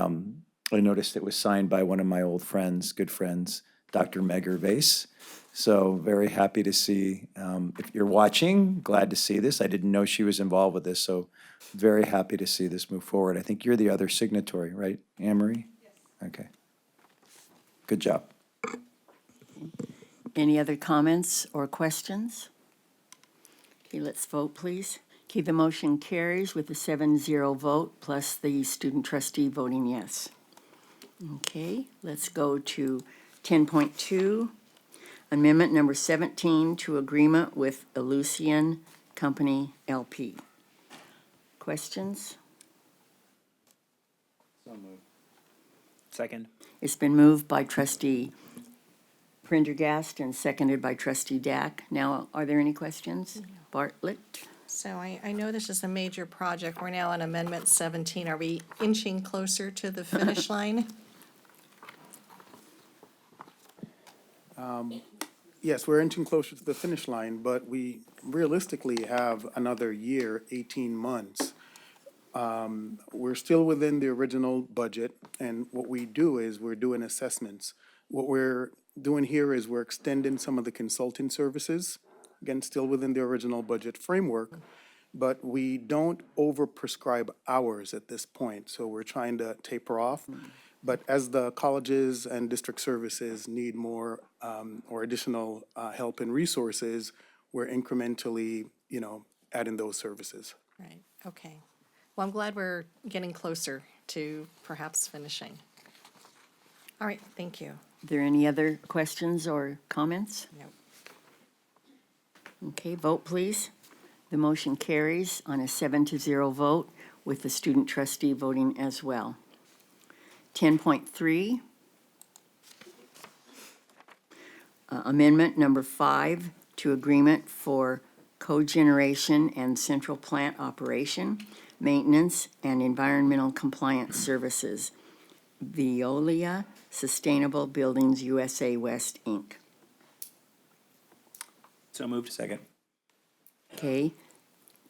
noticed it was signed by one of my old friends, good friends, Dr. Meg Gervais. So very happy to see, if you're watching, glad to see this. I didn't know she was involved with this, so very happy to see this move forward. I think you're the other signatory, right, Anne Marie? Yes. Okay. Good job. any other comments or questions? Okay, let's vote, please. Okay, the motion carries with a 7-0 vote, plus the student trustee voting yes. Okay, let's go to 10.2, amendment number 17 to agreement with Ellucian Company LP. Questions? Second. It's been moved by trustee Prendergast and seconded by trustee Dack. Now, are there any questions? Bartlett? So I know this is a major project. We're now on Amendment 17. Are we inching closer to the finish line? Yes, we're inching closer to the finish line, but we realistically have another year, 18 months. We're still within the original budget, and what we do is we're doing assessments. What we're doing here is we're extending some of the consulting services, again, still within the original budget framework, but we don't overprescribe hours at this point, so we're trying to taper off. But as the colleges and district services need more or additional help and resources, we're incrementally, adding those services. Right, okay. Well, I'm glad we're getting closer to perhaps finishing. All right, thank you. Are there any other questions or comments? No. Okay, vote please. The motion carries on a 7-0 vote with the student trustee voting as well. 10.3, amendment number 5 to agreement for cogeneration and central plant operation, maintenance, and environmental compliance services, Veolia Sustainable Buildings USA West, Inc. So moved. Second. Okay,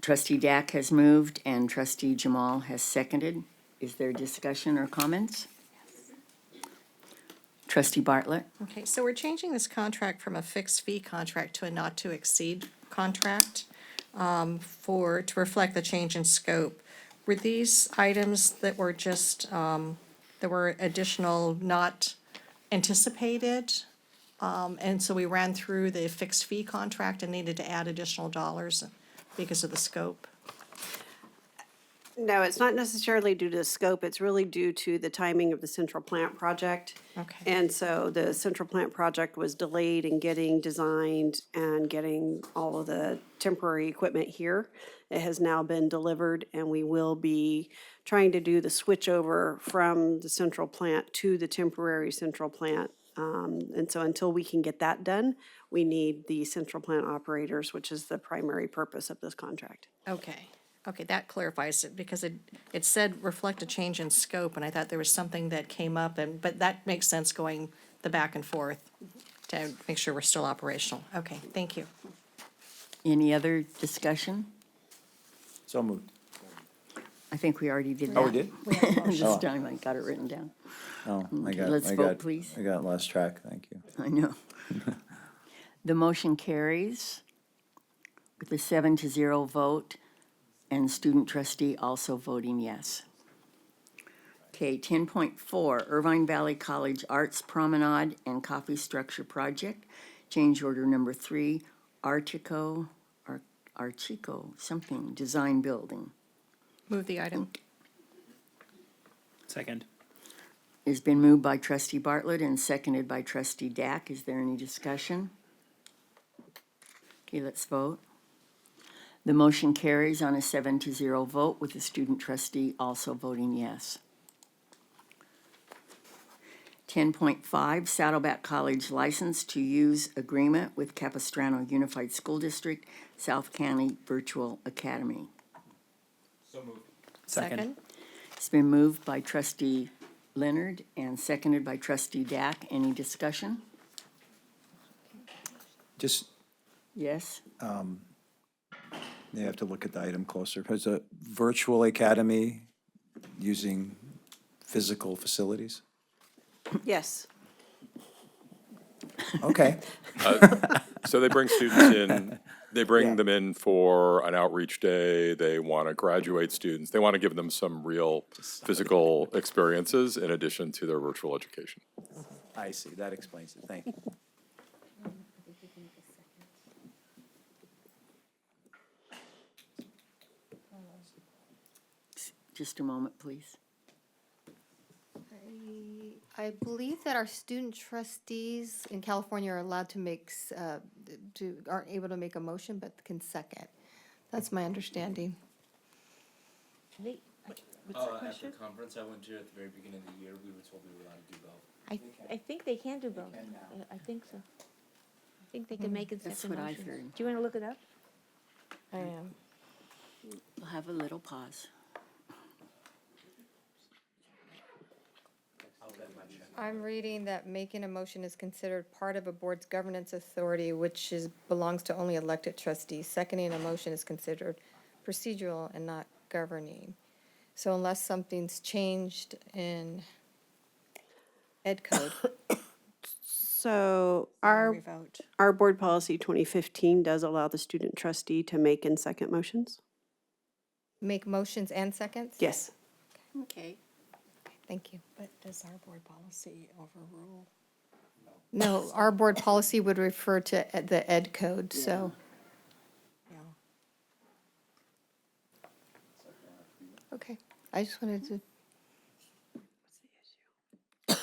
trustee Dack has moved and trustee Jamal has seconded. Is there discussion or comments? Trustee Bartlett? Okay, so we're changing this contract from a fixed fee contract to a not-to-exceed contract to reflect the change in scope. Were these items that were just, that were additional, not anticipated? And so we ran through the fixed fee contract and needed to add additional dollars because of the scope? No, it's not necessarily due to the scope. It's really due to the timing of the central plant project. Okay. And so the central plant project was delayed in getting designed and getting all of the temporary equipment here. It has now been delivered, and we will be trying to do the switch over from the central plant to the temporary central plant And so until we can get that done, we need the central plant operators, which is the primary purpose of this contract. Okay, okay, that clarifies it, because it said reflect a change in scope, and I thought there was something that came up, but that makes sense going the back and forth to make sure we're still operational. Okay, thank you. Any other discussion? So moved. I think we already did that. Oh, we did? This Oh. time I got it written down. Oh, Okay, let's vote, please. I got lost track, thank you. I know. The motion carries with a 7-0 vote and student trustee also voting yes. Okay, 10.4, Irvine Valley College Arts Promenade and Coffee Structure Project. Change order number 3, Archico something, design building. Move the item. Second. It's been moved by trustee Bartlett and seconded by trustee Dack. Is there any discussion? Okay, let's vote. The motion carries on a 7-0 vote with the student trustee also voting yes. 10.5, Saddleback College License to Use Agreement with Capistrano Unified School District, South County Virtual Academy. So moved. Second. It's been moved by trustee Leonard and seconded by trustee Dack. Any discussion? Just, Yes? you have to look at the item closer. It's a virtual academy using physical facilities? Yes. Okay. So they bring students in, they bring Yeah. them in for an outreach day, they want to graduate students, they want to give them some real physical experiences in addition to their virtual education. I see, that explains it, thank you. Just a moment, please. I believe that our student trustees in California are allowed to aren't able to make a motion, but can second. That's my understanding. At the conference I went to at the very beginning of the year, we were told we were allowed to do both. I think they can do both. I think so. I think they can make it That's second what I motions. heard. Do you want to look it up? I am. We'll have a little pause. I'm reading that making a motion is considered part of a board's governance authority, which belongs to only elected trustees. Seconding a motion is considered procedural and not governing. So unless something's changed in ed code. So Revote. our board policy 2015 does allow the student trustee to make and second motions? Make motions and seconds? Yes. Okay. Thank you. But does our board policy overrule? No, our board policy would refer to the ed code, so. Yeah. Okay, I just wanted to, I Well,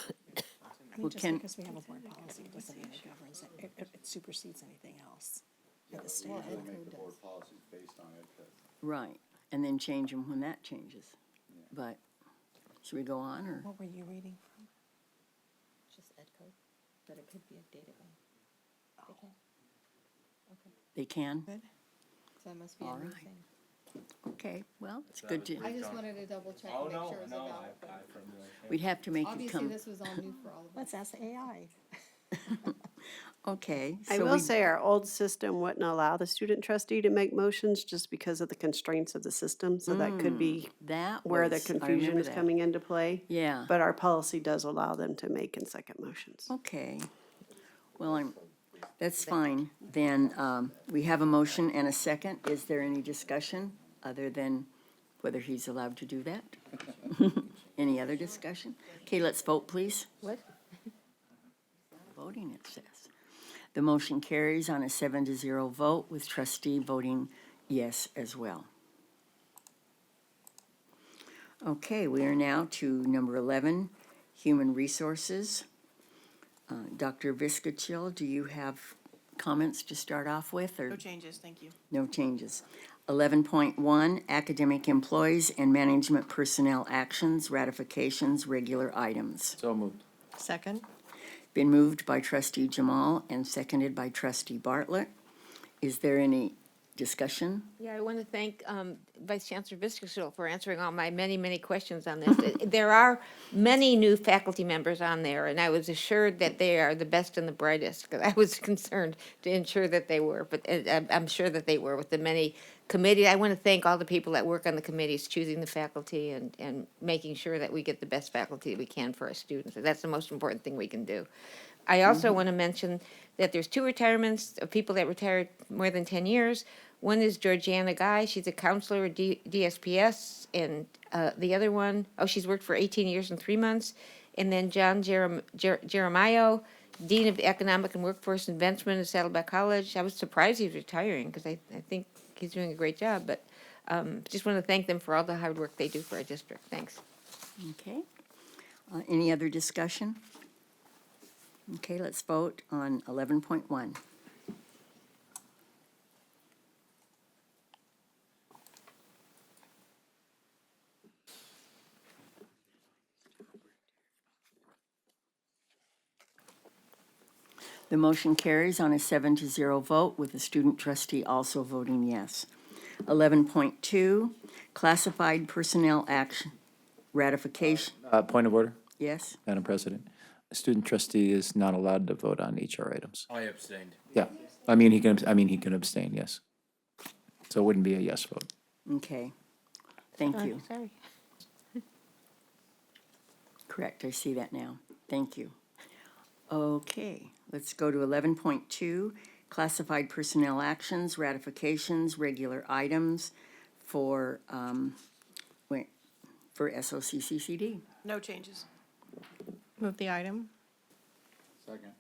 mean, just can- because we have a board policy doesn't mean it governs, it supersedes anything else at the state. Right, and then change them when that changes. But, should we go on, or? What were you reading from? just ed code, but it could be updated one. They can? Good. So that must be a All new right. thing. Okay, well, it's good to, I just wanted to double check and make sure it was about. we'd have to make it Obviously, come, this was all new for all of us. Let's ask AI. okay. I so will we- say our old system wouldn't allow the student trustee to make motions just because of the constraints of the system. So that could be That where the was- I confusion remember is that. coming into play. Yeah, But our policy does allow them to make and second motions. okay. Well, that's fine. Then, we have a motion and a second. Is there any discussion other than whether he's allowed to do that? Any other discussion? Okay, let's vote, please. What? Voting, it says. The motion carries on a 7-0 vote with trustee voting yes as well. Okay, we are now to number 11, Human Resources. Dr. Viscachill, do you have comments to start off with, or? No changes, thank you. No changes. 11.1, Academic Employees and Management Personnel Actions, Ratifications, Regular Items. So moved. Second? Been moved by trustee Jamal and seconded by trustee Bartlett. Is there any discussion? Yeah, I want to thank Vice Chancellor Viscasil for answering all my many, many questions on this. There are many new faculty members on there, and I was assured that they are the best and the brightest, because I was concerned to ensure that they were, but I'm sure that they were with the many committees. I want to thank all the people that work on the committees, choosing the faculty and making sure that we get the best faculty that we can for our students. That's the most important thing we can do. I also want to mention that there's 2 retirements of people that retired more than 10 years. One is Georgiana Guy. She's a counselor at DSPS. And the other one, she's worked for 18 years and 3 months. And then John Jeremiah, Dean of Economic and Workforce Advancement at Saddleback College. I was surprised he was retiring because I think he's doing a great job. But just want to thank them for all the hard work they do for our district. Thanks. Okay. Any other discussion? Okay, let's vote on 11.1. The motion carries on a 7-0 vote, with the student trustee also voting yes. 11.2, classified personnel action ratification. Point of order, Yes? Madam President. A student trustee is not allowed to vote on HR items. I abstained. Yeah, he can abstain, yes. So it wouldn't be a yes vote. Okay. Thank you. Sorry. Correct, I see that now. Thank you. Okay, let's go to 11.2, classified personnel actions, ratifications, regular items for SOCCCD. No changes. Move the item. Second.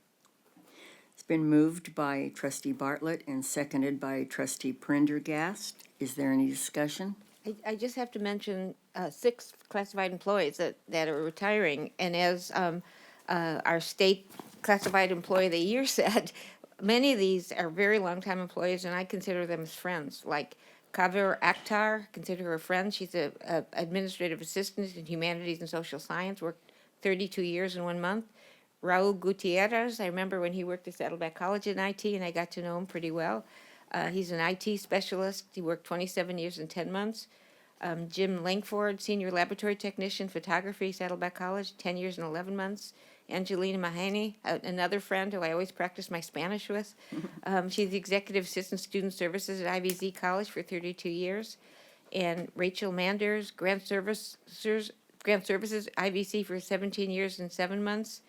It's been moved by trustee Bartlett and seconded by trustee Prendergast. Is there any discussion? I just have to mention 6 classified employees that are retiring. And as our state classified employee of the year said, many of these are very long-time employees, and I consider them as friends. Like Kavir Akhtar, consider her a friend. She's a administrative assistant in humanities and social science, worked 32 years and 1 month. Raul Gutierrez, I remember when he worked at Saddleback College in IT, and I got to know him pretty well. He's an IT specialist. He worked 27 years and 10 months. Jim Langford, senior laboratory technician, photography, Saddleback College, 10 years and 11 months. Angelina Mahani, another friend who I always practice my Spanish with. She's the executive assistant student services at IVZ College for 32 years. And Rachel Manders, grant services, IVC for 17 years and 7 months.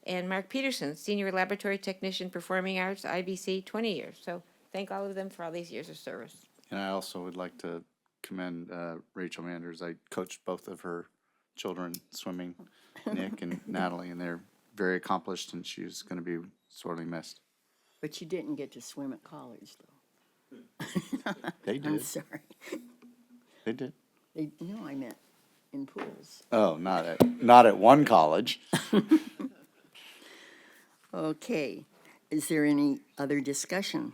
And Mark Peterson, senior laboratory technician, performing arts, IVC, 20 years. So thank all of them for all these years of service. And I also would like to commend Rachel Manders. I coached both of her children swimming, Nick and Natalie, and they're very accomplished, and she's going to be sorely missed. But you didn't get to swim at college, though. They did. I'm sorry. They did. No, I meant in pools. Oh, not at one college. Okay, is there any other discussion?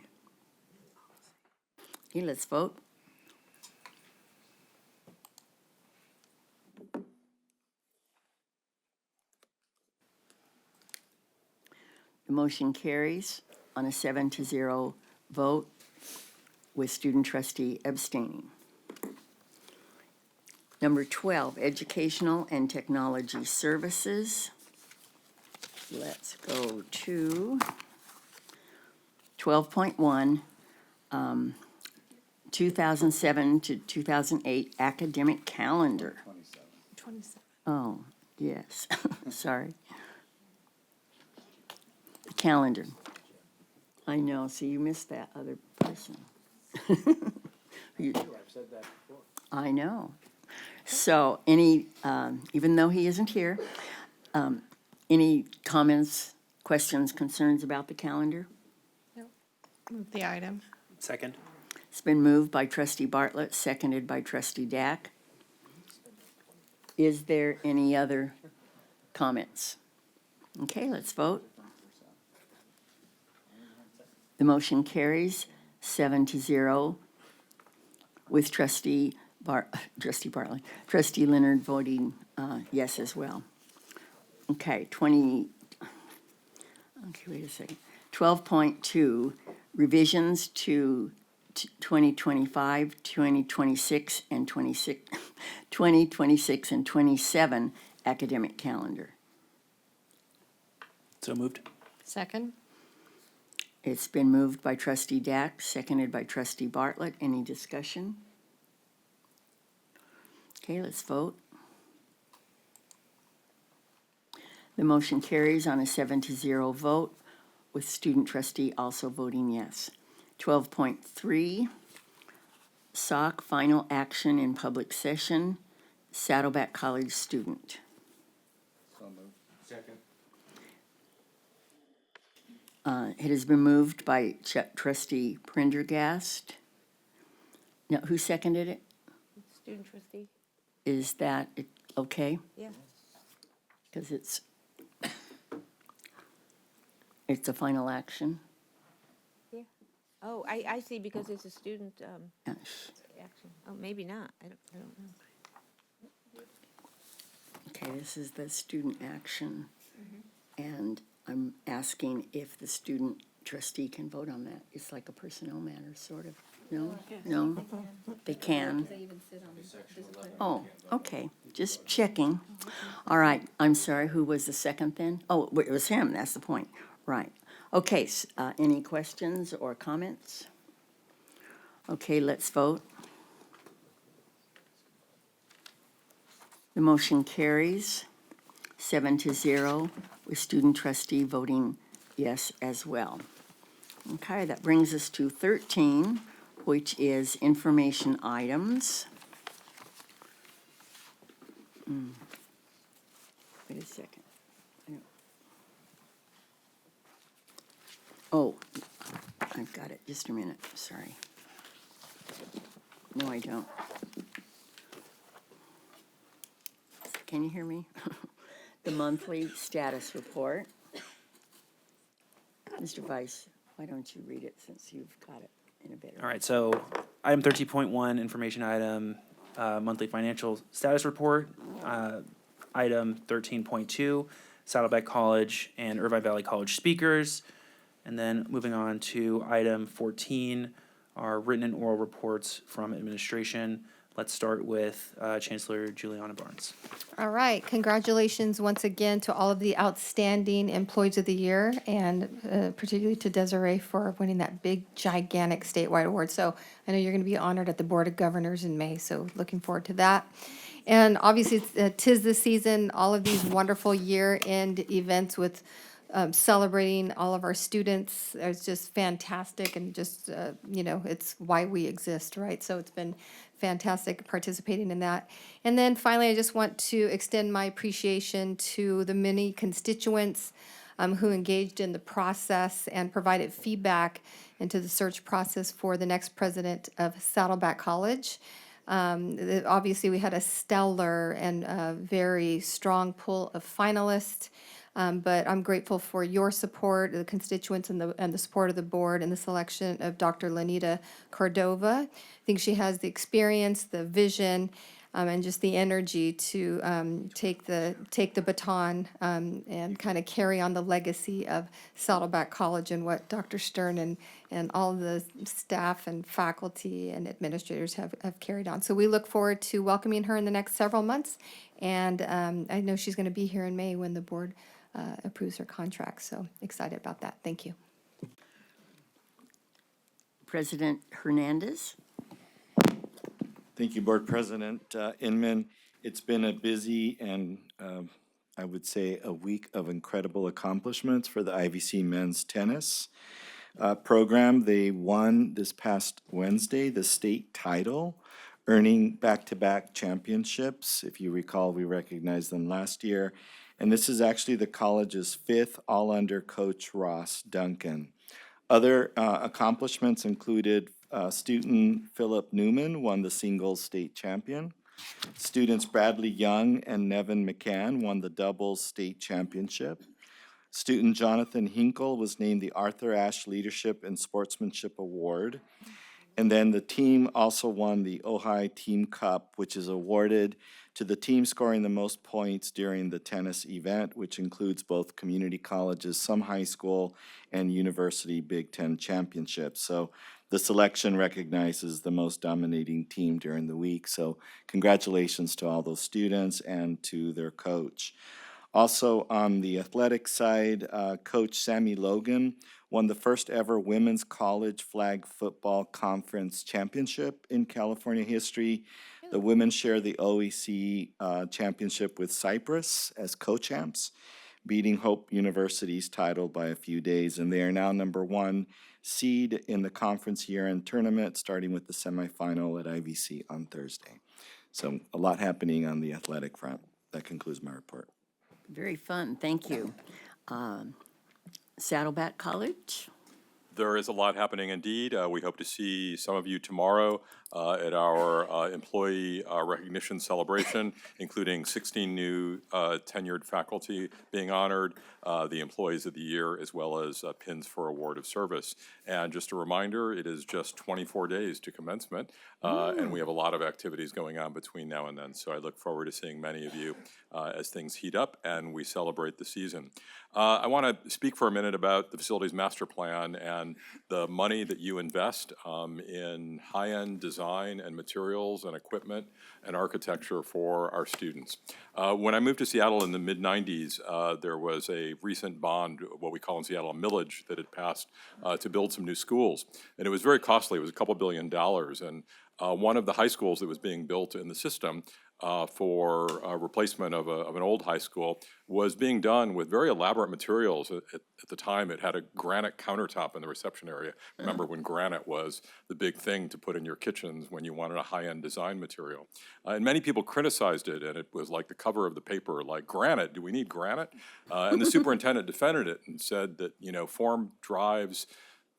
Okay, let's vote. The motion carries on a 7-0 vote, with student trustee abstaining. Number 12, educational and technology services. Let's go to 12.1, 2007 to 2008 academic calendar. 27. Oh, yes, sorry. The calendar. I know, so you missed that other person. I know. So any, even though he isn't here, any comments, questions, concerns about the calendar? Move the item. Second. It's been moved by trustee Bartlett, seconded by trustee Dack. Is there any other comments? Okay, let's vote. The motion carries 7-0, with trustee Bartlett, trustee Leonard voting yes as well. Okay, Okay, wait a second. 12.2, revisions to 2025, 2026, and 2026 and 27 academic calendar. So moved. Second? It's been moved by trustee Dax, seconded by trustee Bartlett. Any discussion? Okay, let's vote. The motion carries on a 7-0 vote, with student trustee also voting yes. 12.3, SOC final action in public session, Saddleback College student. Second. It has been moved by trustee Prendergast. Now, who seconded it? Student trustee? Is that okay? Yeah. Because it's a final action. Yeah. Oh, I see, because it's a student, Yes. action. Oh, maybe not. I don't know. Okay, this is the student action. And I'm asking if the student trustee can vote on that. It's like a personnel matter, sort of. No? No? They can. Oh, okay, just checking. All right, I'm sorry, who was the second then? Oh, it was him, that's the point. Right. Okay, any questions or comments? Okay, let's vote. The motion carries 7-0, with student trustee voting yes as well. Okay, that brings us to 13, which is information items. Wait a second. Oh, I've got it, just a minute, sorry. No, I don't. Can you hear me? The monthly status report. Mr. Vice, why don't you read it since you've got it in a better. All right, so item 13.1, information item, monthly financial status report. Item 13.2, Saddleback College and Irvine Valley College speakers. And then moving on to item 14, our written and oral reports from administration. Let's start with Chancellor Juliana Barnes. All right, congratulations once again to all of the outstanding employees of the year, and particularly to Desiree for winning that big, gigantic statewide award. So I know you're going to be honored at the Board of Governors in May, so looking forward to that. And obviously, tis the season, all of these wonderful year-end events with celebrating all of our students. It's just fantastic, and just, it's why we exist, right? So it's been fantastic participating in that. And then finally, I just want to extend my appreciation to the many constituents who engaged in the process and provided feedback into the search process for the next president of Saddleback College. Obviously, we had a stellar and very strong pool of finalists. But I'm grateful for your support, the constituents, and the support of the board in the selection of Dr. Lanita Cordova. I think she has the experience, the vision, and just the energy to take the baton and kind of carry on the legacy of Saddleback College and what Dr. Stern and all of the staff and faculty and administrators have carried on. So we look forward to welcoming her in the next several months. And I know she's going to be here in May when the board approves her contract. So excited about that. Thank you. President Hernandez. Thank you, Board President Inman. It's been a busy and I would say a week of incredible accomplishments for the IVC men's tennis program. They won this past Wednesday the state title, earning back-to-back championships. If you recall, we recognized them last year. And this is actually the college's fifth, all under Coach Ross Duncan. Other accomplishments included student Philip Newman won the singles state champion. Students Bradley Young and Nevin McCann won the doubles state championship. Student Jonathan Hinkle was named the Arthur Ashe Leadership and Sportsmanship Award. And then the team also won the Ojai Team Cup, which is awarded to the team scoring the most points during the tennis event, which includes both community colleges, some high school, and university Big Ten championships. So the selection recognizes the most dominating team during the week. So congratulations to all those students and to their coach. Also, on the athletic side, Coach Sammy Logan won the first ever Women's College Flag Football Conference Championship in California history. The women share the OEC championship with Cyprus as co-champs, beating Hope University's title by a few days, and they are now #1 seed in the conference year-end tournament, starting with the semifinal at IVC on Thursday. So a lot happening on the athletic front. That concludes my report. Very fun, thank you. Saddleback College? There is a lot happening indeed. We hope to see some of you tomorrow at our employee recognition celebration, including 16 new tenured faculty being honored, the Employees of the Year, as well as pins for award of service. And just a reminder, it is just 24 days to commencement, and we have a lot of activities going on between now and then. So I look forward to seeing many of you as things heat up and we celebrate the season. I want to speak for a minute about the Facilities Master Plan and the money that you invest in high-end design and materials and equipment and architecture for our students. When I moved to Seattle in the mid-90s, there was a recent bond, what we call in Seattle a millage, that had passed to build some new schools. And it was very costly. It was a couple $2 billion. And one of the high schools that was being built in the system for replacement of an old high school was being done with very elaborate materials. At the time, it had a granite countertop in the reception area. Remember when granite was the big thing to put in your kitchens when you wanted a high-end design material. And many people criticized it, and it was like the cover of the paper, like, granite, do we need granite? And the superintendent defended it and said that, form drives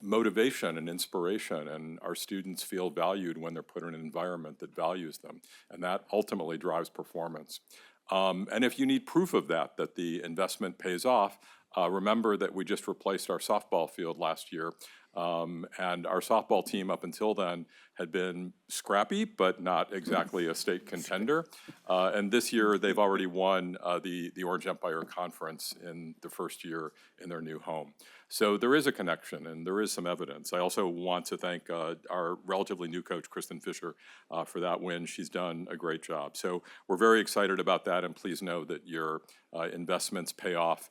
motivation and inspiration, and our students feel valued when they're put in an environment that values them, and that ultimately drives performance. And if you need proof of that the investment pays off, remember that we just replaced our softball field last year, and our softball team up until then had been scrappy, but not exactly a state contender. And this year, they've already won the Orange Empire Conference in the first year in their new home. So there is a connection, and there is some evidence. I also want to thank our relatively new coach, Kristen Fisher, for that win. She's done a great job. So we're very excited about that, and please know that your investments pay off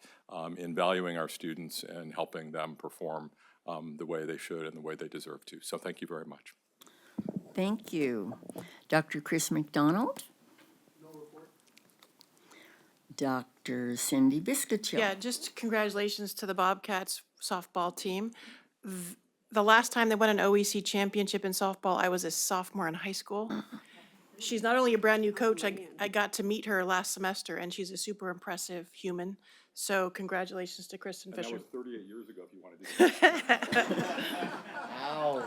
in valuing our students and helping them perform the way they should and the way they deserve to. So thank you very much. Thank you. Dr. Chris McDonald? Dr. Cindy Biscuitchill? Yeah, just congratulations to the Bobcats softball team. The last time they won an OEC championship in softball, I was a sophomore in high school. She's not only a brand-new coach, I got to meet her last semester, and she's a super impressive human. So congratulations to Kristen Fisher. That was 38 years ago, if you want to do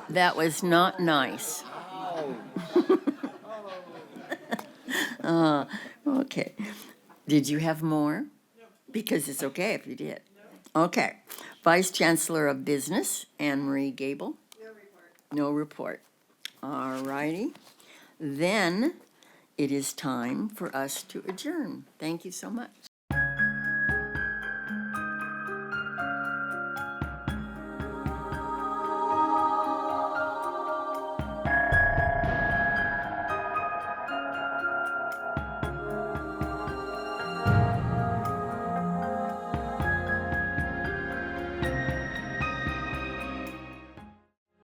that. That was not nice. Okay. Did you have more? Because it's okay if you did. Okay. Vice Chancellor of Business, Anne Marie Gable? No report. All righty. Then it is time for us to adjourn. Thank you so much.